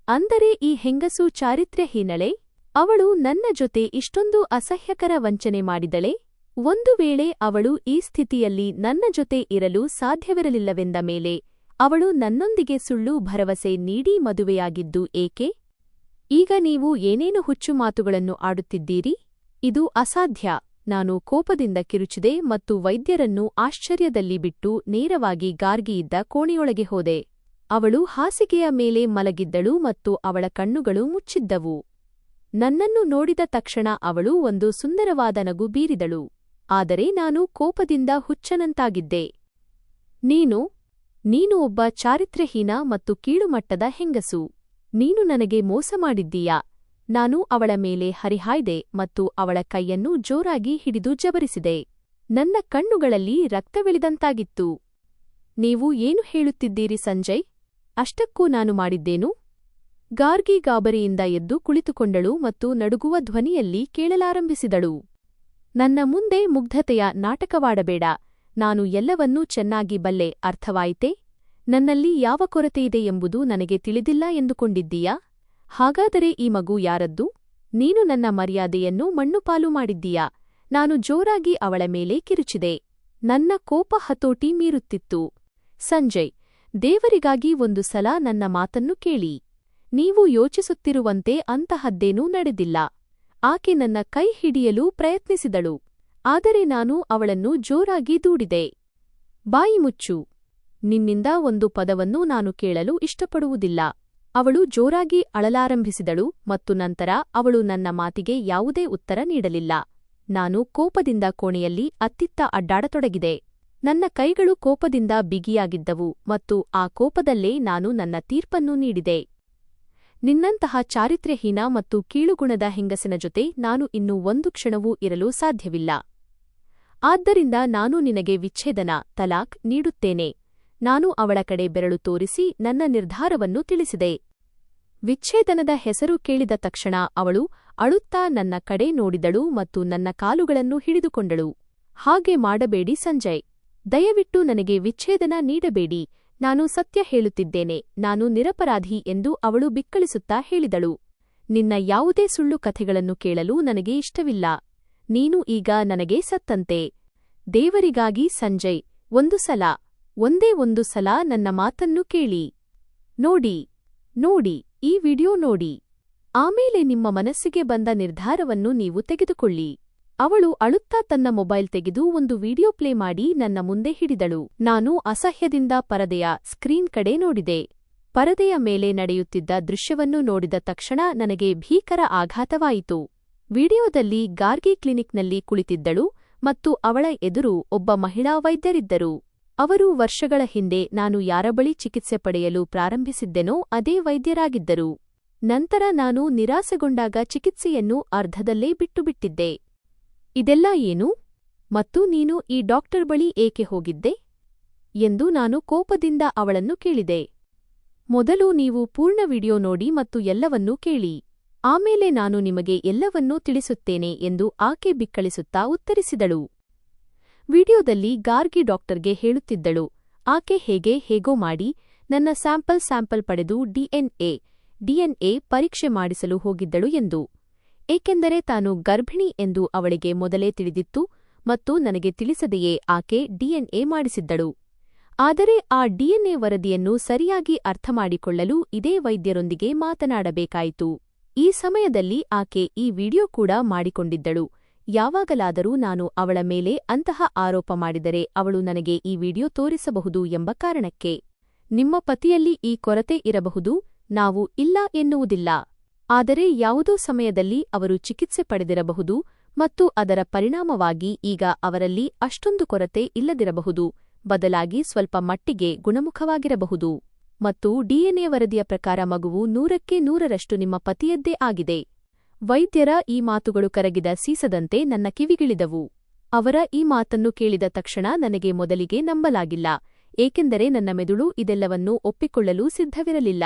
ಅಂದರೆ ಈ ಹೆಂಗಸು ಚಾರಿತ್ರ್ಯಹೀನಳೆ? ಅವಳು ನನ್ನ ಜೊತೆ ಇಷ್ಟೊಂದು ಅಸಹ್ಯಕರ ವಂಚನೆ ಮಾಡಿದಳೆ? ಒಂದು ವೇಳೆ ಅವಳು ಈ ಸ್ಥಿತಿಯಲ್ಲಿ ನನ್ನ ಜೊತೆ ಇರಲು ಸಾಧ್ಯವಿರಲಿಲ್ಲವೆಂದ ಮೇಲೆ ಅವಳು ನನ್ನೊಂದಿಗೆ ಸುಳ್ಳು ಭರವಸೆ ನೀಡಿ ಮದುವೆಯಾಗಿದ್ದು ಏಕೆ? ಈಗ ನೀವು ಏನೇನು ಹುಚ್ಚು ಮಾತುಗಳನ್ನು ಆಡುತ್ತಿದ್ದೀರಿ? ಇದು ಅಸಾಧ್ಯ. ನಾನು ಕೋಪದಿಂದ ಕಿರುಚಿದೆ ಮತ್ತು ವೈದ್ಯರನ್ನು ಆಶ್ಚರ್ಯದಲ್ಲಿ ಬಿಟ್ಟು ನೇರವಾಗಿ ಗಾರ್ಗಿಯಿದ್ದ ಕೋಣೆಯೊಳಗೆ ಹೋದೆ. ಅವಳು ಹಾಸಿಗೆಯ ಮೇಲೆ ಮಲಗಿದ್ದಳು ಮತ್ತು ಅವಳ ಕಣ್ಣುಗಳು ಮುಚ್ಚಿದ್ದವು. ನನ್ನನ್ನು ನೋಡಿದ ತಕ್ಷಣ ಅವಳು ಒಂದು ಸುಂದರವಾದ ನಗು ಬೀರಿದಳು. ಆದರೆ ನಾನು ಕೋಪದಿಂದ ಹುಚ್ಚನಂತಾಗಿದ್ದೆ. ನೀನು ಒಬ್ಬ ಚಾರಿತ್ರ್ಯಹೀನ ಮತ್ತು ಕೀಳುಮಟ್ಟದ ಹೆಂಗಸು. ನೀನು ನನಗೆ ಮೋಸ ಮಾಡಿದ್ದೀಯಾ? ನಾನು ಅವಳ ಮೇಲೆ ಹರಿಹಾಯ್ದೆ ಮತ್ತು ಅವಳ ಕೈಯನ್ನು ಜೋರಾಗಿ ಹಿಡಿದು ಜಬರಿಸಿದೆ. ನನ್ನ ಕಣ್ಣುಗಳಲ್ಲಿ ರಕ್ತವಿಳಿದಂತಾಗಿತ್ತು. ನೀವು ಏನು ಹೇಳುತ್ತಿದ್ದೀರಿ ಸಂಜಯ್? ಅಷ್ಟಕ್ಕೂ ನಾನು ಮಾಡಿದ್ದೇನು? ಗಾರ್ಗಿ ಗಾಬರಿಯಿಂದ ಎದ್ದು ಕುಳಿತುಕೊಂಡಳು ಮತ್ತು ನಡುಗುವ ಧ್ವನಿಯಲ್ಲಿ ಕೇಳಲಾರಂಭಿಸಿದಳು. ನನ್ನ ಮುಂದೆ ಮುಗ್ಧತೆಯ ನಾಟಕವಾಡಬೇಡ. ನಾನು ಎಲ್ಲವನ್ನೂ ಚೆನ್ನಾಗಿ ಬಲ್ಲೆ, ಅರ್ಥವಾಯಿತೆ? ನನ್ನಲ್ಲಿ ಯಾವ ಕೊರತೆಯಿದೆ ಎಂಬುದು ನನಗೆ ತಿಳಿದಿಲ್ಲ ಎಂದುಕೊಂಡಿದ್ದೀಯಾ? ಹಾಗಾದರೆ ಈ ಮಗು ಯಾರದ್ದು? ನೀನು ನನ್ನ ಮರ್ಯಾದೆಯನ್ನು ಮಣ್ಣುಪಾಲು ಮಾಡಿದ್ದೀಯಾ? ನಾನು ಜೋರಾಗಿ ಅವಳ ಮೇಲೆ ಕಿರುಚಿದೆ. ನನ್ನ ಕೋಪ ಹತೋಟಿ ಮೀರುತ್ತಿತ್ತು. ಸಂಜಯ್, ದೇವರಿಗಾಗಿ ಒಂದು ಸಲ ನನ್ನ ಮಾತನ್ನು ಕೇಳಿ. ನೀವು ಯೋಚಿಸುತ್ತಿರುವಂತೆ ಅಂತಹದ್ದೇನೂ ನಡೆದಿಲ್ಲ. ಆಕೆ ನನ್ನ ಕೈ ಹಿಡಿಯಲು ಪ್ರಯತ್ನಿಸಿದಳು, ಆದರೆ ನಾನು ಅವಳನ್ನು ಜೋರಾಗಿ ದೂಡಿದೆ. ಬಾಯಿ ಮುಚ್ಚು. ನಿನ್ನಿಂದ ಒಂದು ಪದವನ್ನು ನಾನು ಕೇಳಲು ಇಷ್ಟಪಡುವುದಿಲ್ಲ. ಅವಳು ಜೋರಾಗಿ ಅಳಲಾರಂಭಿಸಿದಳು ಮತ್ತು ನಂತರ ಅವಳು ನನ್ನ ಮಾತಿಗೆ ಯಾವುದೇ ಉತ್ತರ ನೀಡಲಿಲ್ಲ. ನಾನು ಕೋಪದಿಂದ ಕೋಣೆಯಲ್ಲಿ ಅತ್ತಿತ್ತ ಅಡ್ಡಾಡತೊಡಗಿದೆ. ನನ್ನ ಕೈಗಳು ಕೋಪದಿಂದ ಬಿಗಿಯಾಗಿದ್ದವು ಮತ್ತು ಆ ಕೋಪದಲ್ಲೇ ನಾನು ನನ್ನ ತೀರ್ಪನ್ನು ನೀಡಿದೆ. ನಿನ್ನಂತಹ ಚಾರಿತ್ರ್ಯಹೀನ ಮತ್ತು ಕೀಳುಗುಣದ ಹೆಂಗಸಿನ ಜೊತೆ ನಾನು ಇನ್ನು ಒಂದು ಕ್ಷಣವೂ ಇರಲು ಸಾಧ್ಯವಿಲ್ಲ. ಆದ್ದರಿಂದ ನಾನು ನಿನಗೆ ವಿಚ್ಛೇದನ ತಲಾಕ್ ನೀಡುತ್ತೇನೆ. ನಾನು ಅವಳ ಕಡೆ ಬೆರಳು ತೋರಿಸಿ ನನ್ನ ನಿರ್ಧಾರವನ್ನು ತಿಳಿಸಿದೆ. ವಿಚ್ಛೇದನದ ಹೆಸರು ಕೇಳಿದ ತಕ್ಷಣ ಅವಳು ಅಳುತ್ತಾ ನನ್ನ ಕಡೆ ನೋಡಿದಳು ಮತ್ತು ನನ್ನ ಕಾಲುಗಳನ್ನು ಹಿಡಿದುಕೊಂಡಳು. ಹಾಗೆ ಮಾಡಬೇಡಿ ಸಂಜಯ್. ದಯವಿಟ್ಟು ನನಗೆ ವಿಚ್ಛೇದನ ನೀಡಬೇಡಿ. ನಾನು ಸತ್ಯ ಹೇಳುತ್ತಿದ್ದೇನೆ. ನಾನು ನಿರಪರಾಧಿ ಎಂದು ಅವಳು ಬಿಕ್ಕಳಿಸುತ್ತಾ ಹೇಳಿದಳು. ನಿನ್ನ ಯಾವುದೇ ಸುಳ್ಳು ಕಥೆಗಳನ್ನು ಕೇಳಲು ನನಗೆ ಇಷ್ಟವಿಲ್ಲ. ನೀನು ಈಗ ನನಗೆ ಸತ್ತಂತೆ. ದೇವರಿಗಾಗಿ ಸಂಜಯ್, ಒಂದೇ ಒಂದು ಸಲ ನನ್ನ ಮಾತನ್ನು ಕೇಳಿ. ನೋಡಿ, ಈ ವಿಡಿಯೋ ನೋಡಿ. ಆಮೇಲೆ ನಿಮ್ಮ ಮನಸ್ಸಿಗೆ ಬಂದ ನಿರ್ಧಾರವನ್ನು ನೀವು ತೆಗೆದುಕೊಳ್ಳಿ. ಅವಳು ಅಳುತ್ತಾ ತನ್ನ ಮೊಬೈಲ್ ತೆಗೆದು ಒಂದು ವಿಡಿಯೋ ಪ್ಲೇ ಮಾಡಿ ನನ್ನ ಮುಂದೆ ಹಿಡಿದಳು. ನಾನು ಅಸಹ್ಯದಿಂದ ಪರದೆಯ ಸ್ಕ್ರೀನ್ ಕಡೆ ನೋಡಿದೆ. ಪರದೆಯ ಮೇಲೆ ನಡೆಯುತ್ತಿದ್ದ ದೃಶ್ಯವನ್ನು ನೋಡಿದ ತಕ್ಷಣ ನನಗೆ ಭೀಕರ ಆಘಾತವಾಯಿತು. ವಿಡಿಯೋದಲ್ಲಿ ಗಾರ್ಗಿ ಕ್ಲಿನಿಕ್ನಲ್ಲಿ ಕುಳಿತಿದ್ದಳು ಮತ್ತು ಅವಳ ಎದುರು ಒಬ್ಬ ಮಹಿಳಾ ವೈದ್ಯರಿದ್ದರು. ಅವರು ವರ್ಷಗಳ ಹಿಂದೆ ನಾನು ಯಾರ ಬಳಿ ಚಿಕಿತ್ಸೆ ಪಡೆಯಲು ಪ್ರಾರಂಭಿಸಿದ್ದೆನೋ ಅದೇ ವೈದ್ಯರಾಗಿದ್ದರು. ನಂತರ ನಾನು ನಿರಾಸೆಗೊಂಡಾಗ ಚಿಕಿತ್ಸೆಯನ್ನು ಅರ್ಧದಲ್ಲೇ ಬಿಟ್ಟುಬಿಟ್ಟಿದ್ದೆ. ಇದೆಲ್ಲ ಏನು? ಮತ್ತು ನೀನು ಈ ಡಾಕ್ಟರ್ ಬಳಿ ಏಕೆ ಹೋಗಿದ್ದೆ ಎಂದು ನಾನು ಕೋಪದಿಂದ ಅವಳನ್ನು ಕೇಳಿದೆ. ಮೊದಲು ನೀವು ಪೂರ್ಣ ವಿಡಿಯೋ ನೋಡಿ ಮತ್ತು ಎಲ್ಲವನ್ನೂ ಕೇಳಿ. ಆಮೇಲೆ ನಾನು ನಿಮಗೆ ಎಲ್ಲವನ್ನೂ ತಿಳಿಸುತ್ತೇನೆ ಎಂದು ಆಕೆ ಬಿಕ್ಕಳಿಸುತ್ತಾ ಉತ್ತರಿಸಿದಳು. ವಿಡಿಯೋದಲ್ಲಿ ಗಾರ್ಗಿ ಡಾಕ್ಟರ್ಗೆ ಹೇಳುತ್ತಿದ್ದಳು, ಆಕೆ ಹೇಗೋ ಮಾಡಿ ನನ್ನ ಸ್ಯಾಂಪಲ್ ಪಡೆದು ಡಿಎನ್ಎ ಪರೀಕ್ಷೆ ಮಾಡಿಸಲು ಹೋಗಿದ್ದಳು ಎಂದು. ಏಕೆಂದರೆ ತಾನು ಗರ್ಭಿಣಿ ಎಂದು ಅವಳಿಗೆ ಮೊದಲೇ ತಿಳಿದಿತ್ತು ಮತ್ತು ನನಗೆ ತಿಳಿಸದೆಯೇ ಆಕೆ ಡಿಎನ್ಎ ಮಾಡಿಸಿದ್ದಳು. ಆದರೆ ಆ ಡಿಎನ್ಎ ವರದಿಯನ್ನು ಸರಿಯಾಗಿ ಅರ್ಥಮಾಡಿಕೊಳ್ಳಲು ಇದೇ ವೈದ್ಯರೊಂದಿಗೆ ಮಾತನಾಡಬೇಕಾಯಿತು. ಈ ಸಮಯದಲ್ಲಿ ಆಕೆ ಈ ವಿಡಿಯೋ ಕೂಡ ಮಾಡಿಕೊಂಡಿದ್ದಳು. ಯಾವಾಗಲಾದರೂ ನಾನು ಅವಳ ಮೇಲೆ ಅಂತಹ ಆರೋಪ ಮಾಡಿದರೆ ಅವಳು ನನಗೆ ಈ ವಿಡಿಯೋ ತೋರಿಸಬಹುದು ಎಂಬ ಕಾರಣಕ್ಕೆ. ನಿಮ್ಮ ಪತಿಯಲ್ಲಿ ಈ ಕೊರತೆ ಇರಬಹುದು, ನಾವು ಇಲ್ಲ ಎನ್ನುವುದಿಲ್ಲ. ಆದರೆ ಯಾವುದೋ ಸಮಯದಲ್ಲಿ ಅವರು ಚಿಕಿತ್ಸೆ ಪಡೆದಿರಬಹುದು ಮತ್ತು ಅದರ ಪರಿಣಾಮವಾಗಿ ಈಗ ಅವರಲ್ಲಿ ಅಷ್ಟೊಂದು ಕೊರತೆ ಇಲ್ಲದಿರಬಹುದು, ಬದಲಾಗಿ ಸ್ವಲ್ಪ ಮಟ್ಟಿಗೆ ಗುಣಮುಖವಾಗಿರಬಹುದು. ಮತ್ತು ಡಿಎನ್ಎ ವರದಿಯ ಪ್ರಕಾರ ಮಗುವು 100% ನಿಮ್ಮ ಪತಿಯದ್ದೇ ಆಗಿದೆ. ವೈದ್ಯರ ಈ ಮಾತುಗಳು ಕರಗಿದ ಸೀಸದಂತೆ ನನ್ನ ಕಿವಿಗಿಳಿದವು. ಅವರ ಈ ಮಾತನ್ನು ಕೇಳಿದ ತಕ್ಷಣ ನನಗೆ ಮೊದಲಿಗೆ ನಂಬಲಾಗಿಲ್ಲ, ಏಕೆಂದರೆ ನನ್ನ ಮೆದುಳು ಇದೆಲ್ಲವನ್ನೂ ಒಪ್ಪಿಕೊಳ್ಳಲು ಸಿದ್ಧವಿರಲಿಲ್ಲ.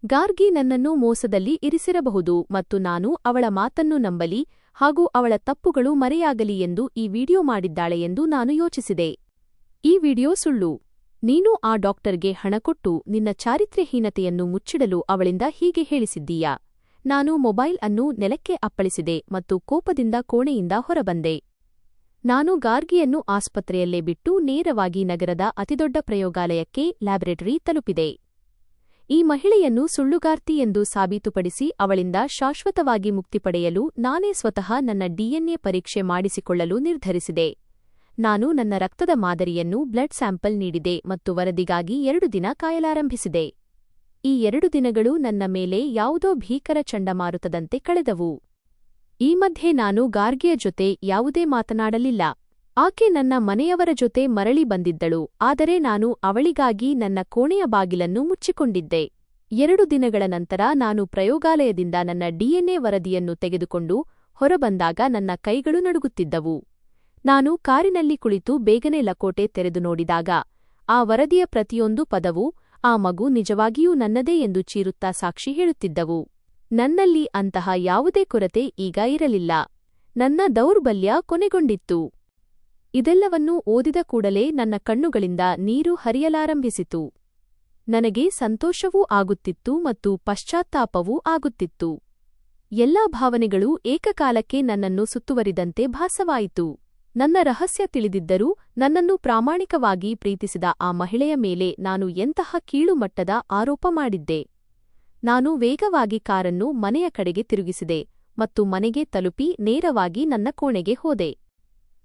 ಗಾರ್ಗಿ ನನ್ನನ್ನು ಮೋಸದಲ್ಲಿ ಇರಿಸಿರಬಹುದು ಮತ್ತು ನಾನು ಅವಳ ಮಾತನ್ನು ನಂಬಲಿ ಹಾಗೂ ಅವಳ ತಪ್ಪುಗಳು ಮರೆಯಾಗಲಿ ಎಂದು ಈ ವಿಡಿಯೋ ಮಾಡಿದ್ದಾಳೆ ಎಂದು ನಾನು ಯೋಚಿಸಿದೆ. ಈ ವಿಡಿಯೋ ಸುಳ್ಳು. ನೀನು ಆ ಡಾಕ್ಟರ್ಗೆ ಹಣ ಕೊಟ್ಟು ನಿನ್ನ ಚಾರಿತ್ರ್ಯಹೀನತೆಯನ್ನು ಮುಚ್ಚಿಡಲು ಅವಳಿಂದ ಹೀಗೆ ಹೇಳಿಸಿದ್ದೀಯಾ. ನಾನು ಮೊಬೈಲ್ ಅನ್ನು ನೆಲಕ್ಕೆ ಅಪ್ಪಳಿಸಿದೆ ಮತ್ತು ಕೋಪದಿಂದ ಕೋಣೆಯಿಂದ ಹೊರಬಂದೆ. ನಾನು ಗಾರ್ಗಿಯನ್ನು ಆಸ್ಪತ್ರೆಯಲ್ಲೇ ಬಿಟ್ಟು ನೇರವಾಗಿ ನಗರದ ಅತಿದೊಡ್ಡ ಪ್ರಯೋಗಾಲಯಕ್ಕೆ ಲ್ಯಾಬರೇಟರಿ ತಲುಪಿದೆ. ಈ ಮಹಿಳೆಯನ್ನು ಸುಳ್ಳುಗಾರ್ತಿ ಎಂದು ಸಾಬೀತುಪಡಿಸಿ ಅವಳಿಂದ ಶಾಶ್ವತವಾಗಿ ಮುಕ್ತಿ ಪಡೆಯಲು ನಾನೇ ಸ್ವತಃ ನನ್ನ ಡಿಎನ್ಎ ಪರೀಕ್ಷೆ ಮಾಡಿಸಿಕೊಳ್ಳಲು ನಿರ್ಧರಿಸಿದೆ. ನಾನು ನನ್ನ ರಕ್ತದ ಮಾದರಿಯನ್ನು ಬ್ಲಡ್ ಸ್ಯಾಂಪಲ್ ನೀಡಿದೆ ಮತ್ತು ವರದಿಗಾಗಿ 2 ದಿನ ಕಾಯಲಾರಂಭಿಸಿದೆ. ಈ 2 ದಿನಗಳು ನನ್ನ ಮೇಲೆ ಯಾವುದೋ ಭೀಕರ ಚಂಡಮಾರುತದಂತೆ ಕಳೆದವು. ಈ ಮಧ್ಯೆ ನಾನು ಗಾರ್ಗಿಯ ಜೊತೆ ಯಾವುದೇ ಮಾತನಾಡಲಿಲ್ಲ. ಆಕೆ ನನ್ನ ಮನೆಯವರ ಜೊತೆ ಮರಳಿ ಬಂದಿದ್ದಳು, ಆದರೆ ನಾನು ಅವಳಿಗಾಗಿ ನನ್ನ ಕೋಣೆಯ ಬಾಗಿಲನ್ನು ಮುಚ್ಚಿಕೊಂಡಿದ್ದೆ. 2 ದಿನಗಳ ನಂತರ ನಾನು ಪ್ರಯೋಗಾಲಯದಿಂದ ನನ್ನ ಡಿಎನ್ಎ ವರದಿಯನ್ನು ತೆಗೆದುಕೊಂಡು ಹೊರಬಂದಾಗ ನನ್ನ ಕೈಗಳು ನಡುಗುತ್ತಿದ್ದವು. ನಾನು ಕಾರಿನಲ್ಲಿ ಕುಳಿತು ಬೇಗನೆ ಲಕೋಟೆ ತೆರೆದು ನೋಡಿದಾಗ ಆ ವರದಿಯ ಪ್ರತಿಯೊಂದು ಪದವೂ ಆ ಮಗು ನಿಜವಾಗಿಯೂ ನನ್ನದೇ ಎಂದು ಚೀರುತ್ತಾ ಸಾಕ್ಷಿ ಹೇಳುತ್ತಿದ್ದವು. ನನ್ನಲ್ಲಿ ಅಂತಹ ಯಾವುದೇ ಕೊರತೆ ಈಗ ಇರಲಿಲ್ಲ. ನನ್ನ ದೌರ್ಬಲ್ಯ ಕೊನೆಗೊಂಡಿತ್ತು. ಇದೆಲ್ಲವನ್ನೂ ಓದಿದ ಕೂಡಲೇ ನನ್ನ ಕಣ್ಣುಗಳಿಂದ ನೀರು ಹರಿಯಲಾರಂಭಿಸಿತು. ನನಗೆ ಸಂತೋಷವೂ ಆಗುತ್ತಿತ್ತು ಮತ್ತು ಪಶ್ಚಾತ್ತಾಪವೂ ಆಗುತ್ತಿತ್ತು. ಎಲ್ಲಾ ಭಾವನೆಗಳೂ ಏಕಕಾಲಕ್ಕೆ ನನ್ನನ್ನು ಸುತ್ತುವರಿದಂತೆ ಭಾಸವಾಯಿತು. ನನ್ನ ರಹಸ್ಯ ತಿಳಿದಿದ್ದರೂ ನನ್ನನ್ನು ಪ್ರಾಮಾಣಿಕವಾಗಿ ಪ್ರೀತಿಸಿದ ಆ ಮಹಿಳೆಯ ಮೇಲೆ ನಾನು ಎಂತಹ ಕೀಳುಮಟ್ಟದ ಆರೋಪ ಮಾಡಿದ್ದೆ. ನಾನು ವೇಗವಾಗಿ ಕಾರನ್ನು ಮನೆಯ ಕಡೆಗೆ ತಿರುಗಿಸಿದೆ ಮತ್ತು ಮನೆಗೆ ತಲುಪಿ ನೇರವಾಗಿ ನನ್ನ ಕೋಣೆಗೆ ಹೋದೆ.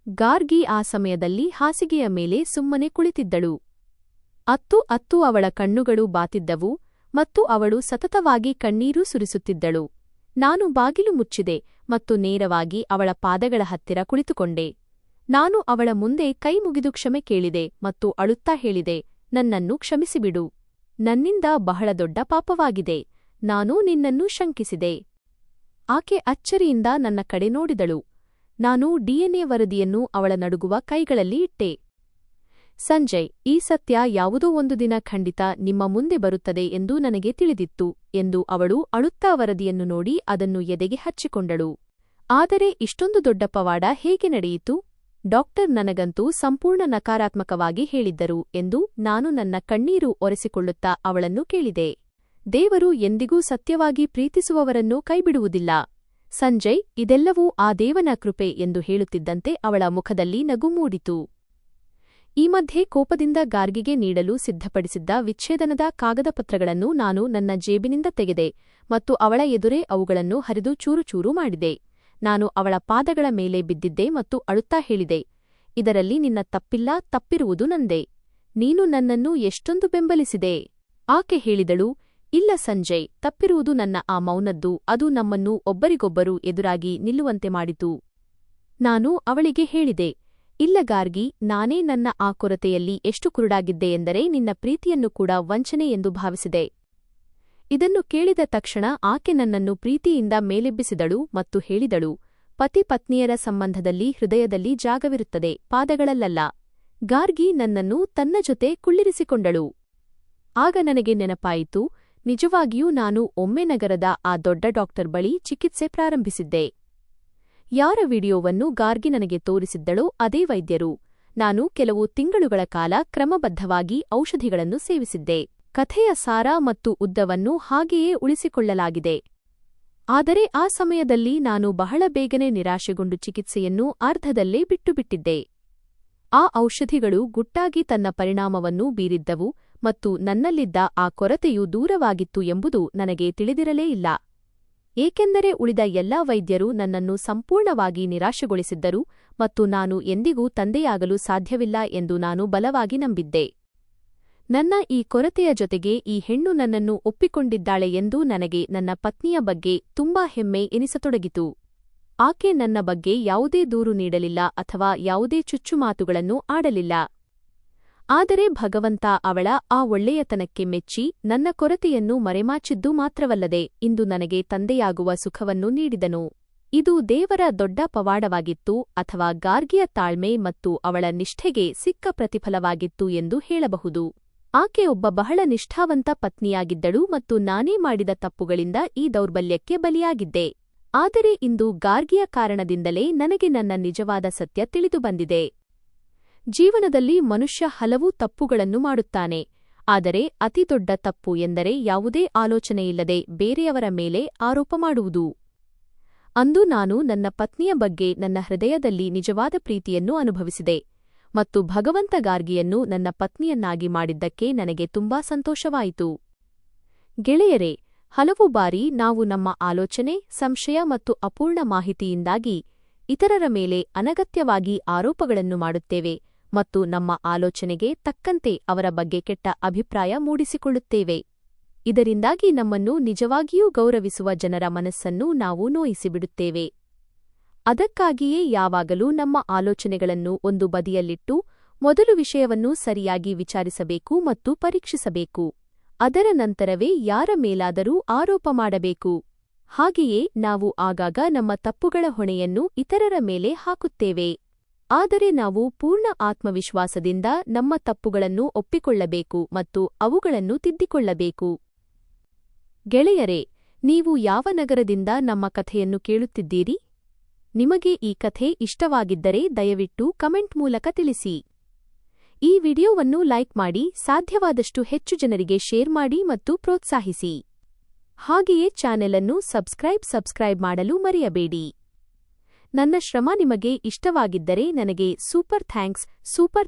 ಗಾರ್ಗಿ ಆ ಸಮಯದಲ್ಲಿ ಹಾಸಿಗೆಯ ಮೇಲೆ ಸುಮ್ಮನೆ ಕುಳಿತಿದ್ದಳು. ಅತ್ತು ಅವಳ ಕಣ್ಣುಗಳು ಬಾತಿದ್ದವು ಮತ್ತು ಅವಳು ಸತತವಾಗಿ ಕಣ್ಣೀರು ಸುರಿಸುತ್ತಿದ್ದಳು. ನಾನು ಬಾಗಿಲು ಮುಚ್ಚಿದೆ ಮತ್ತು ನೇರವಾಗಿ ಅವಳ ಪಾದಗಳ ಹತ್ತಿರ ಕುಳಿತುಕೊಂಡೆ. ನಾನು ಅವಳ ಮುಂದೆ ಕೈ ಮುಗಿದು ಕ್ಷಮೆ ಕೇಳಿದೆ ಮತ್ತು ಅಳುತ್ತಾ ಹೇಳಿದೆ, ನನ್ನನ್ನು ಕ್ಷಮಿಸಿಬಿಡು. ನನ್ನಿಂದ ಬಹಳ ದೊಡ್ಡ ಪಾಪವಾಗಿದೆ. ನಾನು ನಿನ್ನನ್ನು ಶಂಕಿಸಿದೆ. ಆಕೆ ಅಚ್ಚರಿಯಿಂದ ನನ್ನ ಕಡೆ ನೋಡಿದಳು. ನಾನು ಡಿಎನ್ಎ ವರದಿಯನ್ನು ಅವಳ ನಡುಗುವ ಕೈಗಳಲ್ಲಿ ಇಟ್ಟೆ. ಸಂಜಯ್, ಈ ಸತ್ಯ ಯಾವುದೋ ಒಂದು ದಿನ ಖಂಡಿತ ನಿಮ್ಮ ಮುಂದೆ ಬರುತ್ತದೆ ಎಂದು ನನಗೆ ತಿಳಿದಿತ್ತು ಎಂದು ಅವಳು ಅಳುತ್ತಾ ವರದಿಯನ್ನು ನೋಡಿ ಅದನ್ನು ಎದೆಗೆ ಹಚ್ಚಿಕೊಂಡಳು. ಆದರೆ ಇಷ್ಟೊಂದು ದೊಡ್ಡ ಪವಾಡ ಹೇಗೆ ನಡೆಯಿತು? ಡಾಕ್ಟರ್ ನನಗಂತೂ ಸಂಪೂರ್ಣ ನಕಾರಾತ್ಮಕವಾಗಿ ಹೇಳಿದ್ದರು ಎಂದು ನಾನು ನನ್ನ ಕಣ್ಣೀರು ಒರೆಸಿಕೊಳ್ಳುತ್ತಾ ಅವಳನ್ನು ಕೇಳಿದೆ. ದೇವರು ಎಂದಿಗೂ ಸತ್ಯವಾಗಿ ಪ್ರೀತಿಸುವವರನ್ನು ಕೈಬಿಡುವುದಿಲ್ಲ. ಸಂಜಯ್, ಇದೆಲ್ಲವೂ ಆ ದೇವನ ಕೃಪೆ ಎಂದು ಹೇಳುತ್ತಿದ್ದಂತೆ ಅವಳ ಮುಖದಲ್ಲಿ ನಗು ಮೂಡಿತು. ಈ ಮಧ್ಯೆ ಕೋಪದಿಂದ ಗಾರ್ಗಿಗೆ ನೀಡಲು ಸಿದ್ಧಪಡಿಸಿದ್ದ ವಿಚ್ಛೇದನದ ಕಾಗದಪತ್ರಗಳನ್ನು ನಾನು ನನ್ನ ಜೇಬಿನಿಂದ ತೆಗೆದೆ ಮತ್ತು ಅವಳ ಎದುರೇ ಅವುಗಳನ್ನು ಹರಿದು ಚೂರುಚೂರು ಮಾಡಿದೆ. ನಾನು ಅವಳ ಪಾದಗಳ ಮೇಲೆ ಬಿದ್ದಿದ್ದೆ ಮತ್ತು ಅಳುತ್ತಾ ಹೇಳಿದೆ, ಇದರಲ್ಲಿ ನಿನ್ನ ತಪ್ಪಿಲ್ಲ, ತಪ್ಪಿರುವುದು ನಂದೇ. ನೀನು ನನ್ನನ್ನು ಎಷ್ಟೊಂದು ಬೆಂಬಲಿಸಿದೆ. ಆಕೆ ಹೇಳಿದಳು, ಇಲ್ಲ ಸಂಜಯ್, ತಪ್ಪಿರುವುದು ನನ್ನ ಆ ಮೌನದ್ದು. ಅದು ನಮ್ಮನ್ನು ಒಬ್ಬರಿಗೊಬ್ಬರು ಎದುರಾಗಿ ನಿಲ್ಲುವಂತೆ ಮಾಡಿತು. ನಾನು ಅವಳಿಗೆ ಹೇಳಿದೆ, ಇಲ್ಲ ಗಾರ್ಗಿ, ನಾನೇ ನನ್ನ ಆ ಕೊರತೆಯಲ್ಲಿ ಎಷ್ಟು ಕುರುಡಾಗಿದ್ದೆ ಎಂದರೆ ನಿನ್ನ ಪ್ರೀತಿಯನ್ನು ಕೂಡ ವಂಚನೆ ಎಂದು ಭಾವಿಸಿದೆ. ಇದನ್ನು ಕೇಳಿದ ತಕ್ಷಣ ಆಕೆ ನನ್ನನ್ನು ಪ್ರೀತಿಯಿಂದ ಮೇಲೆಬ್ಬಿಸಿದಳು ಮತ್ತು ಹೇಳಿದಳು, ಪತಿ ಪತ್ನಿಯರ ಸಂಬಂಧದಲ್ಲಿ ಹೃದಯದಲ್ಲಿ ಜಾಗವಿರುತ್ತದೆ, ಪಾದಗಳಲ್ಲಲ್ಲ. ಗಾರ್ಗಿ ನನ್ನನ್ನು ತನ್ನ ಜೊತೆ ಕುಳ್ಳಿರಿಸಿಕೊಂಡಳು. ಆಗ ನನಗೆ ನೆನಪಾಯಿತು, ನಿಜವಾಗಿಯೂ ನಾನು ಒಮ್ಮೆ ನಗರದ ಆ ದೊಡ್ಡ ಡಾಕ್ಟರ್ ಬಳಿ ಚಿಕಿತ್ಸೆ ಪ್ರಾರಂಭಿಸಿದ್ದೆ. ಯಾರ ವಿಡಿಯೋವನ್ನು ಗಾರ್ಗಿ ನನಗೆ ತೋರಿಸಿದ್ದಳೋ ಅದೇ ವೈದ್ಯರು. ನಾನು ಕೆಲವು ತಿಂಗಳುಗಳ ಕಾಲ ಕ್ರಮಬದ್ಧವಾಗಿ ಔಷಧಿಗಳನ್ನು ಸೇವಿಸಿದ್ದೆ. ಕಥೆಯ ಸಾರ ಮತ್ತು ಉದ್ದವನ್ನು ಹಾಗೆಯೇ ಉಳಿಸಿಕೊಳ್ಳಲಾಗಿದೆ. ಆದರೆ ಆ ಸಮಯದಲ್ಲಿ ನಾನು ಬಹಳ ಬೇಗನೆ ನಿರಾಶೆಗೊಂಡು ಚಿಕಿತ್ಸೆಯನ್ನು ಅರ್ಧದಲ್ಲೇ ಬಿಟ್ಟುಬಿಟ್ಟಿದ್ದೆ. ಆ ಔಷಧಿಗಳು ಗುಟ್ಟಾಗಿ ತನ್ನ ಪರಿಣಾಮವನ್ನು ಬೀರಿದ್ದವು ಮತ್ತು ನನ್ನಲ್ಲಿದ್ದ ಆ ಕೊರತೆಯು ದೂರವಾಗಿತ್ತು ಎಂಬುದು ನನಗೆ ತಿಳಿದಿರಲೇ ಇಲ್ಲ. ಏಕೆಂದರೆ ಉಳಿದ ಎಲ್ಲಾ ವೈದ್ಯರು ನನ್ನನ್ನು ಸಂಪೂರ್ಣವಾಗಿ ನಿರಾಶೆಗೊಳಿಸಿದ್ದರು ಮತ್ತು ನಾನು ಎಂದಿಗೂ ತಂದೆಯಾಗಲು ಸಾಧ್ಯವಿಲ್ಲ ಎಂದು ನಾನು ಬಲವಾಗಿ ನಂಬಿದ್ದೆ. ನನ್ನ ಈ ಕೊರತೆಯ ಜೊತೆಗೆ ಈ ಹೆಣ್ಣು ನನ್ನನ್ನು ಒಪ್ಪಿಕೊಂಡಿದ್ದಾಳೆ ಎಂದು ನನಗೆ ನನ್ನ ಪತ್ನಿಯ ಬಗ್ಗೆ ತುಂಬಾ ಹೆಮ್ಮೆ ಎನಿಸತೊಡಗಿತು. ಆಕೆ ನನ್ನ ಬಗ್ಗೆ ಯಾವುದೇ ದೂರು ನೀಡಲಿಲ್ಲ ಅಥವಾ ಯಾವುದೇ ಚುಚ್ಚುಮಾತುಗಳನ್ನು ಆಡಲಿಲ್ಲ. ಆದರೆ ಭಗವಂತ ಅವಳ ಆ ಒಳ್ಳೆಯತನಕ್ಕೆ ಮೆಚ್ಚಿ ನನ್ನ ಕೊರತೆಯನ್ನು ಮರೆಮಾಚಿದ್ದು ಮಾತ್ರವಲ್ಲದೆ ಇಂದು ನನಗೆ ತಂದೆಯಾಗುವ ಸುಖವನ್ನು ನೀಡಿದನು. ಇದು ದೇವರ ದೊಡ್ಡ ಪವಾಡವಾಗಿತ್ತು ಅಥವಾ ಗಾರ್ಗಿಯ ತಾಳ್ಮೆ ಮತ್ತು ಅವಳ ನಿಷ್ಠೆಗೆ ಸಿಕ್ಕ ಪ್ರತಿಫಲವಾಗಿತ್ತು ಎಂದು ಹೇಳಬಹುದು. ಆಕೆ ಒಬ್ಬ ಬಹಳ ನಿಷ್ಠಾವಂತ ಪತ್ನಿಯಾಗಿದ್ದಳು ಮತ್ತು ನಾನೇ ಮಾಡಿದ ತಪ್ಪುಗಳಿಂದ ಈ ದೌರ್ಬಲ್ಯಕ್ಕೆ ಬಲಿಯಾಗಿದ್ದೆ. ಆದರೆ ಇಂದು ಗಾರ್ಗಿಯ ಕಾರಣದಿಂದಲೇ ನನಗೆ ನನ್ನ ನಿಜವಾದ ಸತ್ಯ ತಿಳಿದುಬಂದಿದೆ. ಜೀವನದಲ್ಲಿ ಮನುಷ್ಯ ಹಲವು ತಪ್ಪುಗಳನ್ನು ಮಾಡುತ್ತಾನೆ. ಆದರೆ ಅತಿದೊಡ್ಡ ತಪ್ಪು ಎಂದರೆ ಯಾವುದೇ ಆಲೋಚನೆಯಿಲ್ಲದೆ ಬೇರೆಯವರ ಮೇಲೆ ಆರೋಪ ಮಾಡುವುದು. ಅಂದು ನಾನು ನನ್ನ ಪತ್ನಿಯ ಬಗ್ಗೆ ನನ್ನ ಹೃದಯದಲ್ಲಿ ನಿಜವಾದ ಪ್ರೀತಿಯನ್ನು ಅನುಭವಿಸಿದೆ ಮತ್ತು ಭಗವಂತ ಗಾರ್ಗಿಯನ್ನು ನನ್ನ ಪತ್ನಿಯನ್ನಾಗಿ ಮಾಡಿದ್ದಕ್ಕೆ ನನಗೆ ತುಂಬಾ ಸಂತೋಷವಾಯಿತು. ಗೆಳೆಯರೇ, ಹಲವು ಬಾರಿ ನಾವು ನಮ್ಮ ಆಲೋಚನೆ, ಸಂಶಯ ಮತ್ತು ಅಪೂರ್ಣ ಮಾಹಿತಿಯಿಂದಾಗಿ ಇತರರ ಮೇಲೆ ಅನಗತ್ಯವಾಗಿ ಆರೋಪಗಳನ್ನು ಮಾಡುತ್ತೇವೆ ಮತ್ತು ನಮ್ಮ ಆಲೋಚನೆಗೆ ತಕ್ಕಂತೆ ಅವರ ಬಗ್ಗೆ ಕೆಟ್ಟ ಅಭಿಪ್ರಾಯ ಮೂಡಿಸಿಕೊಳ್ಳುತ್ತೇವೆ. ಇದರಿಂದಾಗಿ ನಮ್ಮನ್ನು ನಿಜವಾಗಿಯೂ ಗೌರವಿಸುವ ಜನರ ಮನಸ್ಸನ್ನು ನಾವು ನೋಯಿಸಿಬಿಡುತ್ತೇವೆ. ಅದಕ್ಕಾಗಿಯೇ ಯಾವಾಗಲೂ ನಮ್ಮ ಆಲೋಚನೆಗಳನ್ನು ಒಂದು ಬದಿಯಲ್ಲಿಟ್ಟು ಮೊದಲು ವಿಷಯವನ್ನು ಸರಿಯಾಗಿ ವಿಚಾರಿಸಬೇಕು ಮತ್ತು ಪರೀಕ್ಷಿಸಬೇಕು. ಅದರ ನಂತರವೇ ಯಾರ ಮೇಲಾದರೂ ಆರೋಪ ಮಾಡಬೇಕು. ಹಾಗೆಯೇ ನಾವು ಆಗಾಗ ನಮ್ಮ ತಪ್ಪುಗಳ ಹೊಣೆಯನ್ನು ಇತರರ ಮೇಲೆ ಹಾಕುತ್ತೇವೆ. ಆದರೆ ನಾವು ಪೂರ್ಣ ಆತ್ಮವಿಶ್ವಾಸದಿಂದ ನಮ್ಮ ತಪ್ಪುಗಳನ್ನು ಒಪ್ಪಿಕೊಳ್ಳಬೇಕು ಮತ್ತು ಅವುಗಳನ್ನು ತಿದ್ದಿಕೊಳ್ಳಬೇಕು. ಗೆಳೆಯರೇ, ನೀವು ಯಾವ ನಗರದಿಂದ ನಮ್ಮ ಕಥೆಯನ್ನು ಕೇಳುತ್ತಿದ್ದೀರಿ? ನಿಮಗೆ ಈ ಕಥೆ ಇಷ್ಟವಾಗಿದ್ದರೆ ದಯವಿಟ್ಟು ಕಮೆಂಟ್ ಮೂಲಕ ತಿಳಿಸಿ. ಈ ವಿಡಿಯೋವನ್ನು ಲೈಕ್ ಮಾಡಿ, ಸಾಧ್ಯವಾದಷ್ಟು ಹೆಚ್ಚು ಜನರಿಗೆ ಶೇರ್ ಮಾಡಿ ಮತ್ತು ಪ್ರೋತ್ಸಾಹಿಸಿ. ಹಾಗೆಯೇ ಚಾನೆಲ್ ಅನ್ನು ಸಬ್ಸ್ಕ್ರೈಬ್ ಮಾಡಲು ಮರೆಯಬೇಡಿ. ನನ್ನ ಶ್ರಮ ನಿಮಗೆ ಇಷ್ಟವಾಗಿದ್ದರೆ ನನಗೆ ಸೂಪರ್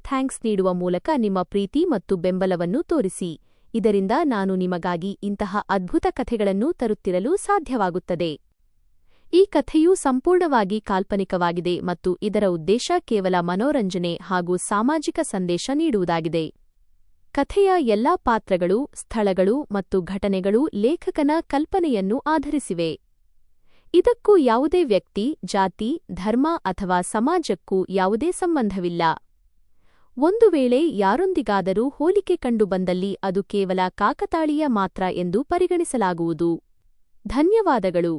ಥ್ಯಾಂಕ್ಸ್ ನೀಡುವ ಮೂಲಕ ನಿಮ್ಮ ಪ್ರೀತಿ ಮತ್ತು ಬೆಂಬಲವನ್ನು ತೋರಿಸಿ. ಇದರಿಂದ ನಾನು ನಿಮಗಾಗಿ ಇಂತಹ ಅದ್ಭುತ ಕಥೆಗಳನ್ನು ತರುತ್ತಿರಲು ಸಾಧ್ಯವಾಗುತ್ತದೆ. ಈ ಕಥೆಯು ಸಂಪೂರ್ಣವಾಗಿ ಕಾಲ್ಪನಿಕವಾಗಿದೆ ಮತ್ತು ಇದರ ಉದ್ದೇಶ ಕೇವಲ ಮನೋರಂಜನೆ ಹಾಗೂ ಸಾಮಾಜಿಕ ಸಂದೇಶ ನೀಡುವುದಾಗಿದೆ. ಕಥೆಯ ಎಲ್ಲಾ ಪಾತ್ರಗಳು, ಸ್ಥಳಗಳು ಮತ್ತು ಘಟನೆಗಳು ಲೇಖಕನ ಕಲ್ಪನೆಯನ್ನು ಆಧರಿಸಿವೆ. ಇದಕ್ಕೂ ಯಾವುದೇ ವ್ಯಕ್ತಿ, ಜಾತಿ, ಧರ್ಮ ಅಥವಾ ಸಮಾಜಕ್ಕೂ ಯಾವುದೇ ಸಂಬಂಧವಿಲ್ಲ. ಒಂದು ವೇಳೆ ಯಾರೊಂದಿಗಾದರೂ ಹೋಲಿಕೆ ಕಂಡುಬಂದಲ್ಲಿ ಅದು ಕೇವಲ ಕಾಕತಾಳೀಯ ಮಾತ್ರ ಎಂದು ಪರಿಗಣಿಸಲಾಗುವುದು. ಧನ್ಯವಾದಗಳು.